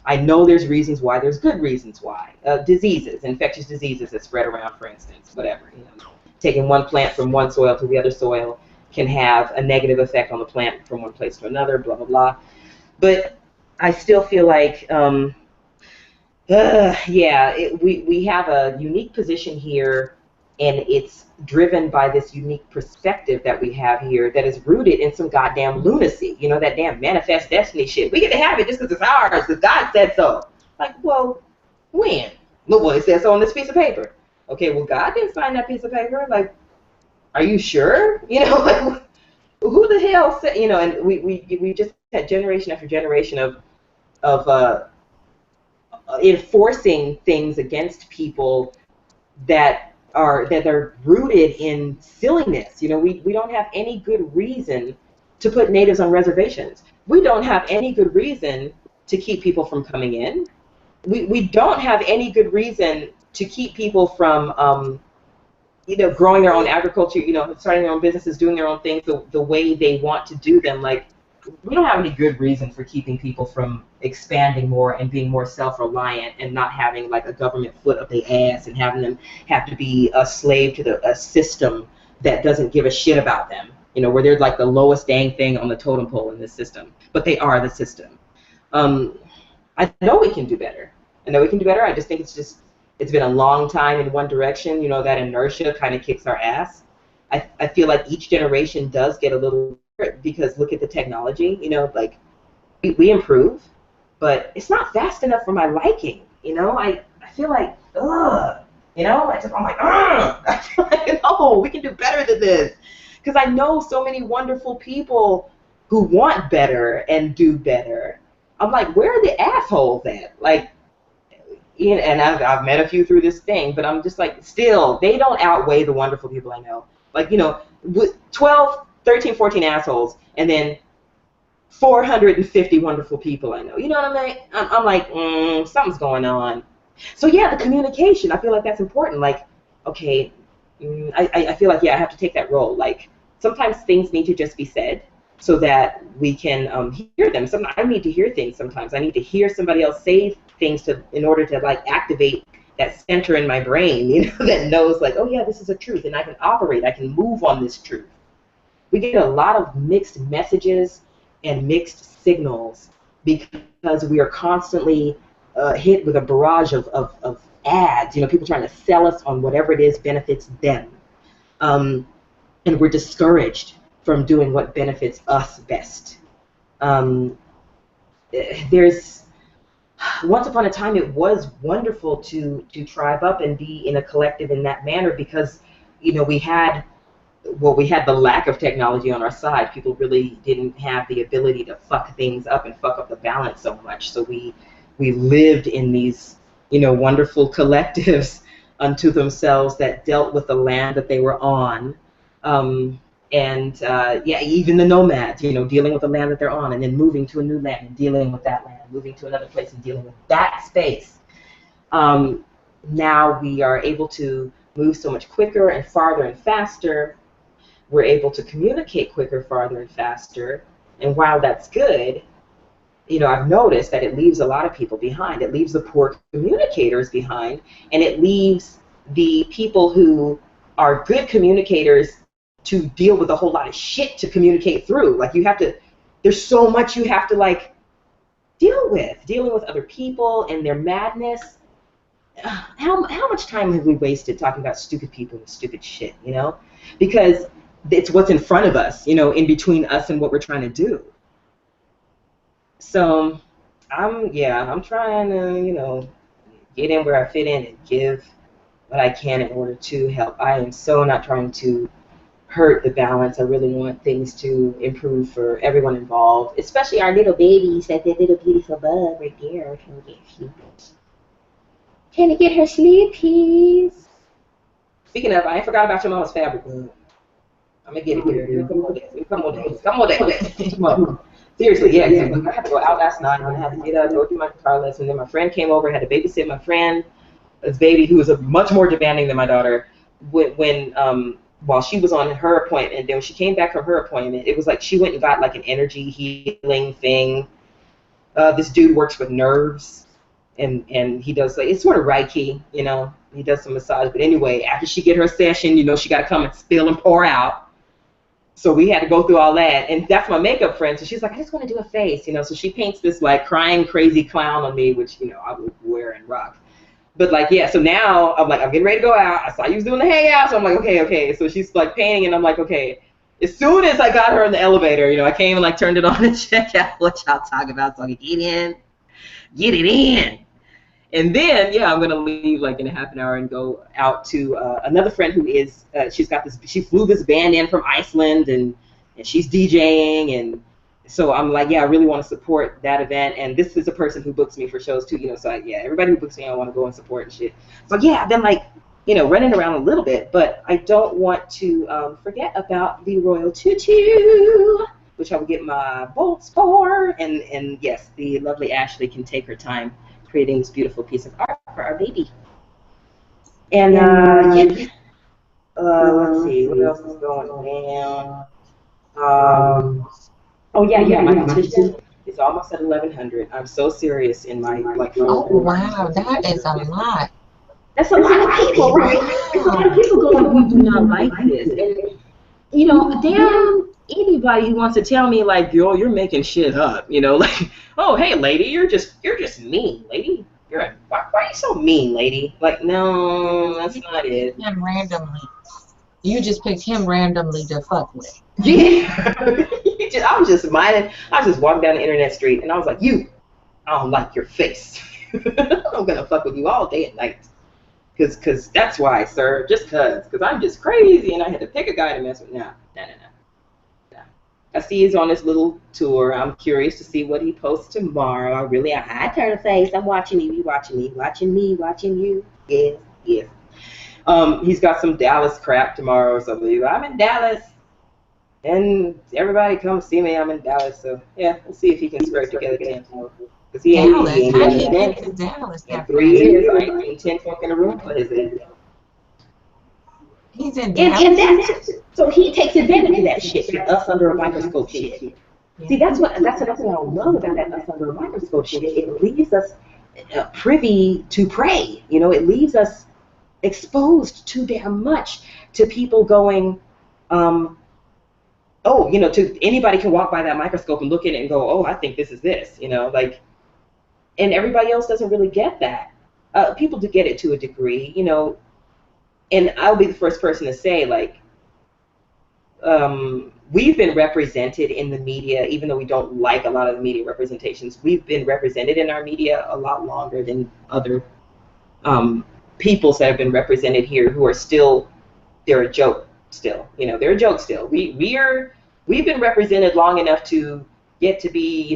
I know there's reasons why. There's good reasons why. Diseases, infectious diseases that spread around, for instance, whatever. You know, taking one plant from one soil to the other soil can have a negative effect on the plant from one place to another, blah, blah, blah. But I still feel like, we have a unique position here, and it's driven by this unique perspective that we have here that is rooted in some goddamn lunacy. You know, that damn manifest destiny shit. We get to have it just because it's ours, because God said so. Like, well, when? Well, it says so on this piece of paper. Okay, well, God didn't sign that piece of paper. Like, are you sure? You know, like, who the hell said, you know, and we just had generation after generation of enforcing things against people that are rooted in silliness. You know, we don't have any good reason to put natives on reservations. We don't have any good reason to keep people from coming in. We don't have any good reason to keep people from you know, growing their own agriculture, you know, starting their own businesses, doing their own things the way they want to do them. Like, we don't have any good reason for keeping people from expanding more and being more self-reliant and not having like a government foot up their ass and having them have to be a slave to a system that doesn't give a shit about them. You know, where they're like the lowest dang thing on the totem pole in this system, but they are the system. I know we can do better. I just think it's been a long time in one direction. You know, that inertia kind of kicks our ass. I feel like each generation does get a little, because look at the technology, you know, like we improve, but it's not fast enough for my liking. You know, I feel like, ugh, you know, I'm like, ugh. I feel like, no, we can do better than this. Because I know so many wonderful people who want better and do better. I'm like, where are the assholes at? Like, and I've met a few through this thing, but I'm just like, still, they don't outweigh the wonderful people I know. Like, you know, 12, 13, 14 assholes, and then 450 wonderful people I know. You know what I mean? I'm like, something's going on. So yeah, the communication, I feel like that's important. Like, okay, I feel like, yeah, I have to take that role. Like, sometimes things need to just be said so that we can hear them. Sometimes I need to hear things sometimes. I need to hear somebody else say things in order to, like, activate that center in my brain, you know, that knows, like, oh yeah, this is a truth, and I can operate, I can move on this truth. We get a lot of mixed messages and mixed signals because we are constantly hit with a barrage of ads, you know, people trying to sell us on whatever it is benefits them. And we're discouraged from doing what benefits us best. Once upon a time, it was wonderful to tribe up and be in a collective in that manner because, you know, we had the lack of technology on our side. People really didn't have the ability to fuck things up and fuck up the balance so much. So we we lived in these, wonderful collectives unto themselves that dealt with the land that they were on. Even the nomads, dealing with the land that they're on, and then moving to a new land and dealing with that land, moving to another place and dealing with that space. Now we are able to move so much quicker and farther and faster. We're able to communicate quicker, farther, and faster. And while that's good, I've noticed that it leaves a lot of people behind. It leaves the poor communicators behind, and it leaves the people who are good communicators to deal with a whole lot of shit to communicate through. Like, there's so much you have to, like, dealing with other people and their madness. How much time have we wasted talking about stupid people and stupid shit, Because it's what's in front of us, in between us and what we're trying to do. So I'm trying to, get in where I fit in and give what I can in order to help. I am so not trying to hurt the balance. I really want things to improve for everyone involved, especially our little babies, like that little beautiful bug right there. Can you get her sleepies? Speaking of, I ain't forgot about your mama's fabric bug. I'm gonna get it here. Come on, days. Come on. Seriously, yeah. I had to go out last night. I had to get up, go to my guitar lesson. Then my friend came over, had to babysit my friend, this baby who was much more demanding than my daughter. While she was on her appointment, then when she came back from her appointment, it was like she went and got like an energy healing thing. This dude works with nerves, and he does like, it's sort of Reiki, He does some massage. But anyway, after she get her session, she got to come and spill and pour out. So we had to go through all that, and that's my makeup friend. So she's like, I just want to do a face, So she paints this like crying crazy clown on me, which I would wear and rock. But like, yeah. So now I'm like, I'm getting ready to go out. I saw you was doing the hangout, so I'm like, okay. So she's like painting, and I'm like, okay. As soon as I got her in the elevator, I came and like turned it on and checked out what y'all talk about, so I could get it in. And then, I'm going to leave like in a half an hour and go out to another friend who is, she flew this band in from Iceland, and she's DJing. And so I'm like, I really want to support that event. And this is a person who books me for shows too, So everybody who books me, I want to go and support and shit. So I've been like, running around a little bit, but I don't want to forget about the Royal Tutu, which I will get my bolts for. And yes, the lovely Ashley can take her time creating this beautiful piece of art for our baby. And let's see, what else is going on? My petition is almost at 1,100. I'm so serious in my like. Oh wow, that is a lot. That's a lot of people, right? There's a lot of people going, we do not like this, and damn anybody who wants to tell me like, yo, you're making shit up, like, oh hey lady, you're just mean, lady. Why are you so mean, lady? Like, no, that's not it. Him randomly. You just picked him randomly to fuck with. Yeah. I was just walking down the internet street, and I was like, I don't like your face. I'm gonna fuck with you all day and night. Cause that's why, sir. Just cause I'm just crazy, and I had to pick a guy to mess with. No. I see he's on this little tour. I'm curious to see what he posts tomorrow. I turn a face. I'm watching you. You watching me. Watching me. Watching you. Yes. He's got some Dallas crap tomorrow or something. I'm in Dallas, and everybody come see me. I'm in Dallas, so yeah, we'll see if he can scrape together 10 more. Cause he ain't Dallas. In 3 years, I ain't seen 10 folk in a room for his ass. He's in Dallas. So he takes advantage of that shit, that us under a microscope shit. Yeah. See, that's another thing I love about that us under a microscope shit. It leaves us privy to prey. It leaves us exposed too damn much to people going, to anybody can walk by that microscope and look at it and go, oh, I think this is this, and everybody else doesn't really get that. People do get it to a degree, and I'll be the first person to say, like, we've been represented in the media, even though we don't like a lot of the media representations. We've been represented in our media a lot longer than other peoples that have been represented here who are still, they're a joke still. They're a joke still. We've been represented long enough to get to be,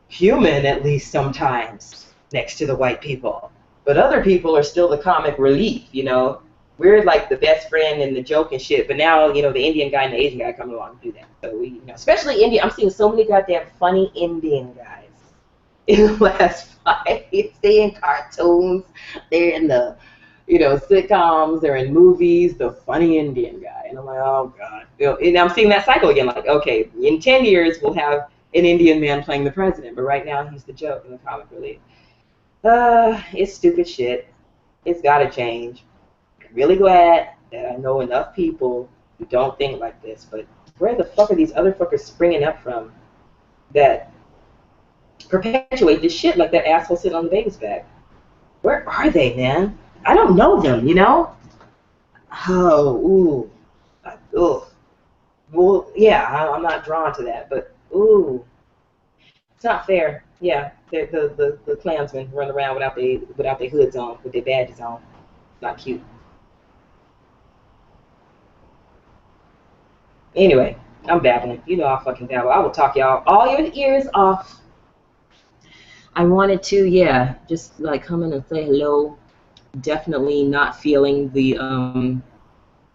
human at least sometimes. next to the white people. But other people are still the comic relief, you know. We're like the best friend and the joke and shit. But now, you know, the Indian guy and the Asian guy come along and do that. So we, you know, especially India. I'm seeing so many goddamn funny Indian guys in the last 5 years. They in cartoons. They're in the, you know, sitcoms. They're in movies. The funny Indian guy, and I'm like, oh god. You know, and I'm seeing that cycle again. Like, okay, in 10 years we'll have an Indian man playing the president, but right now he's the joke and the comic relief. It's stupid shit. It's got to change. I'm really glad that I know enough people who don't think like this, but where the fuck are these other fuckers springing up from that perpetuate this shit like that asshole sitting on the baby's back? Where are they, man? I don't know them, you know? Oh, ooh. Ugh. Well, yeah, I'm not drawn to that, but ooh. It's not fair. Yeah, the Klansmen run around without their hoods on, with their badges on. Not cute. Anyway, I'm babbling. You know I fucking babble. I will talk y'all all your ears off. I wanted to, yeah, just like come in and say hello. Definitely not feeling the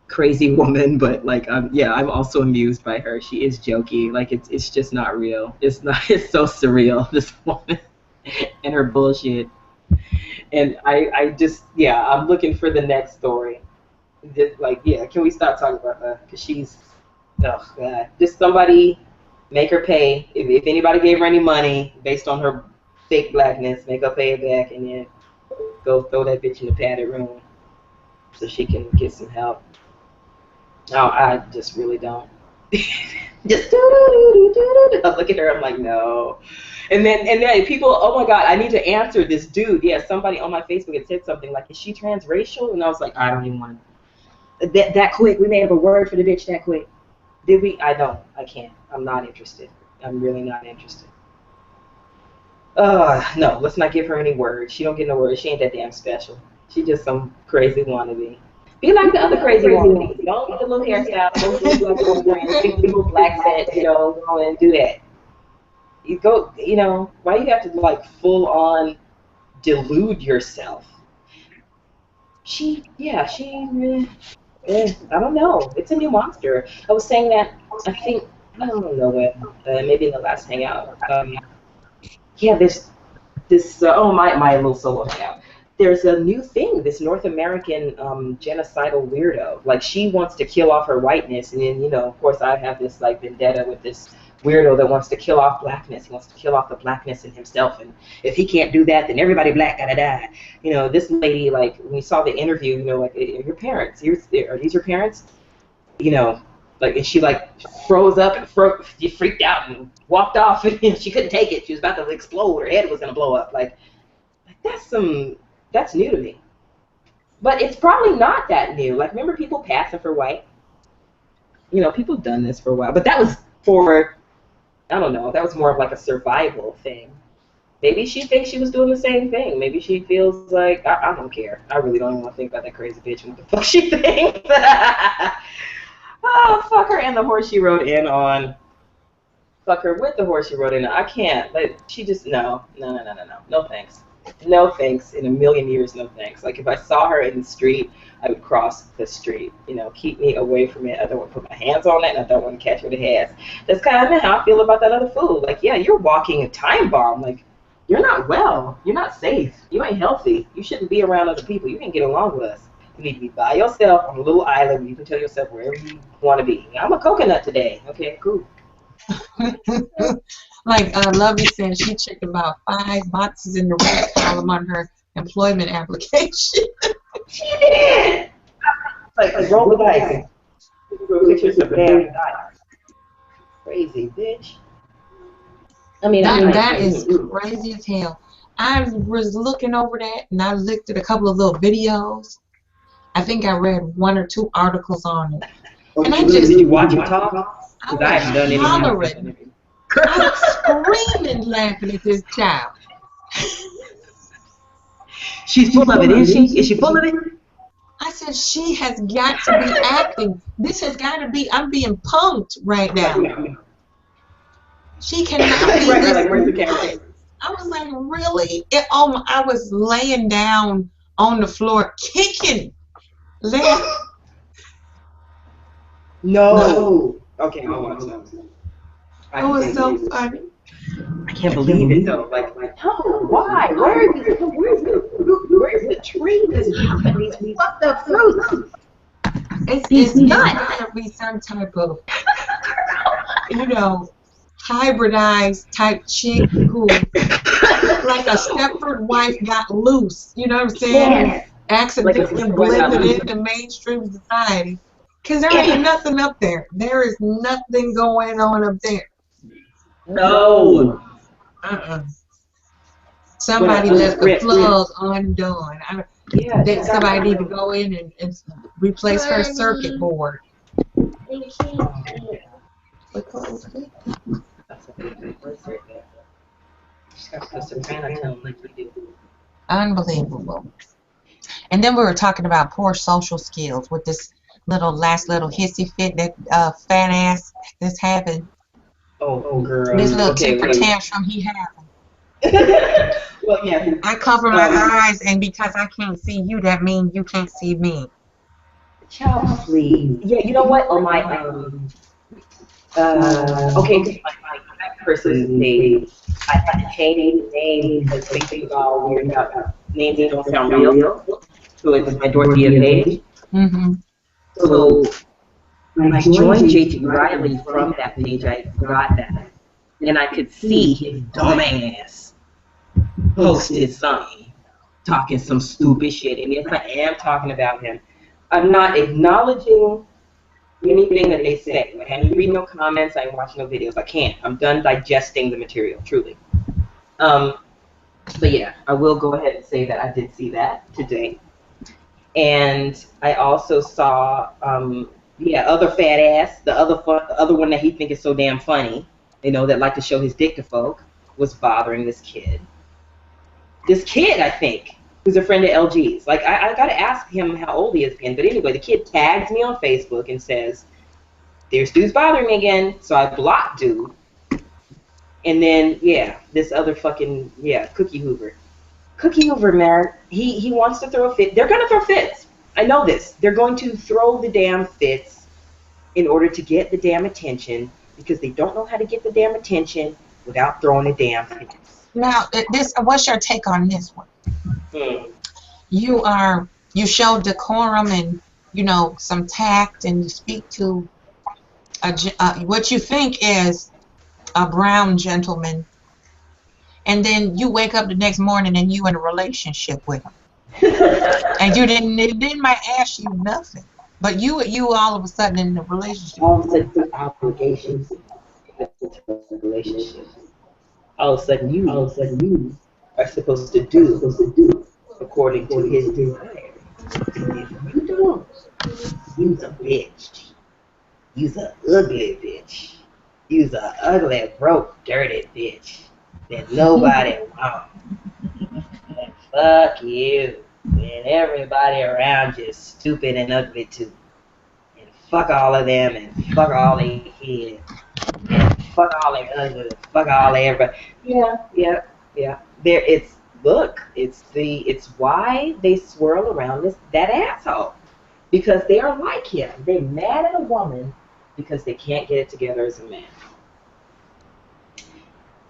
crazy woman, but like yeah, I'm also amused by her. She is jokey. Like it's just not real. It's not. It's so surreal. This woman and her bullshit. And I just, yeah, I'm looking for the next story. Just like, yeah, can we stop talking about her? Because she's, oh god, just somebody make her pay. If anybody gave her any money based on her fake blackness, make her pay it back, and then go throw that bitch in the padded room so she can get some help. No, I just really don't. Just I look at her, I'm like, no. And then people, oh my god, I need to answer this dude. Yeah, somebody on my Facebook had said something like, is she transracial? And I was like, I don't even want to. That quick, we made up a word for the bitch that quick. Did we? I don't. I can't. I'm not interested. I'm really not interested. No, let's not give her any words. She don't get no words. She ain't that damn special. She just some crazy wannabe. Be like the other crazy wannabes. Don't get the little hairstyle, those little black girlfriends, pick little black set, you know, go and do that. You go, you know, why you have to like full on delude yourself? I don't know. It's a new monster. I was saying that, I think, I don't know what, maybe in the last hangout. Yeah, there's this, my little solo hangout. There's a new thing, this North American genocidal weirdo. Like, she wants to kill off her whiteness, and then, you know, of course, I have this, like, vendetta with this weirdo that wants to kill off blackness. He wants to kill off the blackness in himself, and if he can't do that, then everybody black gotta die. You know, this lady, like, when we saw the interview, you know, like, your parents, are these your parents? You know, like, and she, like, froze up and she freaked out and walked off, and she couldn't take it. She was about to explode. Her head was gonna blow up. Like that's new to me. But it's probably not that new. Like, remember people passing for white? You know, people have done this for a while. But that was for, I don't know, that was more of like a survival thing. Maybe she thinks she was doing the same thing. Maybe she feels like, I don't care. I really don't even want to think about that crazy bitch and what the fuck she thinks. Oh, fuck her and the horse she rode in on. Fuck her with the horse she rode in on. I can't. Like, she just, no. No thanks. No thanks. In a million years, no thanks. Like, if I saw her in the street, I would cross the street. You know, keep me away from it. I don't want to put my hands on it, and I don't want to catch what it has. That's kind of how I feel about that other fool. Like, yeah, you're walking a time bomb. Like, you're not well. You're not safe. You ain't healthy. You shouldn't be around other people. You can't get along with us. You need to be by yourself on a little island where you can tell yourself wherever you want to be. I'm a coconut today. Okay, cool. Like Lovey said, she checked about 5 boxes in the right column on her employment application. She did. Like roll the dice. Pictures of damn dice. Crazy bitch. I mean, that is crazy as hell. I was looking over that, and I looked at a couple of little videos. I think I read 1 or 2 articles on it. And I just, did you watch it talk? I was hollering. I was screaming, laughing at this child. She's full of it, isn't she? Is she full of it? I said, she has got to be acting. This has got to be, I'm being punked right now. She cannot be this. Like, where's the camera? I was like, really? I was laying down on the floor kicking. Laugh. No. Okay, I'll watch that. It was so funny. I can't believe it though. Like, no, why? Where is this? Where's the tree that's dropping these fucked up fruits? It's gotta be some type of, hybridized type chick who, like a Stepford wife, got loose. You know what I'm saying? Yes. Accidentally Like blended into mainstream society. Because there ain't nothing up there. There is nothing going on up there. No. Somebody left the plug undone. Somebody need to go in and replace her circuit board. Unbelievable. And then we were talking about poor social skills with this last little hissy fit that fat ass that's having. Oh, girl. This little temper tantrum he having. Well, yeah. I cover my eyes, and because I can't see you, that means you can't see me. Child, please. Yeah, you know what? On my okay, my person's name, I had to change the name because Facebook all weird about names that don't sound real. So it's my Dorothea page. Mm-hmm. So I joined JT Riley from that page. I forgot that, and I could see his dumb ass posted something, talking some stupid shit. And yes, I am talking about him. I'm not acknowledging anything that they say. I can't read no comments. I ain't watching no videos. I can't. I'm done digesting the material, truly. But yeah, I will go ahead and say that I did see that today. And I also saw, other fat ass, the other one that he think is so damn funny, that like to show his dick to folk, was bothering this kid. This kid, I think, who's a friend of LG's. Like, I got to ask him how old he is again. But anyway, the kid tags me on Facebook and says, "There's dude's bothering me again." So I blocked dude. And then, this other fucking, Cookie Hoover. Cookie Hoover, man, he wants to throw a fit. They're going to throw fits. I know this. They're going to throw the damn fits in order to get the damn attention because they don't know how to get the damn attention without throwing the damn fits. Now, what's your take on this one? You show decorum and some tact, and you speak to what you think is a brown gentleman, and then you wake up the next morning and you in a relationship with him, and it didn't might ask you nothing, but you all of a sudden in a relationship. All of a sudden, obligations into a relationship. All of a sudden, you are supposed to do according to his desire. If you don't, you's a bitch. You's a ugly bitch. You's a ugly, broke, dirty bitch that nobody wants. And fuck you. And everybody around you is stupid and ugly too. And fuck all of them and fuck all their kids. And fuck all their husbands, fuck all everybody. Yeah. It's why they swirl around that asshole. Because they are like him. They're mad at a woman because they can't get it together as a man.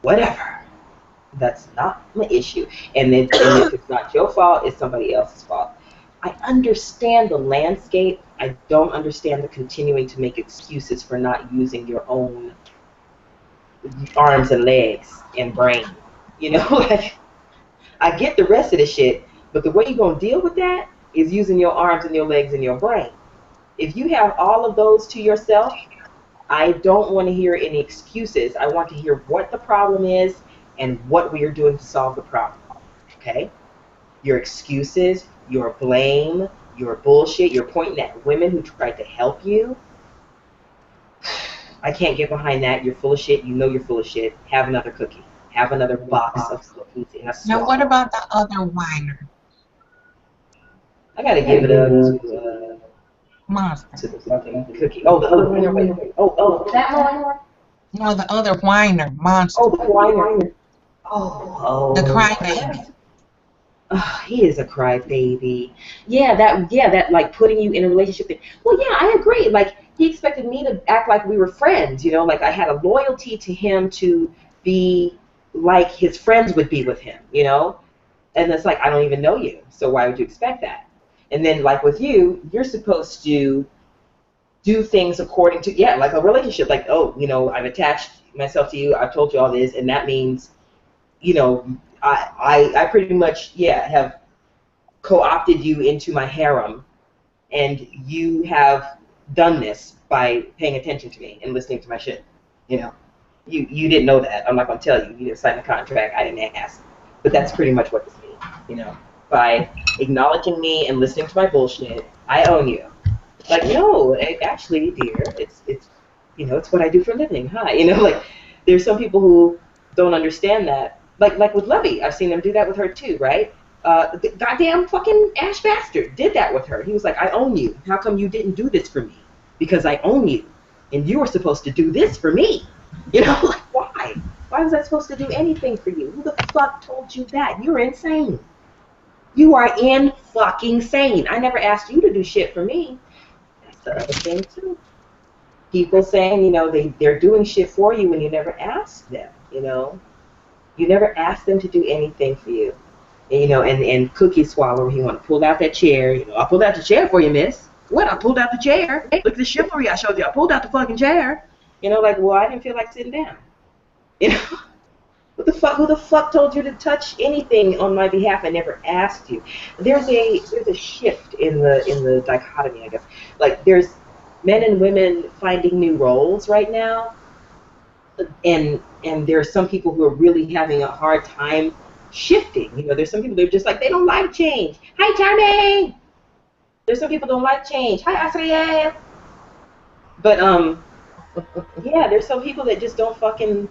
Whatever. That's not my issue. And if it's not your fault, it's somebody else's fault. I understand the landscape. I don't understand the continuing to make excuses for not using your own arms and legs and brain. I get the rest of the shit, but the way you're going to deal with that is using your arms and your legs and your brain. If you have all of those to yourself, I don't want to hear any excuses. I want to hear what the problem is and what we are doing to solve the problem. Okay? Your excuses, your blame, your bullshit, you're pointing at women who tried to help you. I can't get behind that. You're full of shit. You know you're full of shit. Have another cookie. Have another box of cookies in a swamp. Now, what about the other whiner? I gotta give it up to Monster. To the fucking cookie. Oh, the other whiner. Wait. Oh, that one. No, the other whiner, Monster. Oh, the whiner. The Oh, crybaby. he is a crybaby. Yeah, that like putting you in a relationship. Well, yeah, I agree. Like he expected me to act like we were friends. You know, like I had a loyalty to him to be like his friends would be with him. You know, and it's like I don't even know you, so why would you expect that? And then like with you, you're supposed to do things according to like a relationship. Like I've attached myself to you. I've told you all this, and that means you know, I pretty much have co-opted you into my harem, and you have done this by paying attention to me and listening to my shit. You know, you didn't know that. I'm not gonna tell you. You didn't sign the contract. I didn't ask. But that's pretty much what this means. You know, by acknowledging me and listening to my bullshit, I own you. Like no, actually, dear, it's it's what I do for a living. Hi, like there's some people who don't understand that. Like with Levy, I've seen them do that with her too, right? The goddamn fucking Ash bastard did that with her. He was like, I own you. How come you didn't do this for me? Because I own you, and you were supposed to do this for me. Like why? Why was I supposed to do anything for you? Who the fuck told you that? You're insane. You are in fucking sane. I never asked you to do shit for me. That's the other thing too. People saying, they're doing shit for you when you never asked them, You never asked them to do anything for you. And Cookie Swallower, he want to pull out that chair. I pulled out the chair for you, miss. What? I pulled out the chair. Look at the chivalry I showed you. I pulled out the fucking chair. Like, well, I didn't feel like sitting down. You know? What the fuck? Who the fuck told you to touch anything on my behalf? I never asked you. There's a shift in the dichotomy, I guess. Like there's men and women finding new roles right now, and there are some people who are really having a hard time shifting. There's some people they're just like they don't like change. Hi, Charming. There's some people don't like change. Hi, Asriel. But there's some people that just don't fucking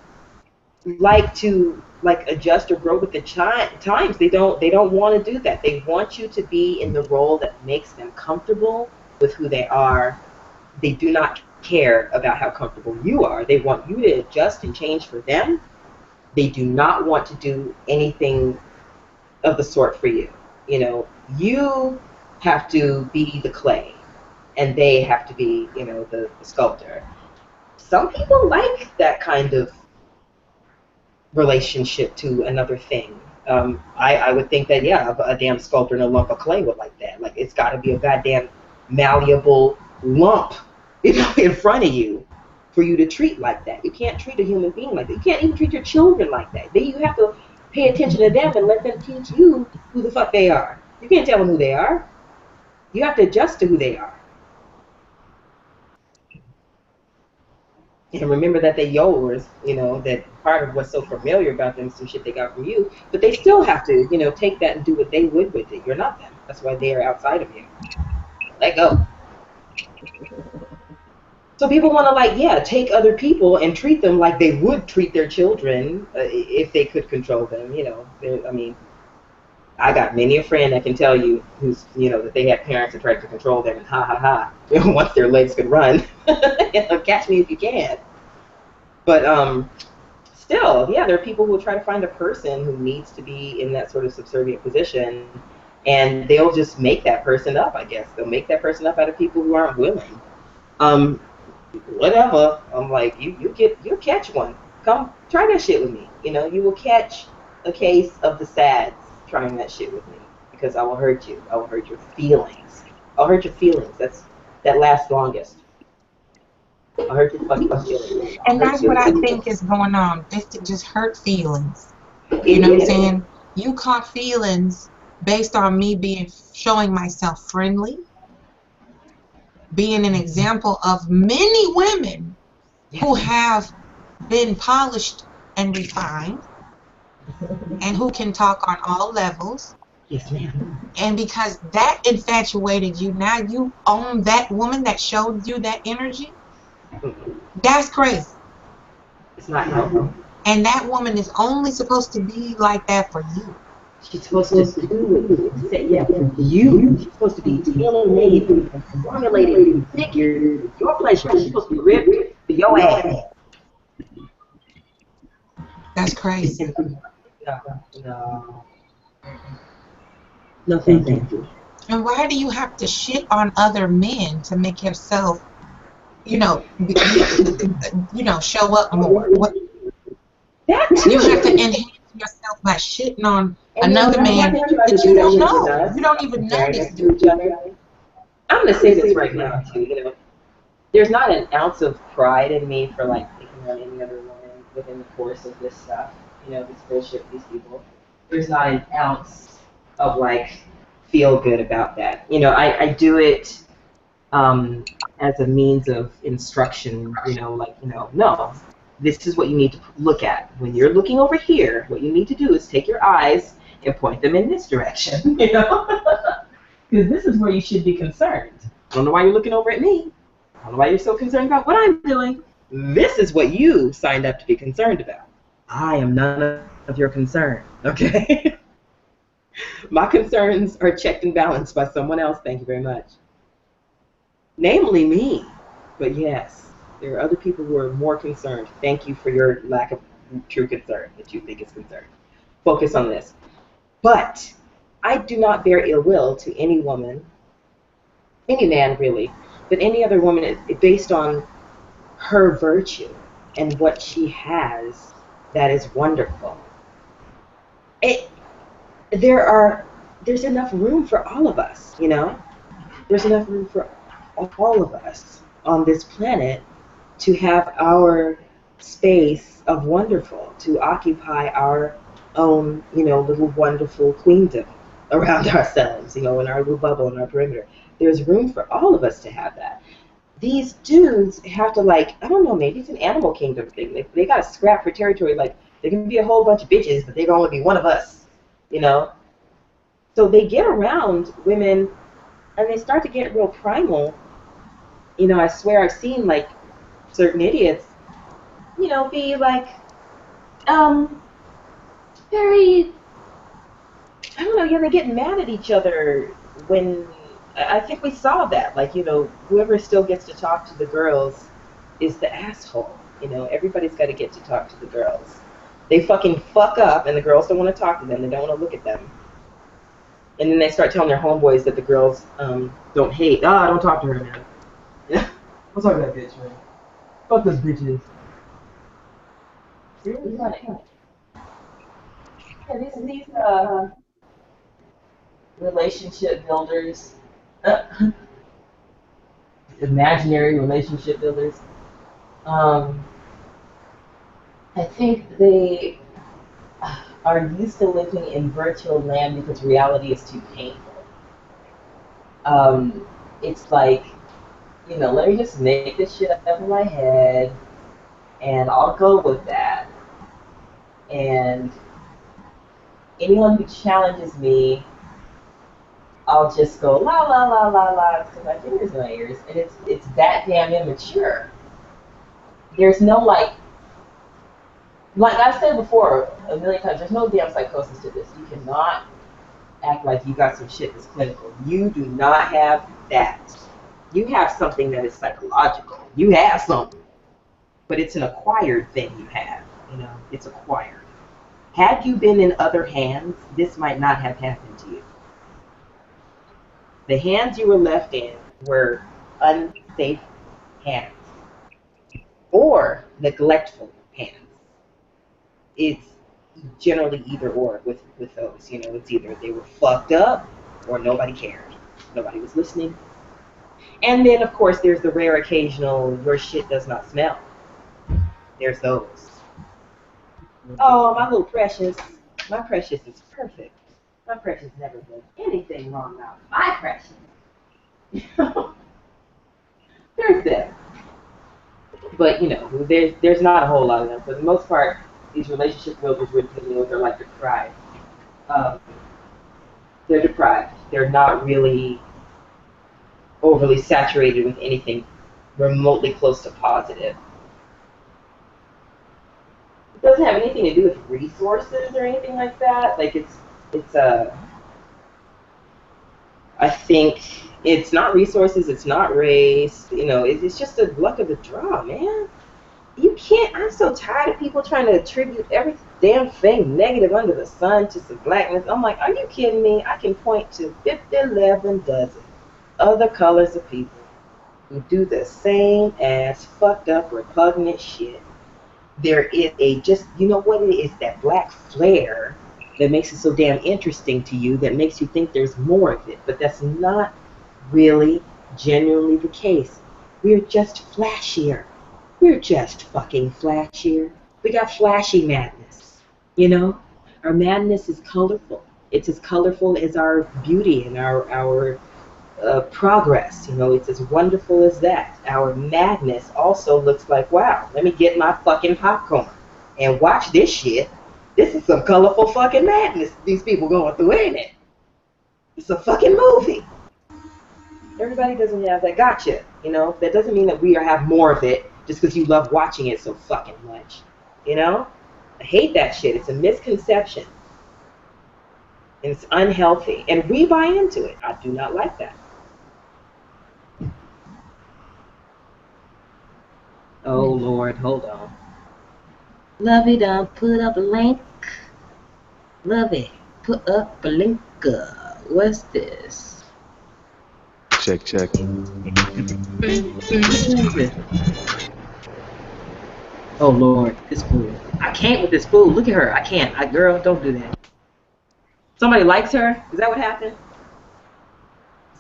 like to adjust or grow with the times. They don't want to do that. They want you to be in the role that makes them comfortable with who they are. They do not care about how comfortable you are. They want you to adjust and change for them. They do not want to do anything of the sort for you. You have to be the clay, and they have to be, the sculptor. Some people like that kind of relationship to another thing. I would think that a damn sculptor and a lump of clay would like that. Like it's got to be a goddamn malleable lump, in front of you for you to treat like that. You can't treat a human being like that. You can't even treat your children like that. You have to pay attention to them and let them teach you who the fuck they are. You can't tell them who they are. You have to adjust to who they are. And remember that they're yours, that part of what's so familiar about them is some shit they got from you, but they still have to, take that and do what they would with it. You're not them. That's why they are outside of you. Let go. So people want to take other people and treat them like they would treat their children if they could control them. I got many a friend that can tell you who's, that they had parents that tried to control them and ha ha ha. Once their legs could run, catch me if you can. But still, there are people who will try to find a person who needs to be in that sort of subservient position, and they'll just make that person up. I guess they'll make that person up out of people who aren't willing. Whatever. I'm like, you'll catch one. Come try that shit with me. You will catch a case of the sads trying that shit with me because I will hurt you. I will hurt your feelings. I'll hurt your feelings. That lasts longest. I'll hurt your fucking feelings. And that's what I think is going on. It's just hurt feelings. You know what I'm saying? You caught feelings based on me showing myself friendly, being an example of many women who have been polished and refined and who can talk on all levels. Yes, ma'am. And because that infatuated you, now you own that woman that showed you that energy. That's crazy. It's not normal. And that woman is only supposed to be like that for you. She's supposed to do it. Say, you. She's supposed to be tailor-made, formulated, figured, your pleasure. She's supposed to be ripped for your ass. That's crazy. No, no, no, thank you. And why do you have to shit on other men to make yourself, show up more? What That you have to too. enhance yourself by shitting on And then another when man people try to that do you that don't shit with know. us, You don't even know comparing this us to dude. each other, I'm gonna say this right now too. There's not an ounce of pride in me for like picking on any other woman within the course of this stuff. This bullshit with these people. There's not an ounce of like feel good about that. I do it as a means of instruction. No, this is what you need to look at. When you're looking over here, what you need to do is take your eyes and point them in this direction. Because this is where you should be concerned. I don't know why you're looking over at me. I don't know why you're so concerned about what I'm doing. This is what you signed up to be concerned about. I am none of your concern, okay? My concerns are checked and balanced by someone else, thank you very much. Namely me. But yes, there are other people who are more concerned. Thank you for your lack of true concern that you think is concern. Focus on this. But I do not bear ill will to any woman, any man really, but any other woman based on her virtue and what she has that is wonderful. It there's enough room for all of us, There's enough room for all of us on this planet to have our space of wonderful, to occupy our own, little wonderful queendom around ourselves, in our little bubble, in our perimeter. There's room for all of us to have that. These dudes have to, like, I don't know, maybe it's an animal kingdom thing. They got to scrap for territory. Like, they can be a whole bunch of bitches, but they can only be one of us, So they get around women, and they start to get real primal. I swear I've seen, like, certain idiots, be like, very, I don't know, they get mad at each other when, I think we saw that, like, whoever still gets to talk to the girls is the asshole. Everybody's got to get to talk to the girls. They fucking fuck up, and the girls don't want to talk to them. They don't want to look at them. And then they start telling their homeboys that the girls don't hate. Don't talk to her, man. Yeah, don't talk to that bitch, man. Fuck those bitches. Really funny. Yeah, these relationship builders, imaginary relationship builders. Um, I think they are used to living in virtual land because reality is too painful. It's like, let me just make this shit up in my head, and I'll go with that. And anyone who challenges me, I'll just go la la la la la to my fingers in my ears, and it's that damn immature. There's no like I've said before a million times, there's no damn psychosis to this. You cannot act like you got some shit that's clinical. You do not have that. You have something that is psychological. You have something, but it's an acquired thing you have. It's acquired. Had you been in other hands, this might not have happened to you. The hands you were left in were unsafe hands or neglectful hands. It's generally either or with those. It's either they were fucked up or nobody cared. Nobody was listening. And then, of course, there's the rare occasional where shit does not smell. There's those. Oh, my little precious. My precious is perfect. My precious never does anything wrong now. My precious. There's that. But, there's not a whole lot of them. For the most part, these relationship builders we're dealing with are like deprived. Um, they're deprived. They're not really overly saturated with anything remotely close to positive. It doesn't have anything to do with resources or anything like that. Like it's I think it's not resources, it's not race, it's just the luck of the draw, man. You can't. I'm so tired of people trying to attribute every damn thing negative under the sun to some blackness. I'm like, are you kidding me? I can point to 50, 11 dozen other colors of people who do the same ass fucked up, repugnant shit. There is a just, you know what it is, that black flair that makes it so damn interesting to you, that makes you think there's more of it. But that's not really genuinely the case. We're just flashier. We're just fucking flashier. We got flashy madness. You know? Our madness is colorful. It's as colorful as our beauty and our progress. You know, it's as wonderful as that. Our madness also looks like, wow, let me get my fucking popcorn and watch this shit. This is some colorful fucking madness these people going through, ain't it? It's a fucking movie. Everybody doesn't have that gotcha, you know? That doesn't mean that we have more of it just because you love watching it so fucking much. You know? I hate that shit. It's a misconception. And it's unhealthy. And we buy into it. I do not like that. Oh, Lord, hold on. Lovey done put up a link. Lovey, put up a link. What's this? Check, check. Oh, Lord, this fool. I can't with this fool. Look at her. I can't. Girl, don't do that. Somebody likes her? Is that what happened?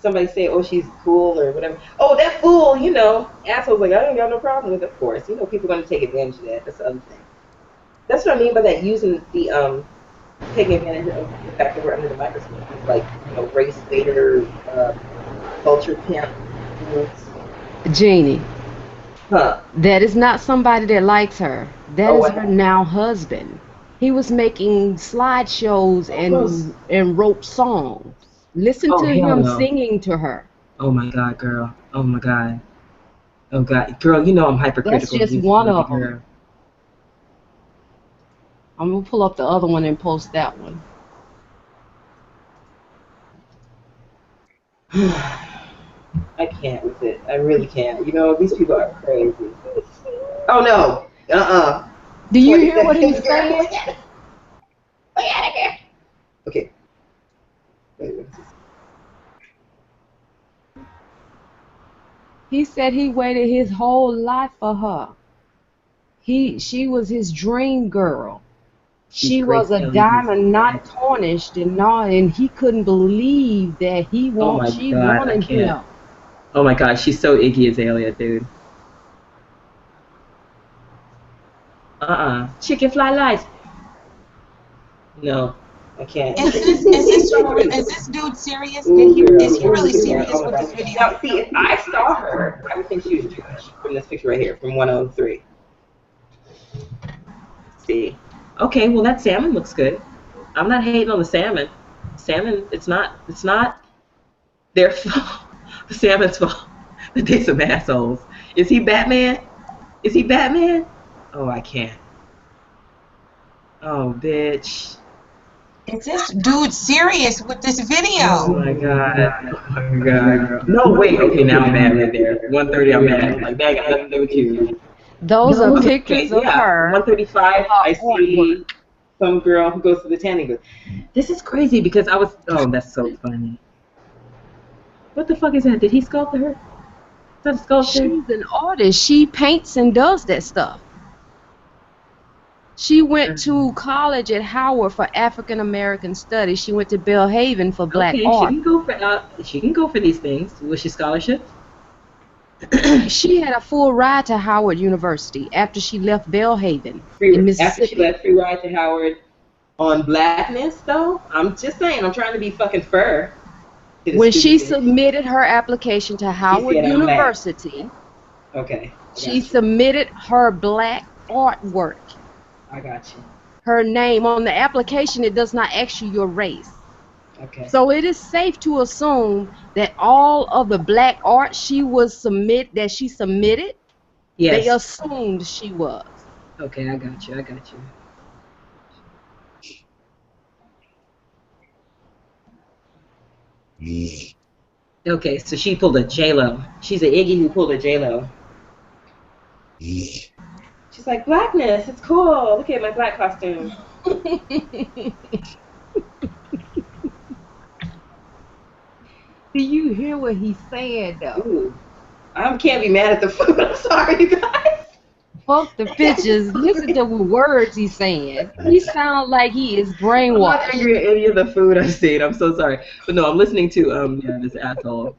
Somebody say, oh, she's cool or whatever. Oh, that fool, you know. Asshole's like, I ain't got no problem with it, of course. You know, people are going to take advantage of that. That's the other thing. That's what I mean by that, using the, taking advantage of the fact that we're under the microscope. It's like, you know, race baiter, culture pimp. Jeannie. Huh. That is not somebody that likes her. That Oh, is her now husband. He was making slideshows and wrote songs. Listen Oh, to hell him no. singing to her. Oh, my God, girl. Oh, my God. Oh, God. Girl, you know I'm hypercritical. That's just one of them. I'm going to pull up the other one and post that one. I can't with it. I really can't. You know, these people are crazy. Oh, no. Do you hear what he's saying? Look at it here. Okay. Wait. He said he waited his whole life for her. She was his dream girl. She was a diamond not tarnished and he couldn't believe that she wanted him. Oh my God, she's so Iggy Azalea, dude. Chicken fly lights. No, I can't. Is this dude serious? Is he really serious with this video? Now, see, if I saw her, I would think she was Jewish from this picture right here, from 103. See. Okay, well, that salmon looks good. I'm not hating on the salmon. Salmon, it's not their fault. The salmon's fault. They're some assholes. Is he Batman? Is he Batman? Oh, I can't. Oh, bitch. Is this dude serious with this video? Oh my God. Oh my God. No, wait. Okay, now I'm mad right there. 130, I'm mad. Like, that got nothing to do with you. Those are pictures of her. 135, I see some girl who goes to the tanning booth. This is crazy because oh, that's so funny. What the fuck is that? Did he sculpt her? Is that a sculpture? She's an artist. She paints and does that stuff. She went to college at Howard for African American studies. She went to Belhaven for black art. She can go for these things. Was she scholarship? She had a full ride to Howard University after she left Belhaven in Mississippi. After she left, free ride to Howard on blackness, though? I'm just saying, I'm trying to be fucking fair. When she submitted her application to Howard University, she submitted her black artwork. I got you. Her name on the application, it does not ask you your race. Okay. So it is safe to assume that all of the black art she submitted, yes, they assumed she was. Okay, I got you. Okay, so she pulled a J-Lo. She's an Iggy who pulled a J-Lo. She's like, blackness, it's cool. Look at my black costume. Do you hear what he's saying though? Ooh. I can't be mad at the food. I'm sorry, you guys. Fuck the pictures. Listen to the words he's saying. He sounds like he is I'm not brainwashed. angry at any of the food I've seen. I'm so sorry. But no, I'm listening to this asshole.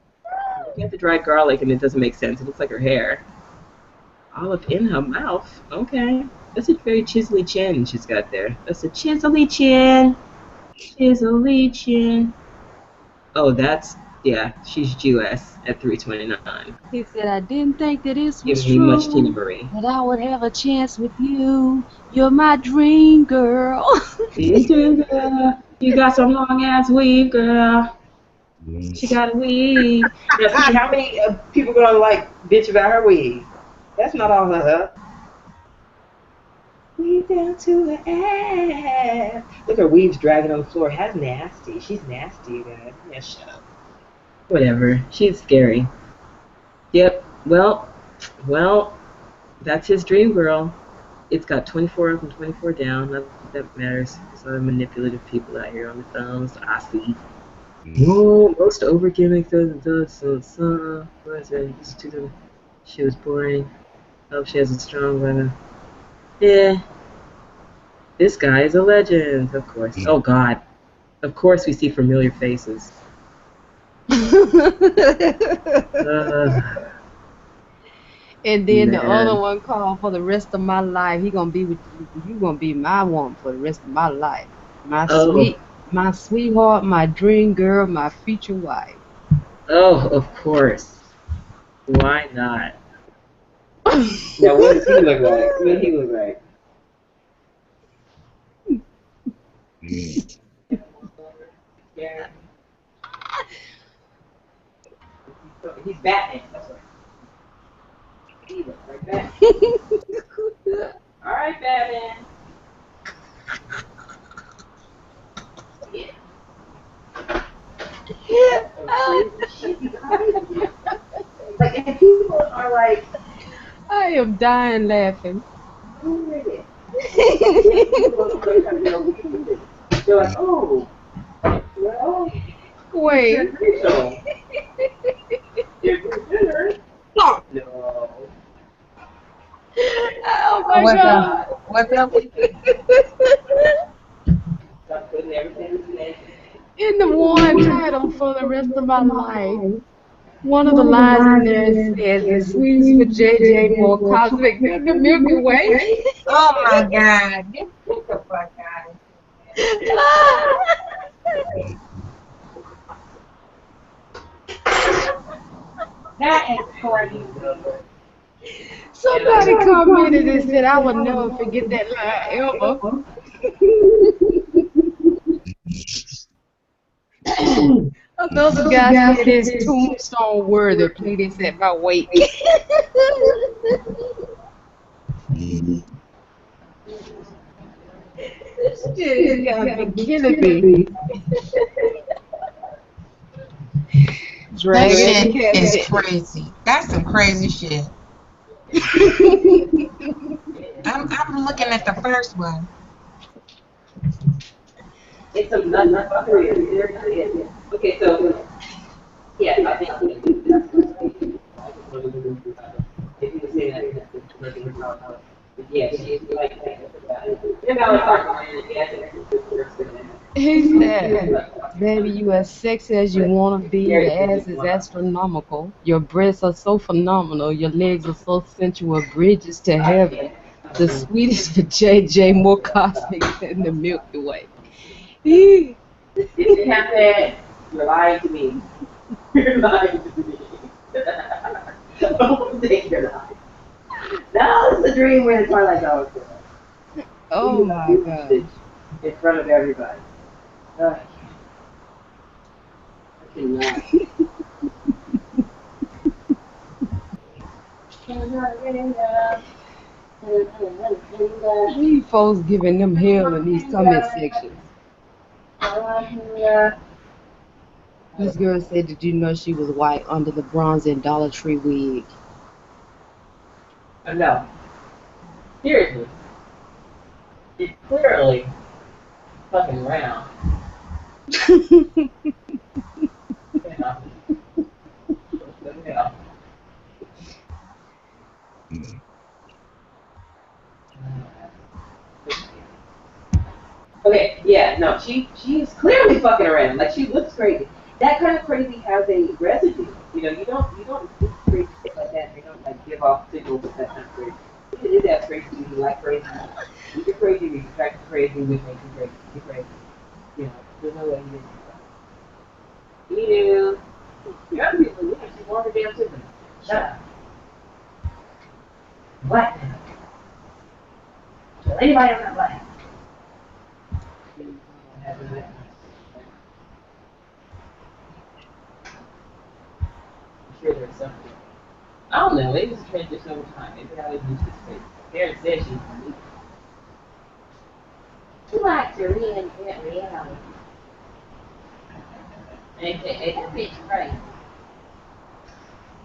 Looking at the dried garlic and it doesn't make sense. It looks like her hair. Olive in her mouth. Okay. That's a very chiselly chin she's got there. That's a chiselly chin. Chiselly chin. Oh, yeah, she's Jewish at 329. He said, I didn't think that this was Giving me much Tina true, Marie. that I would have a chance with you. You're my dream girl. You got some long ass weave, girl. She got a weave. Now, see, how many people gonna like bitch about her weave? That's not all of her. Weave down to her ass. Look, her weave's dragging on the floor. How's nasty? She's nasty, you guys. Yeah, shut up. Whatever. She's scary. Yep. Well, that's his dream girl. It's got 24 up and 24 down. Not that matters. There's other manipulative people out here on the phones. I see. Oh, most overgiving. She was boring. Hope she has a strong one. Yeah. This guy is a legend, of course. Oh, God. Of course we see familiar faces. And then the Man. other one called for the rest of my life. You gonna be my woman for the rest of my life. My sweetheart, my dream girl, my future wife. Oh, of course. Why not? Now, what does he look like? What does he look like? Yeah. He's Batman. That's right. He looks like Batman. All right, Batman. Yeah. Like, and people are like, I am dying laughing. who is it? They're like, oh, well, Wait. Rachel. Oh No. my What's God. up? What's up with you? Stop putting everything in the In the one title for the rest of my life, one of the lines in there says, the sweetest for JJ more cosmic than the Milky Way. Oh my God. Get the fuck out of here. That is crazy. Somebody commented and said, I will never forget that line ever. Another guy said his tombstone worthy. Play this at my wake. Shit got me killing me. That Dragon shit is crazy. That's some crazy shit. I'm looking at the first one. It's a nut fuckery. It really is. Okay, so yeah, I think if you say that, yeah, she's like He said, baby, you as sexy as you want to be. Your ass is astronomical. Your breasts are so phenomenal. Your legs are so sensual. Bridges to heaven. The sweetest for JJ, more cosmic than the Milky Way. If it happened, you're lying to me. You're lying to me. I don't think you're lying. No, it's a dream where the Twilight Zone was Oh my gosh. in front of everybody. I cannot. These folks giving them hell in these comment sections. This girl said, did you know she was white under the bronze and Dollar Tree wig? No. Seriously, it's clearly fucking around. You know. Yeah. Okay, yeah, no, she is clearly fucking around. Like she looks crazy. That kind of crazy has a residue. You don't do crazy shit like that. They don't like give off signals of that kind of crazy. It is that crazy. You like crazy. You're crazy. You're attracted to crazy, which makes you crazy. You're crazy. You know, there's no way you didn't. You do. Young people, yeah, she's more of a damn sibling. Shut up. Black man. So anybody on that black? I'm sure there's something. I don't know. Maybe it's a transition over time. Maybe I was used to space. Karen said she's unique. She likes to reinvent reality. AKA That bitch crazy.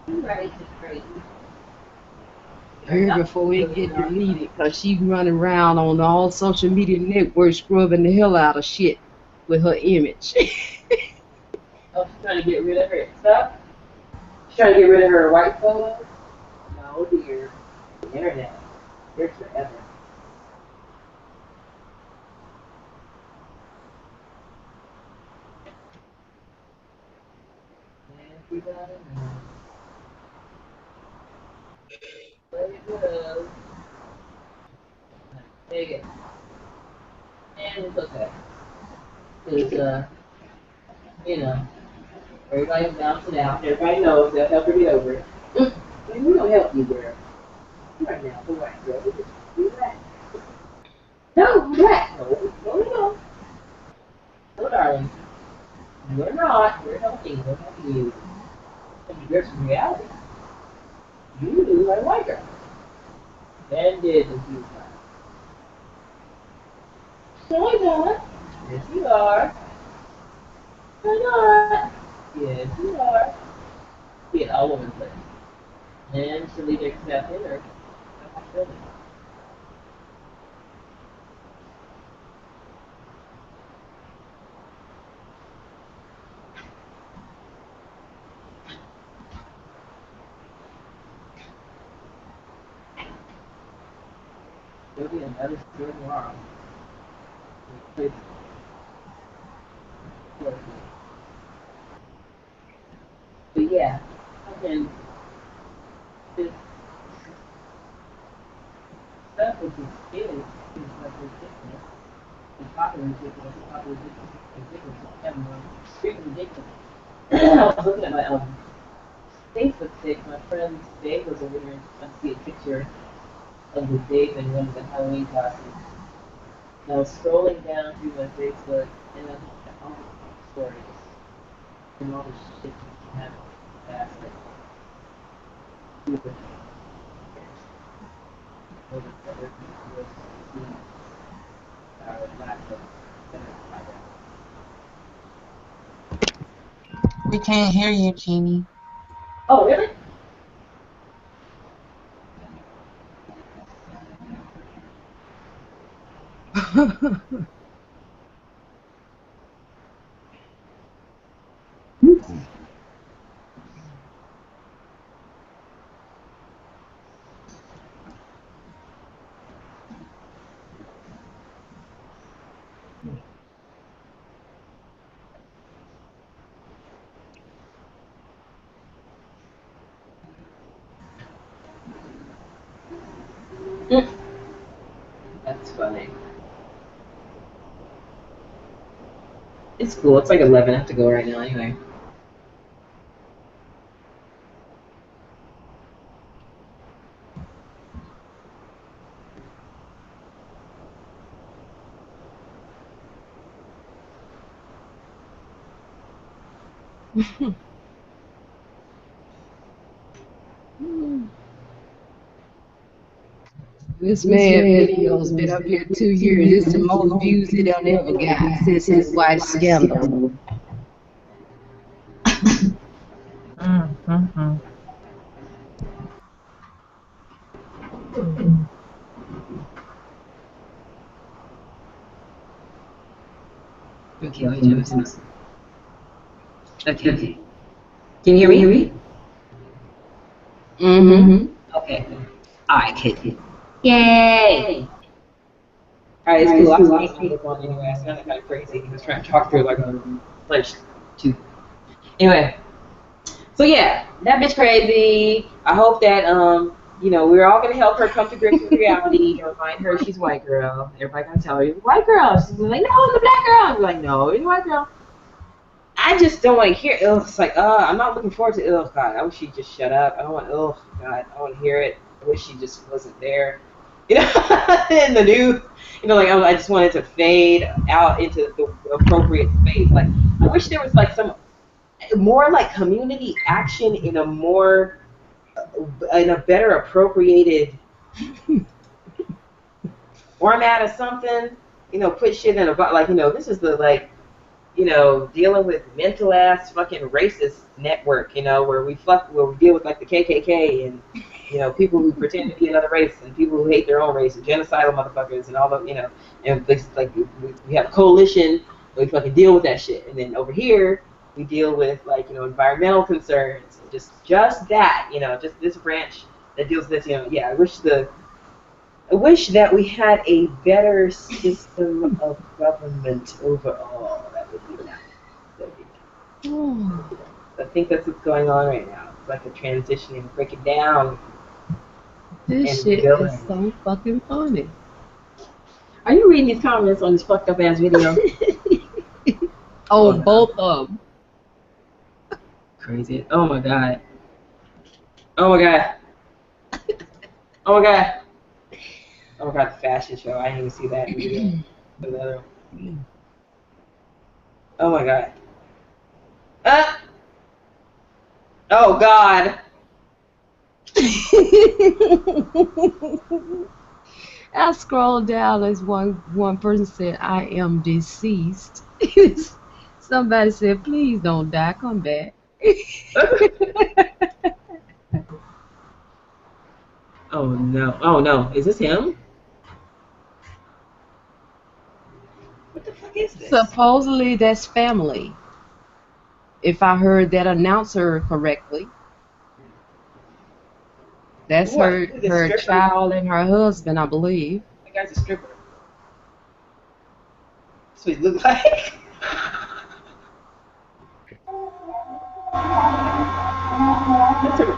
You raised is crazy. Here before it get deleted, cause she running around on all social media networks scrubbing the hell out of shit with her image. Oh, she's trying to get rid of her stuff? She's trying to get rid of her white photos? No, dear. The internet. There's forever. Everybody knows. Let it go. Take it. And it's okay. Because, you know, everybody's bouncing out. Everybody knows they'll help her get over it. And we don't help you, girl. Right now, the white girl. We just relax. No, relax. No. No, darling. We're not. We're helping. We're helping you. There's some reality. You are a white girl. And did the huge time. No, I don't. Yes, you are. I'm not. Yes, you are. Yeah, all woman plays. And she'll either accept it or not feel it. There'll be another story tomorrow. But yeah, and this stuff with these kids is like ridiculous. It's popular ridiculous. It's popular ridiculous. It's Kevin freaking ridiculous. I was looking at my Facebook stick. My friend Dave was over here and I see a picture of the Dave in one of the Halloween costumes. And I was scrolling down through my Facebook and I looked at all the stories and all the shit that happened in the past, like stupid over the other was lack of better progress. We can't hear you, Jeannie. Oh, really? That's funny. It's cool. It's like 11. I have to go right now anyway. This man video's been up here 2 years. It's the most views it done ever got since his wife's scandal. Okay, let me turn this on. Okay. Can you hear me? Mm-hmm. Okay. Alright, kid. Yay! Alright, it's cool. I was supposed to look on anyway. I sounded kind of crazy. I was trying to talk through like a clenched tooth. Anyway, so yeah, that bitch crazy. I hope that we're all gonna help her come to grips with reality. Remind her she's a white girl. Everybody gonna tell her you're a white girl. She's gonna be like, no, I'm a black girl. I'm like, no, you're a white girl. I just don't want to hear. Ugh, it's like, I'm not looking forward to. Ugh, God, I wish she'd just shut up. I don't want. Ugh, God, I don't want to hear it. I wish she just wasn't there. You know, in the news. Like I just wanted to fade out into the appropriate space. Like I wish there was like some more like community action in a better appropriated format or something. Put shit in a like this is the like dealing with mental ass fucking racist network, where we deal with like the KKK and people who pretend to be another race and people who hate their own race and genocidal motherfuckers and all the and it's like we have a coalition where we fucking deal with that shit, and then over here we deal with like environmental concerns, just that just this branch that deals with this. Yeah, I wish that we had a better system of government overall. That would be nice. I think that's what's going on right now. It's like a transitioning, breaking down This and shit is rebuilding. so fucking funny. Are you reading these comments on this fucked up ass video? Oh, no. both of them. Crazy. Oh my god. Oh my god. Oh my god. Oh my god, the fashion show. I didn't even see that video. Oh my god. Oh god. I scrolled down as one person said, I am deceased. Somebody said, please don't die, come back. Oh no. Oh no. Is this him? What the fuck is this? Supposedly that's family. If I heard that announcer correctly. That's What? her child and her husband, I believe. That guy's a stripper. That's what he looks like.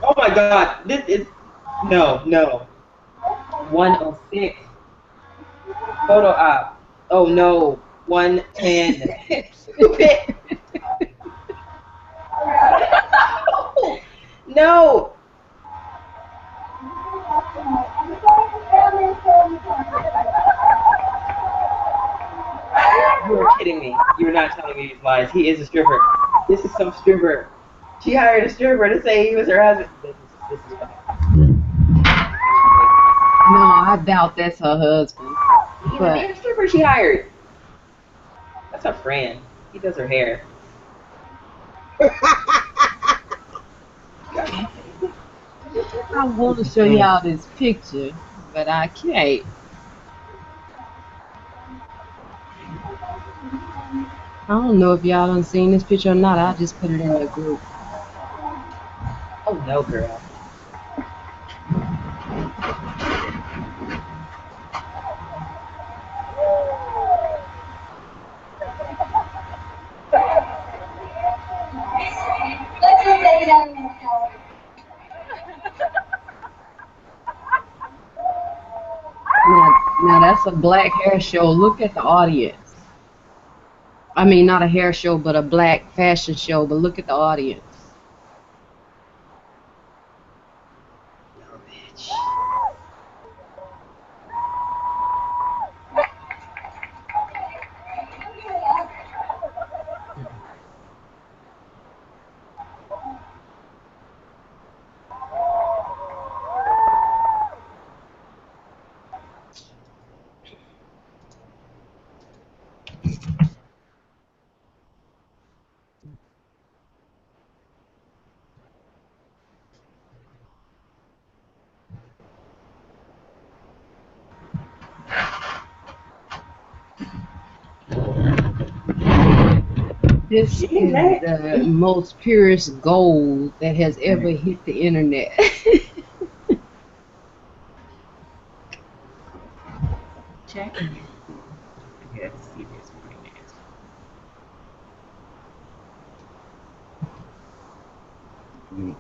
Oh my god. This is no. 106. Photo op. Oh no. 110. Stupid. No. You are kidding me. You are not telling me these lies. He is a stripper. This is some stripper. She hired a stripper to say he was her husband. This is fucking. No, I doubt that's her husband. He's a damn stripper she hired. That's her friend. He does her hair. I want to show y'all this picture, but I can't. I don't know if y'all done seen this picture or not. I just put it in the group. Oh no, girl. Now that's a black hair show. Look at the audience. I mean, not a hair show, but a black fashion show. But look at the audience. No, bitch. This She is mad. the most purest gold that has ever hit the internet. Check. Yeah, let's see this one.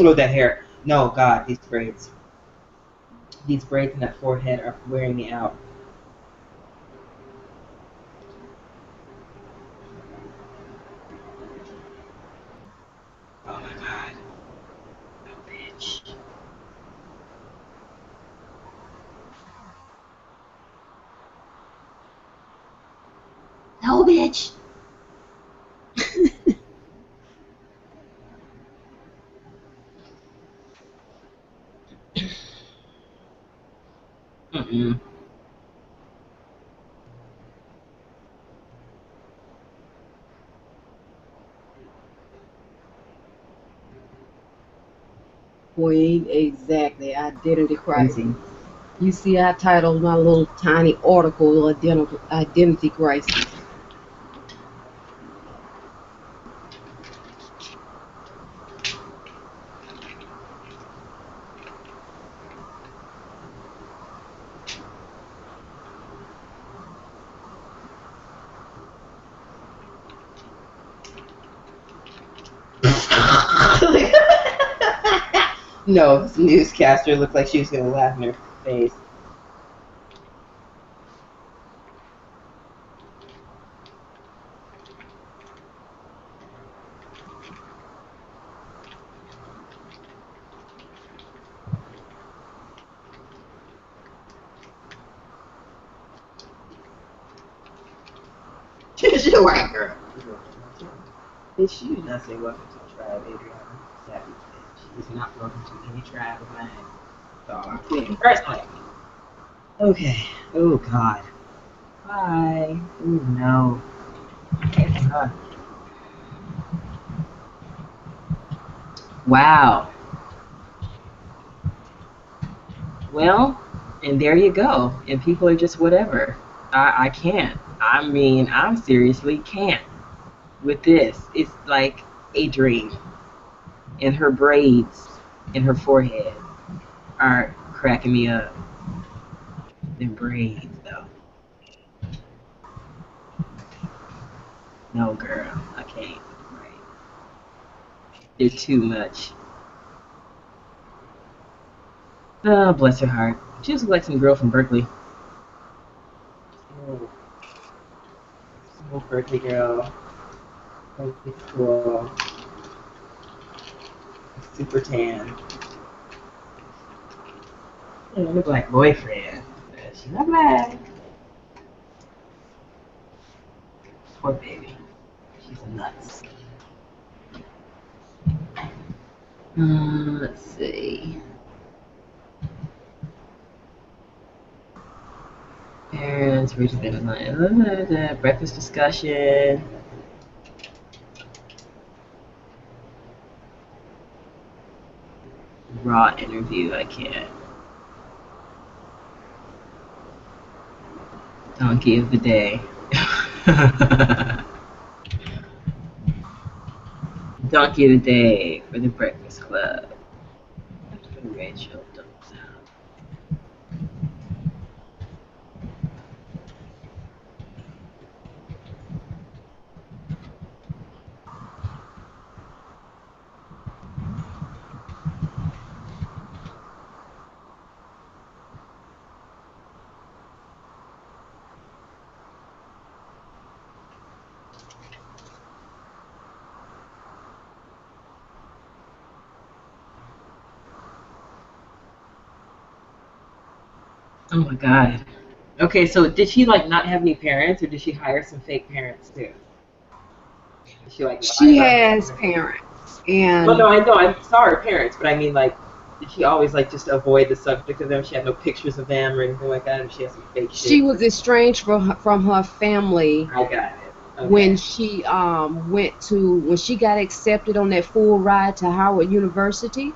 Oh, that hair. No, God, these braids. These braids in that forehead are wearing me out. Oh my God. Oh, bitch. No, bitch. Mm-mm. Queen, exactly. Identity crisis. Crazy. You see, I titled my little tiny article Identity Crisis. No, this newscaster looked like she was gonna laugh in her face. She's a white girl. Bitch, you did not say welcome to the tribe, Adriana. Savage bitch. She's not welcome to any tribe of mine. So I'm feeling personally. Okay. Oh God. Bye. Oh no. Wow. Well, and there you go. And people are just whatever. I can't. I mean, I seriously can't with this. It's like a dream. And her braids in her forehead are cracking me up. Them braids, though. No, girl, I can't. Right. They're too much. Oh, bless her heart. She was like some girl from Berkeley. Oh, some Berkeley girl. Berkeley school. Super tan. And a black boyfriend. She's not black. Poor baby. She's nuts. Let's see. Parents, breakfast discussion. Raw interview, I can't. Donkey of the day. Donkey of the day for the Breakfast Club. Rachel dumps out. Oh my god. Okay, so did she like not have any parents, or did she hire some fake parents too? Did she like lie She about has her? parents, Well, and no, I know. I'm sorry, parents, but I mean like Did she always like just avoid the subject of them? She had no pictures of them or anything like that. Or she had some fake shit. She was estranged from her family I got it. Okay. when she when she got accepted on that full ride to Howard University.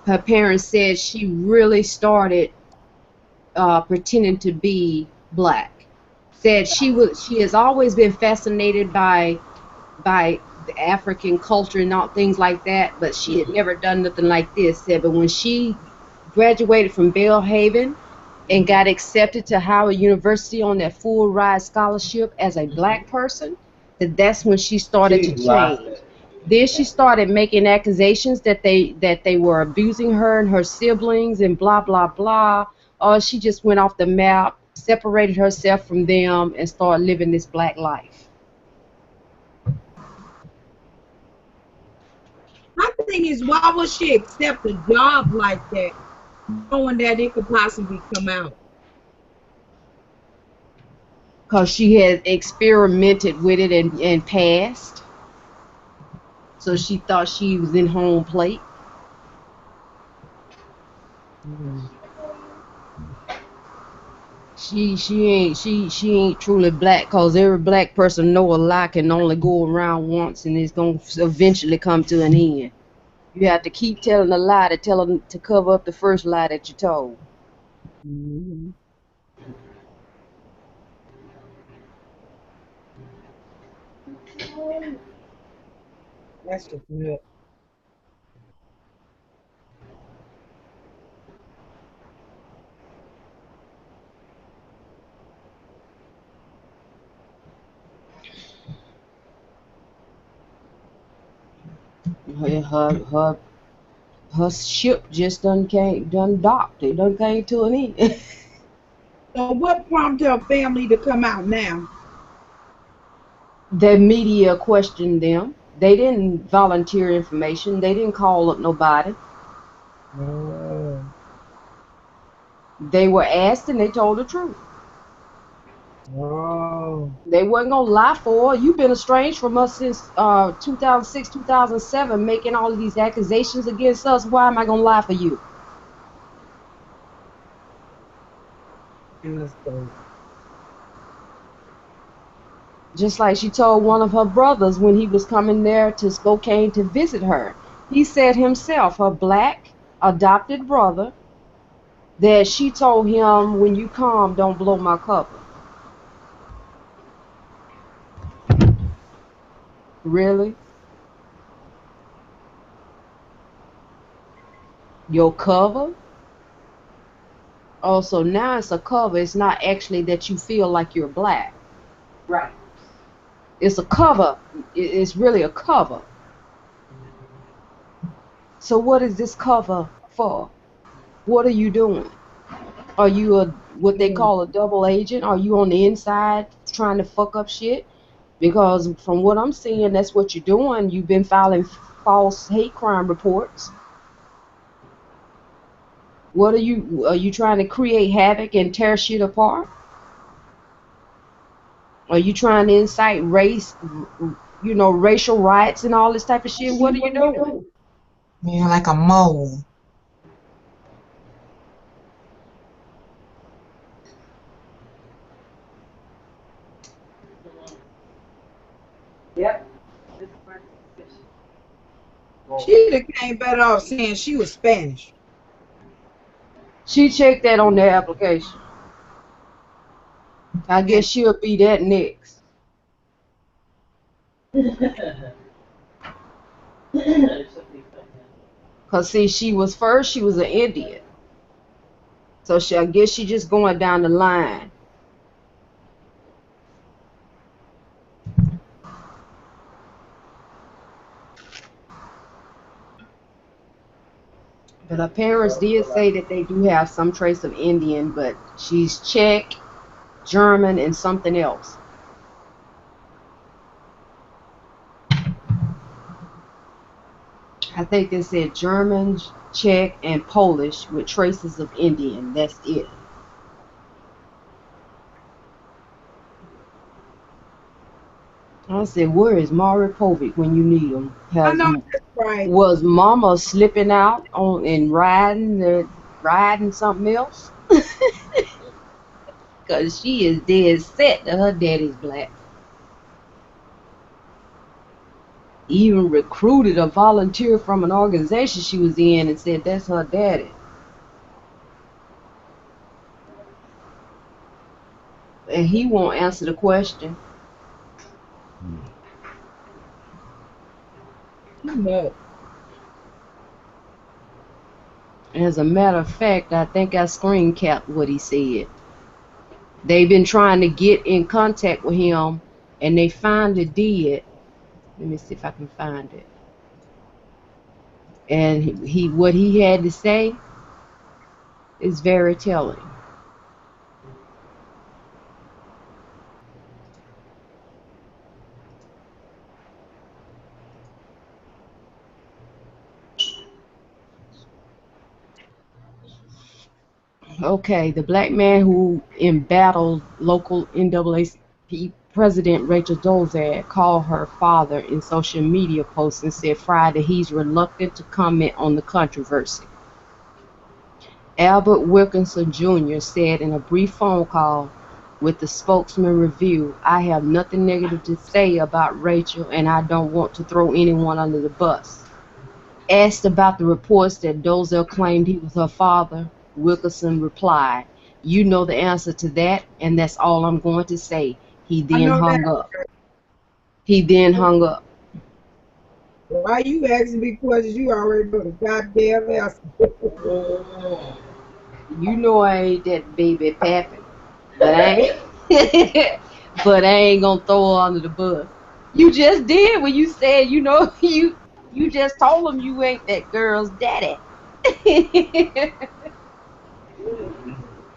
Her parents said she really started pretending to be black. Said she has always been fascinated by the African culture and all things like that, but she had never done nothing like this. Said, but when she graduated from Belhaven and got accepted to Howard University on that full ride scholarship as a black person, that's when she started to She lost change. it. Then she started making accusations that they were abusing her and her siblings and blah blah blah. Or she just went off the map, separated herself from them, and started living this black life. My thing is, why would she accept a job like that, knowing that it could possibly come out? Because she had experimented with it and passed. So she thought she was in home plate. She ain't truly black, cause every black person know a lie can only go around once and it's gonna eventually come to an end. You have to keep telling a lie to tell them to cover up the first lie that you told. Mm-hmm. That's just good. Her ship just done docked. It done came to an end. So what prompted her family to come out now? The media questioned them. They didn't volunteer information. They didn't call up nobody. Oh. They were asked and they told the truth. Oh. They wasn't gonna lie for her. You've been estranged from us since 2006, 2007, making all of these accusations against us. Why am I gonna lie for you? That's dope. Just like she told one of her brothers when he was coming there to Spokane to visit her. He said himself, her black adopted brother, that she told him, when you come, don't blow my cover. Really? Your cover? Oh, so now it's a cover. It's not actually that you feel like you're black. Right. It's a cover. It's really a cover. So what is this cover for? What are you doing? Are you what they call a double agent? Are you on the inside trying to fuck up shit? Because from what I'm seeing, that's what you're doing. You've been filing false hate crime reports. What are you trying to create havoc and tear shit apart? Are you trying to incite racial riots and all this type of shit? What are you doing? Yeah, like a mole. Yep. She'd have came better off saying she was Spanish. She checked that on their application. I guess she'll be that next. Cause see, she was an Indian. So I guess she just going down the line. But her parents did say that they do have some trace of Indian, but she's Czech, German, and something else. I think they said German, Czech, and Polish with traces of Indian. That's it. I said, where is Maury Povich when you need him? I know that's right. Was Mama slipping out on and riding something else? Cause she is dead set that her daddy's black. Even recruited a volunteer from an organization she was in and said that's her daddy. And he won't answer the question. No. As a matter of fact, I think I screen capped what he said. They've been trying to get in contact with him, and they finally did. Let me see if I can find it. And what he had to say is very telling. Okay, the black man who embattled local NAACP President Rachel Dolezal called her father in social media posts and said Friday he's reluctant to comment on the controversy. Albert Wilkinson Jr. said in a brief phone call with the Spokesman Review, I have nothing negative to say about Rachel and I don't want to throw anyone under the bus. Asked about the reports that Dolezal claimed he was her father, Wilkinson replied, you know the answer to that, and that's all I'm going to say. He then hung up. Why you asking me questions? You already know the goddamn answer. You know I ain't that baby pappy, but I ain't gonna throw her under the bus. You just did when you said, you know, you just told him you ain't that girl's daddy.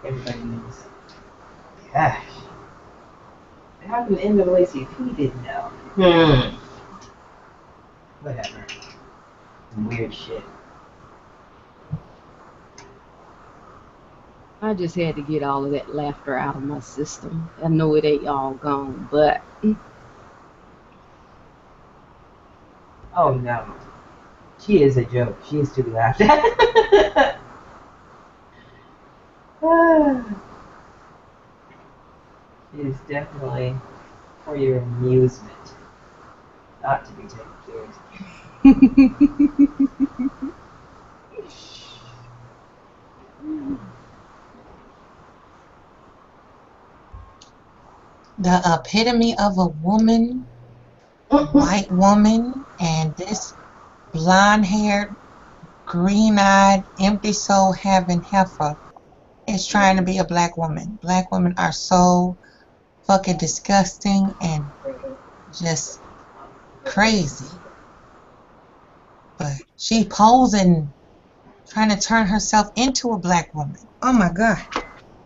Everybody knows. Gosh. How come NAACP didn't know? Whatever. Weird shit. I just had to get all of that laughter out of my system. I know it ain't all gone, but Oh no. She is a joke. She is to be laughed at. She is definitely for your amusement, not to be taken seriously. The epitome of a woman, white woman, and this blonde-haired, green-eyed, empty soul having heifer is trying to be a black woman. Black women are so fucking disgusting and just crazy. But she posing, trying to turn herself into a black woman. Oh my God.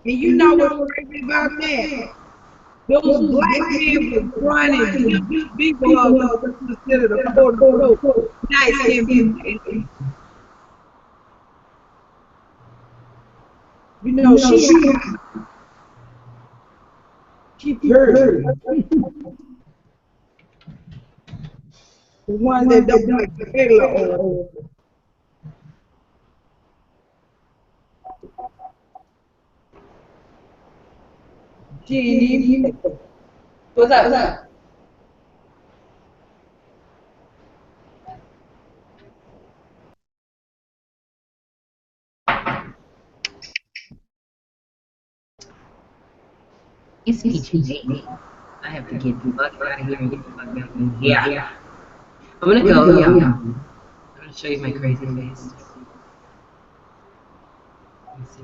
And you know what's crazy about that? Those black men was running to be with her what was considered a quote-unquote nice skin people. You know, she purred. The ones that don't like the regular oil. She ain't even. What's up? It's PG. I have to get the fuck out of here and get the fuck out of here. Yeah. I'm gonna go. Yeah. I'm gonna show you my crazy face. Let's see.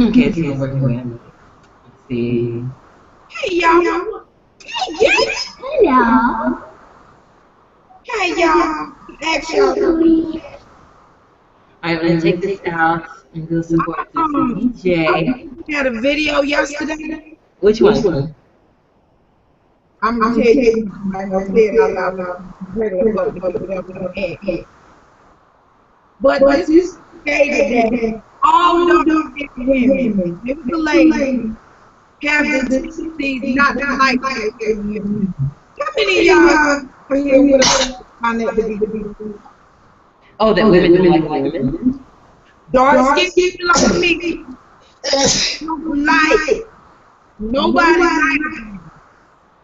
Okay, it's not working well. Let's see. Hey, y'all. Hello. Hey, y'all. Actually, I'm gonna take this out and go support this DJ. we had a video yesterday. Which one? I'm gonna tell you, I'm gonna say it out loud. Regular folk to get it up in the head. But this stated that all those women, it was a lady, have the tendencies not to like light skinned women. How many of y'all are here with us find that to be Oh, that women don't like women? dark skinned women like me? Don't like nobody like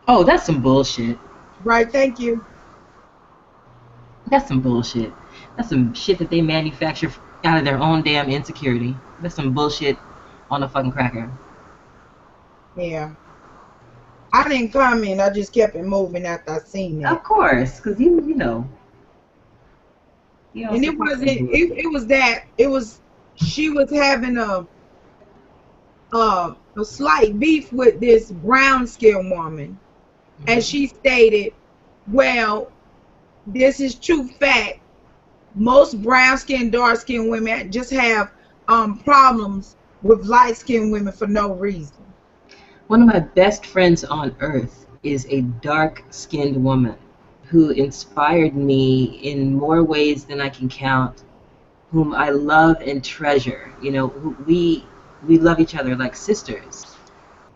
Oh, that's some bullshit. right. Thank you. That's some bullshit. That's some shit that they manufacture out of their own damn insecurity. That's some bullshit on a fucking cracker. Yeah. I didn't comment. I just kept it moving after I seen that. Of course, because you know. You don't And it support wasn't. that bullshit. It was that. It was. She was having a slight beef with this brown skinned woman, and she stated, "Well, this is true fact. Most brown skinned, dark skinned women just have problems with light skinned women for no reason." One of my best friends on earth is a dark-skinned woman who inspired me in more ways than I can count, whom I love and treasure. You know, we love each other like sisters.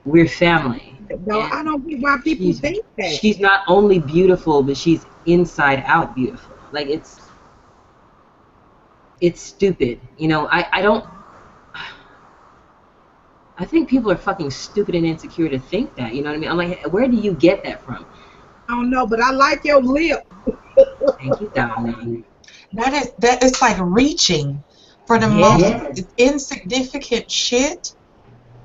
We're family. No, And I don't get why people she's think that. she's not only beautiful, but she's inside out beautiful. Like it's stupid. You know, I don't I think people are fucking stupid and insecure to think that. You know what I mean? I'm like, where do you get that from? I don't know, but I like your lip. Thank you, darling. That is like reaching for the most Yes. insignificant shit.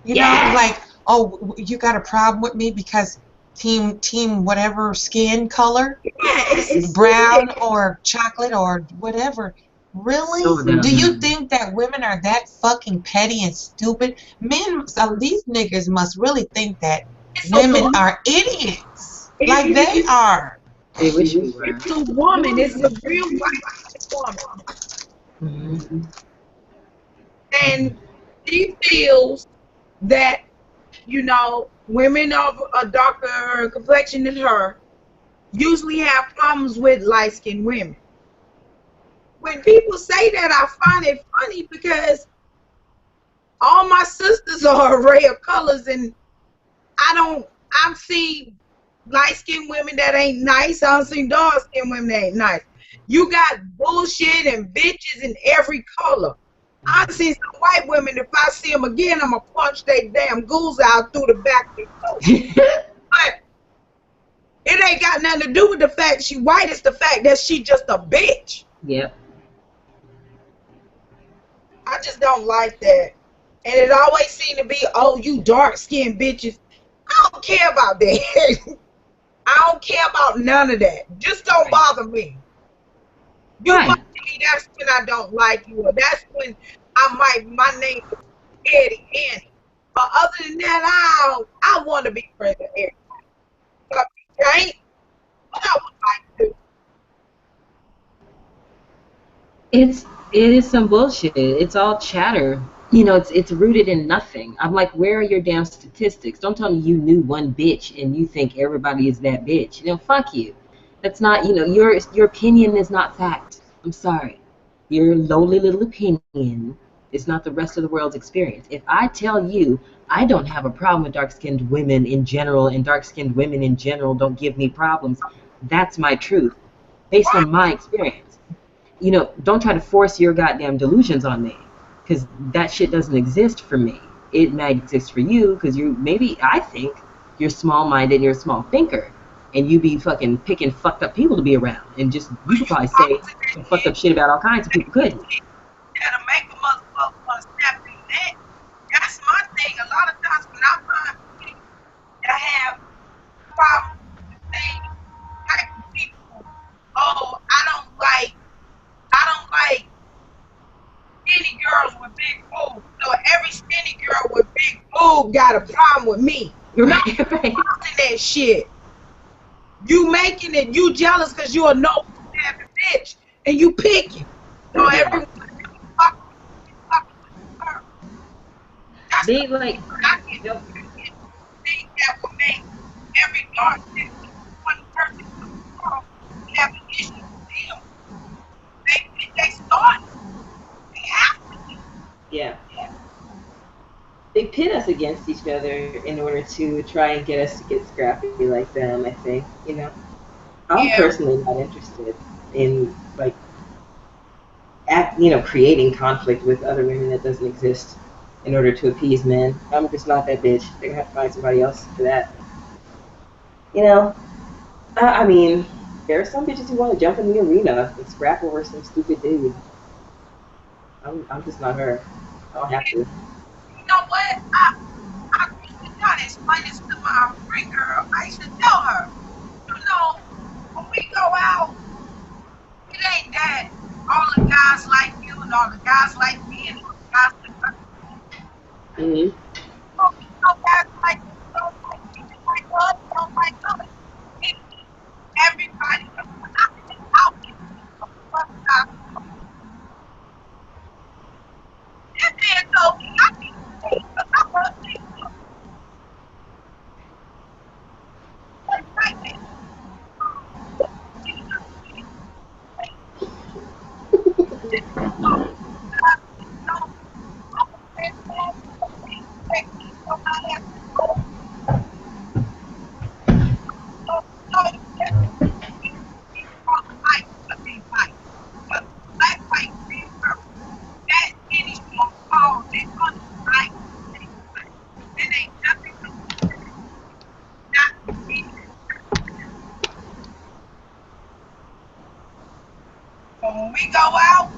You know, Yes. like, oh, you got a problem with me because team whatever skin color, Yeah, it's brown or chocolate or whatever. Really? So dumb. Do you think that women are that fucking petty and stupid? Men, some these niggas must really think that women are idiots, like they are. They wish we were. it's a woman. It's a real white woman, Mm-hmm. and she feels that women of a darker complexion than her usually have problems with light skinned women. When people say that, I find it funny because all my sisters are a array of colors, and I've seen light skinned women that ain't nice. I've seen dark skinned women that ain't nice. You got bullshit and bitches in every color. I've seen some white women, if I see them again, I'm going to punch their damn goose out through the back of their throat. But it ain't got nothing to do with the fact she white. It's the fact that she just a bitch. Yep. I just don't like that. And it always seems to be, oh, you dark-skinned bitches. I don't care about that. I don't care about none of that. Just don't bother me. You Right. bother me, that's when I don't like you. Or that's when my name is Eddie Annie. But other than that, I want to be friends with everybody. But you ain't, what I would like to. It is some bullshit. It's all chatter. You know, it's rooted in nothing. I'm like, where are your damn statistics? Don't tell me you knew one bitch and you think everybody is that bitch. You know, fuck you. That's not, you know, your opinion is not fact. I'm sorry. Your lowly little opinion is not the rest of the world's experience. If I tell you I don't have a problem with dark-skinned women in general and dark-skinned women in general don't give me problems, that's my truth based on my experience. You know, don't try to force your goddamn delusions on me, because that shit doesn't exist for me. It might exist for you, because I think you're small-minded and you're a small thinker, and you be fucking picking fucked up people to be around, and just, you could probably say some fucked up shit about all kinds of people, couldn't you? That'll make a motherfucker want to snap their neck. That's my thing. A lot of times when I find people that have problems with the same type of people, oh, I don't like skinny girls with big boobs. So every skinny girl with big boobs got a problem with me. No, Right. that shit. You making it, you jealous because you a no having bitch and you picking. So everyone fucking with her. That's the They like, I get things that will make every dark one person in the world have an issue with them. They start. They have to. yeah. they pit us against each other in order to try and get us to get scrappy like them. I think, you know. I'm Yeah. personally not interested in like creating conflict with other women that doesn't exist in order to appease men. I'm just not that bitch. They're gonna have to find somebody else for that. You know, I mean, there are some bitches who want to jump in the arena and scrap over some stupid dude. I'm just not her. I don't have to. You know what? I really gotta explain this to my friend girl. I should tell her. You know, when we go out, it ain't that all the guys like you and all the guys like me and all the guys Hmm. some guys like you don't like me, just like us, don't like us. Everybody out there. This man told me I need to pay because I love people like that. But when we go out,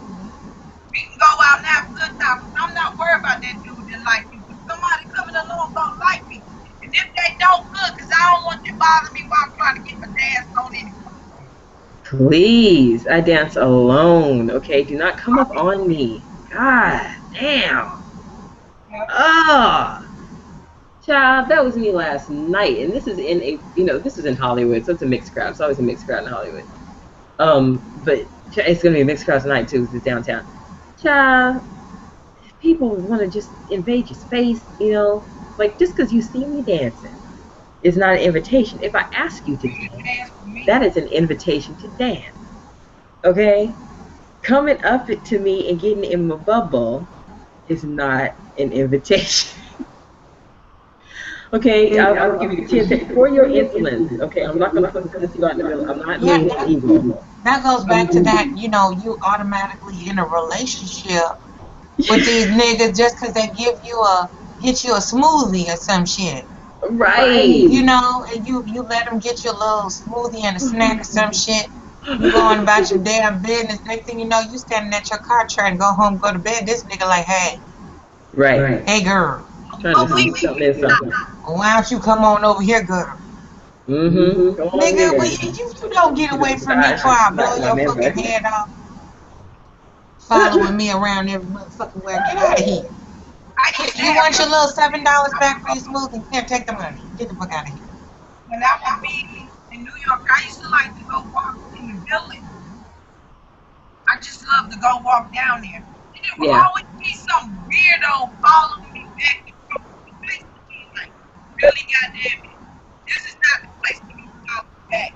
we can go out and have a good time. I'm not worried about that dude that like me. But somebody coming along gonna like me. And if they don't, good, because I don't want you to bother me while I'm trying to get my dance on anyway. Please, I dance alone. Okay, do not come up on me. God damn. Ah. Child, that was me last night, and this is in this is in Hollywood, so it's a mixed crowd. It's always a mixed crowd in Hollywood. But it's gonna be a mixed crowd tonight too, because it's downtown. Child, if people want to just invade your space, like just because you see me dancing is not an invitation. If I ask you to dance, that is an invitation to dance. Okay, coming up to me and getting in my bubble is not an invitation. Okay, I'll give you 10 seconds for your insolence. Okay, I'm not gonna fucking cuss you out in the middle. I'm not Yeah, mean and evil. that goes back to that, you automatically in a relationship with these niggas just because they get you a smoothie or some shit. Right. And you let them get you a little smoothie and a snack or some shit. You going about your damn business. Next thing you know, you standing at your car trying to go home, go to bed. This nigga like, Right. hey girl, Trying to sneak something in something. why don't you come on over here, girl? Mm-hmm. Go on over Nigga, here. you don't get away from me before I blow your fucking head off. Following me around every motherfucking where. Get out of here. You want your little $7 back for your smoothie? Here, take the money. Get the fuck out of here. When I would be in New York, I used to like to go walk in the village. I just love to go walk down there. And there will always be some weirdo following me back and forth. The place to be like, really goddamn it. This is not the place to be following back.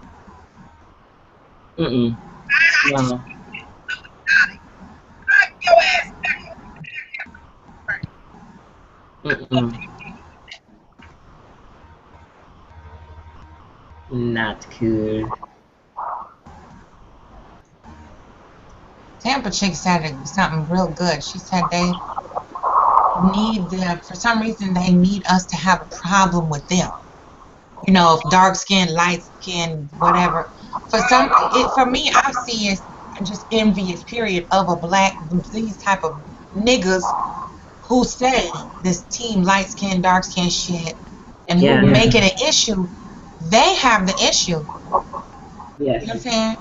Mm-mm. I just No. got it. Drive your ass back over Mm-mm. Not cool. Tampa chick said something real good. She said for some reason, they need us to have a problem with them. If dark skin, light skin, whatever. For me, I see it just envious period of these type of niggas who say this team light skin, dark skin shit, and who make it an issue. They have the issue. Yes. You know what I'm saying?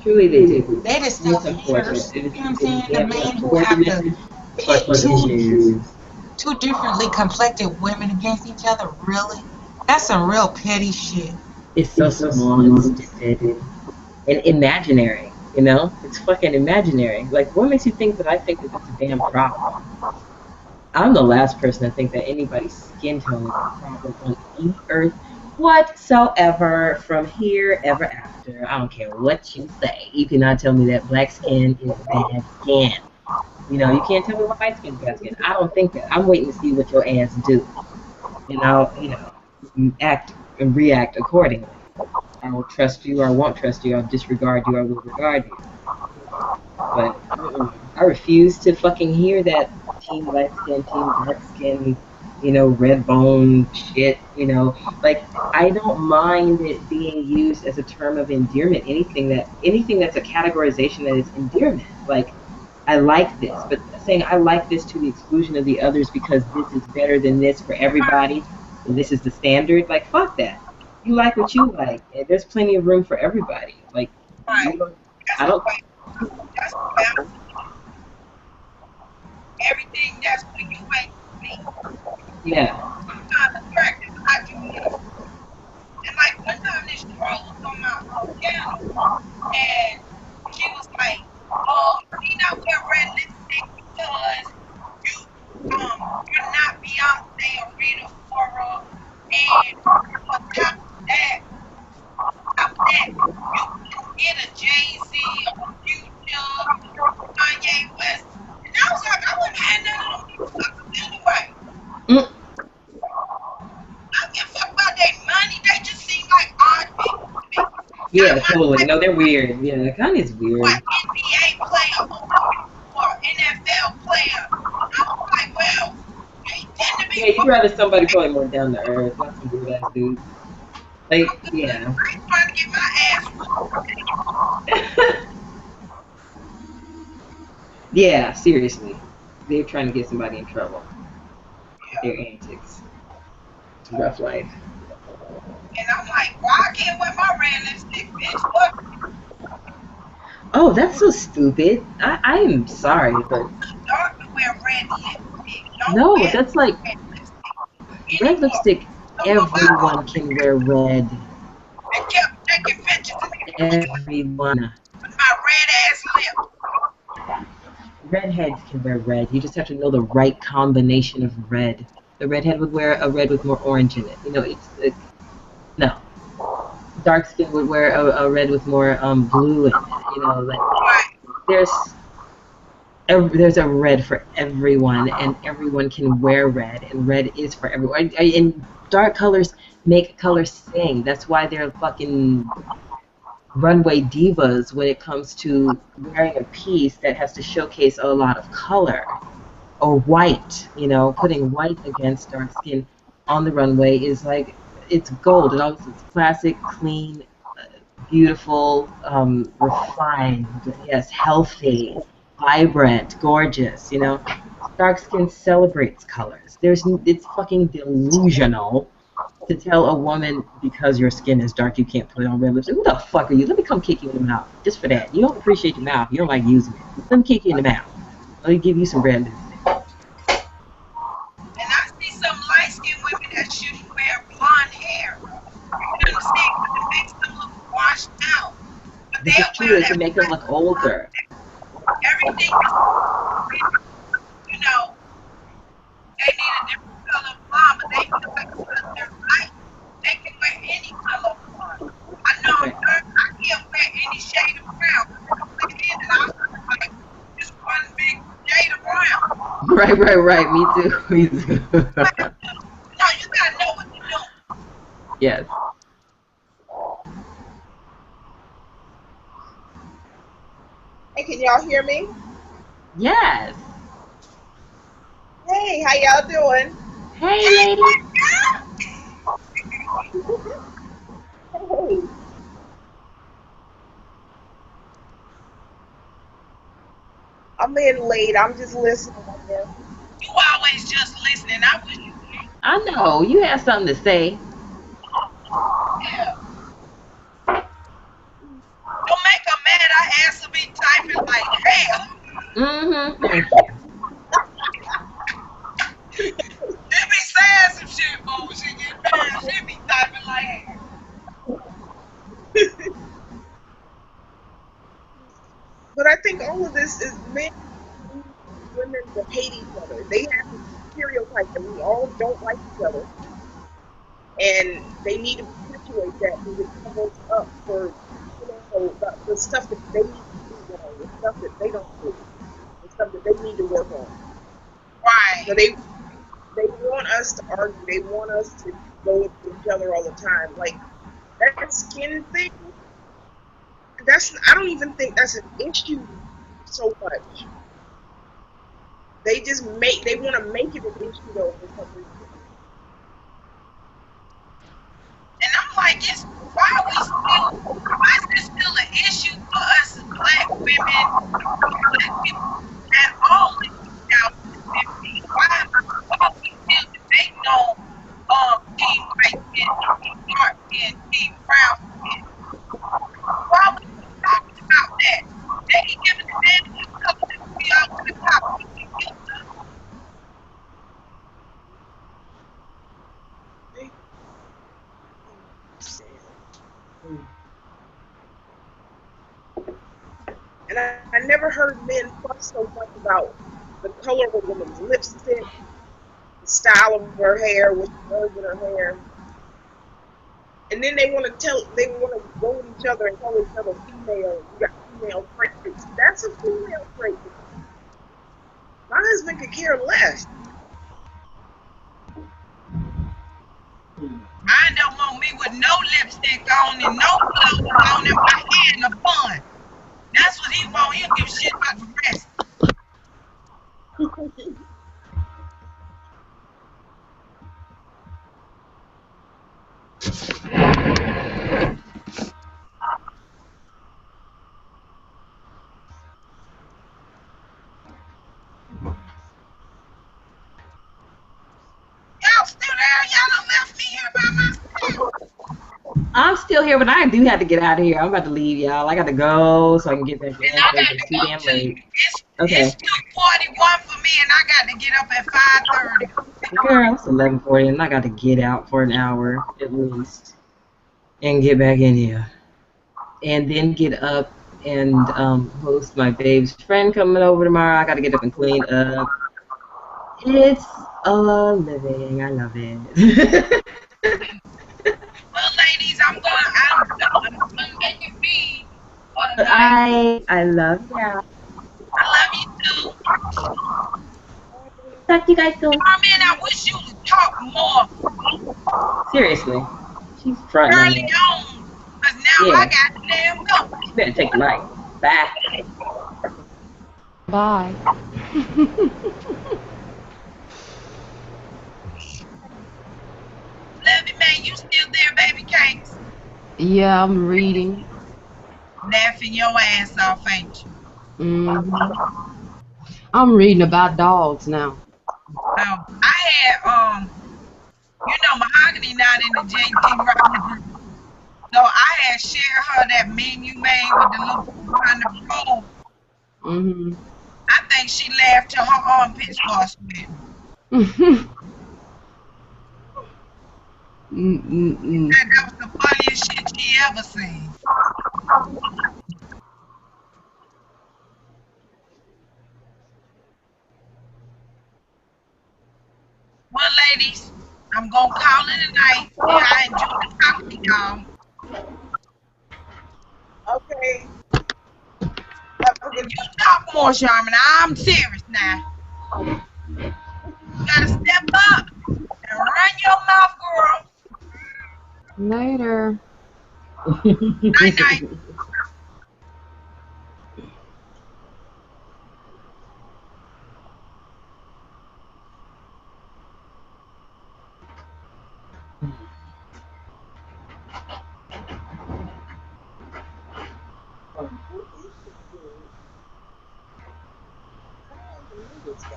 Truly they do. They the self-haters. You know what I'm saying? The men who have to Unfortunate, pit but issues. two differently complected women against each other. Really? That's some real petty shit. It's so small and stupid and imaginary. It's fucking imaginary. Like, what makes you think that I think that it's a damn problem? I'm the last person to think that anybody's skin tone is a problem on any earth whatsoever from here ever after. I don't care what you say. You cannot tell me that black skin is bad skin. You know, you can't tell me light skin got skin. I don't think that. I'm waiting to see what your ass do, and I'll, act and react accordingly. I will trust you or I won't trust you. I'll disregard you or I will regard you. But I refuse to fucking hear that team light skin, team dark skin, red bone shit. Like I don't mind it being used as a term of endearment. Anything that's a categorization that is endearment. Like I like this, but saying I like this to the exclusion of the others because this is better than this for everybody, and this is the standard. Like fuck that. You like what you like. And there's plenty of room for everybody. Like Right. you don't. That's I the don't. way. That's the way. Everything that's for you ain't for me. Yeah. I'm not attracted. I do this. And like one time this girl was on my channel and she was like, "Oh, you need not wear red lipstick because you're not Beyonce or Rita Ora, and on top of that, you can get a Jay-Z or a Future, Kanye West." And I was like, I wouldn't have none of them motherfuckers anyway. Mm. I don't give a fuck about their money. They just seem like odd people to me. Not Yeah, my totally. type No, of they're weird. Yeah, Kanye's or weird. NBA player or NFL player. I was like, well, they tend to be Yeah, you'd more. rather somebody probably more down to earth, not some weird ass dudes. I'm Like, good. yeah. I ain't trying to get my ass whooped. Yeah, seriously. They're trying to get somebody in trouble with Yeah. their antics. It's a rough life. And I'm like, well, I can't wear my red lipstick, bitch. What? Oh, that's so stupid. I am sorry, but Dark to wear red lipstick. Don't no, wear that's like red lipstick red anymore. lipstick. Some of my Everyone homies, can wear red. they kept taking pictures of me Everyone. with my red ass lip. Redheads can wear red. You just have to know the right combination of red. The redhead would wear a red with more orange in it. No. Dark skin would wear a red with more blue in it. Like Right. there's there's a red for everyone, and everyone can wear red, and red is for everyone. And dark colors make colors sing. That's why they're fucking runway divas when it comes to wearing a piece that has to showcase a lot of color. Or white, putting white against dark skin on the runway is like it's gold. It always is classic, clean, beautiful, refined, yes, healthy, vibrant, gorgeous. Dark skin celebrates colors. It's fucking delusional to tell a woman because your skin is dark you can't put on red lipstick. Who the fuck are you? Let me come kick you in the mouth just for that. You don't appreciate your mouth. You don't like using it. Let me kick you in the mouth. Let me give you some red lipstick. And I see some light skinned women that shouldn't wear blonde hair. You understand? Because it makes them look washed out. But This is they'll true. wear It that can make them look blonde. older. Everything is, you know, they need a different color of blonde, but they feel like because they're light, they can wear any color of blonde. I know I'm Right, dark, I can't wear any shade of brown. Because if I did, then I look like just one big shade of brown. right. Me too. Me too. No, you gotta know what you're doing. Yes. Hey, can y'all hear me? Yes. Hey, how y'all doing? Hey, Hey, lady. Hey, I'm in late. I'm just listening, I guess. you always just listening. I wish you would. I know you have something to say. Yeah. Don't make her mad. I asked her to be typing like hell. Thank you. She be saying some shit, but when she get mad, she be typing like hell. But I think all of this is men need women to hate each other. They have this stereotype that we all don't like each other, and they need to perpetuate that because it covers up for the stuff that they do wrong, the stuff that they don't do, the stuff something they need to work on. Right. So they want us to argue. They want us to go at each other all the time. Like that skin thing. I don't even think that's an issue so much. They want to make it an issue though for some reason. And I'm like, why are we still? Why is this still an issue for us as black women, black people at all in 2015? Why are we still debating on Team White Skin, Team Dark Skin, Team Brown Skin? Why are we still talking about that? They can give a damn what color we are to the top. We can get them. They don't understand. And I never heard men fuss so much about the color of a woman's lipstick, the style of her hair, what she does with her hair. And then they want to go with each other and call each other female. You got female traits. That's a female trait. My husband could care less. I don't want me with no lipstick on and no clothes on and my hair in a bun. That's what he want. He don't give a shit about the rest. Y'all still there? Y'all done left me here by myself. I'm still here, but I do have to get out of here. I'm about to leave, y'all. I got to go so I can get back in. And I got It's to too go damn to, late. it's Okay. 2:41 for me and I got to get up at 5:30. Girl, it's 11:40 and I got to get out for an hour at least and get back in here. And then get up and host my babe's friend coming over tomorrow. I got to get up and clean up. It's a living. I love it. Well, ladies, I'm done making feed for the night. I love y'all. I love you too. Talk to you guys soon. Carmen, I wish you would talk more Seriously. She's fronting on early that. on. Because now I Yeah. got to damn go. You better take the mic. Bye. Bye. Love you, man. You still there, baby cakes? Yeah, I'm reading. Laughing your ass off, ain't you? I'm reading about dogs now. I had Mahogany not in the JT Robinson group. So I had shared her that meme you made with the little behind the road. I think she laughed till her armpits started sweating. Said that was the funniest shit she ever seen. Well, ladies, I'm gonna call it a night. Yeah, I enjoyed talking to y'all. Okay. You talk more, Sherman. I'm serious now. You gotta step up and run your mouth, girl. Later. Night night. Who is this dude? I don't even know this guy.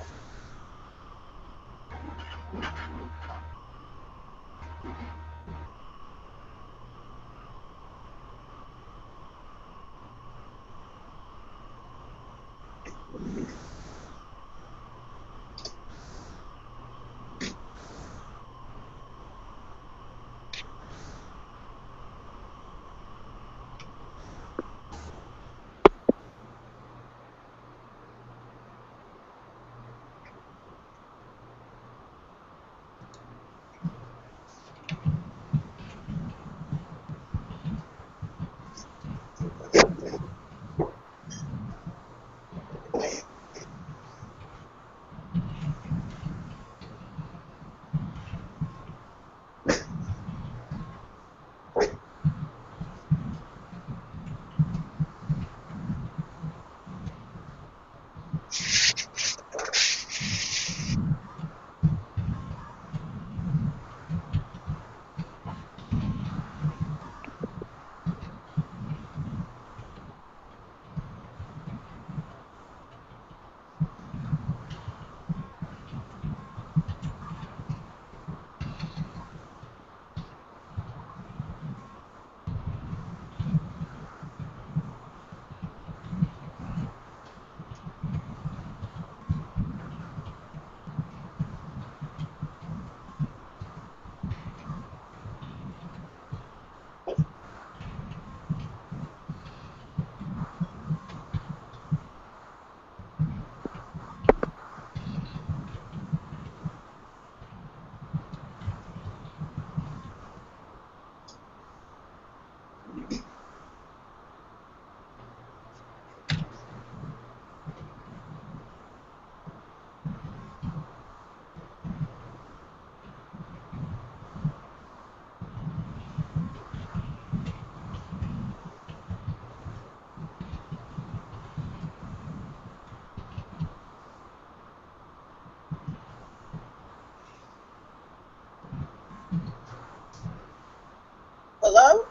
Hello?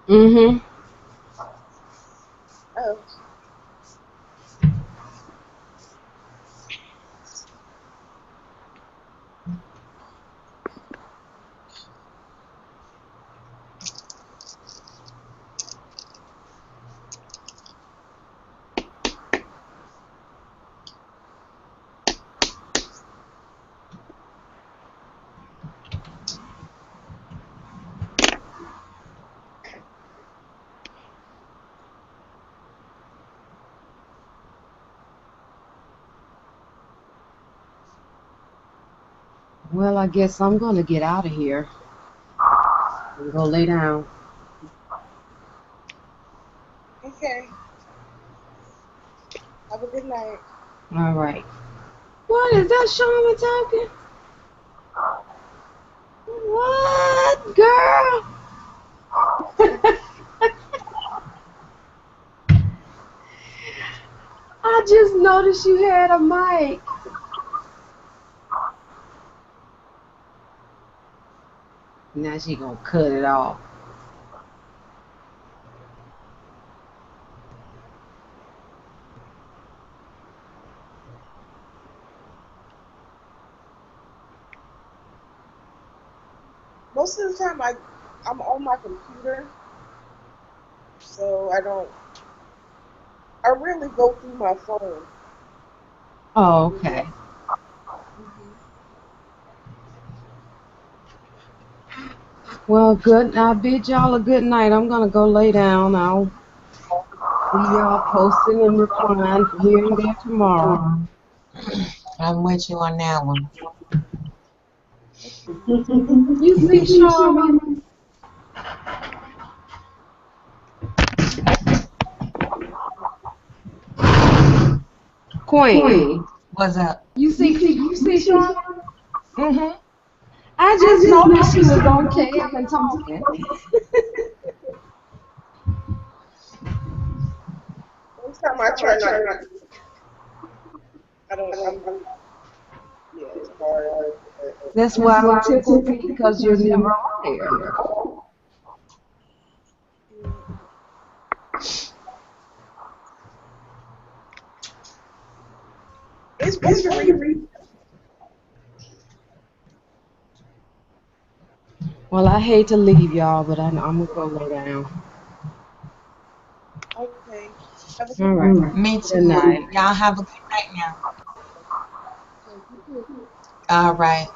Mm-hmm. Oh. Well, I guess I'm gonna get out of here and go lay down. Okay. Have a good night. All right. What is that, Shaman talking? What, girl? I just noticed you had a mic. Now she gonna cut it off. Most of the time I'm on my computer, so I rarely go through my phone. Oh, okay. Well, good. I bid y'all a good night. I'm gonna go lay down. I'll see y'all posting and replying here and there tomorrow. I'm with you on that one. You see, Charmin? Queen. What's up? You see, Charmin? Mm-hmm. I just noticed she was on cam and talking. Most time I try not. Yeah, it's hard. That's why I'm tickled pink, because you're never on there. It's free. Well, I hate to leave y'all, but I'm gonna go lay down. Okay. Have a All good right. night. Me Good too. night. Y'all have a good night now. Okay, you too. All right.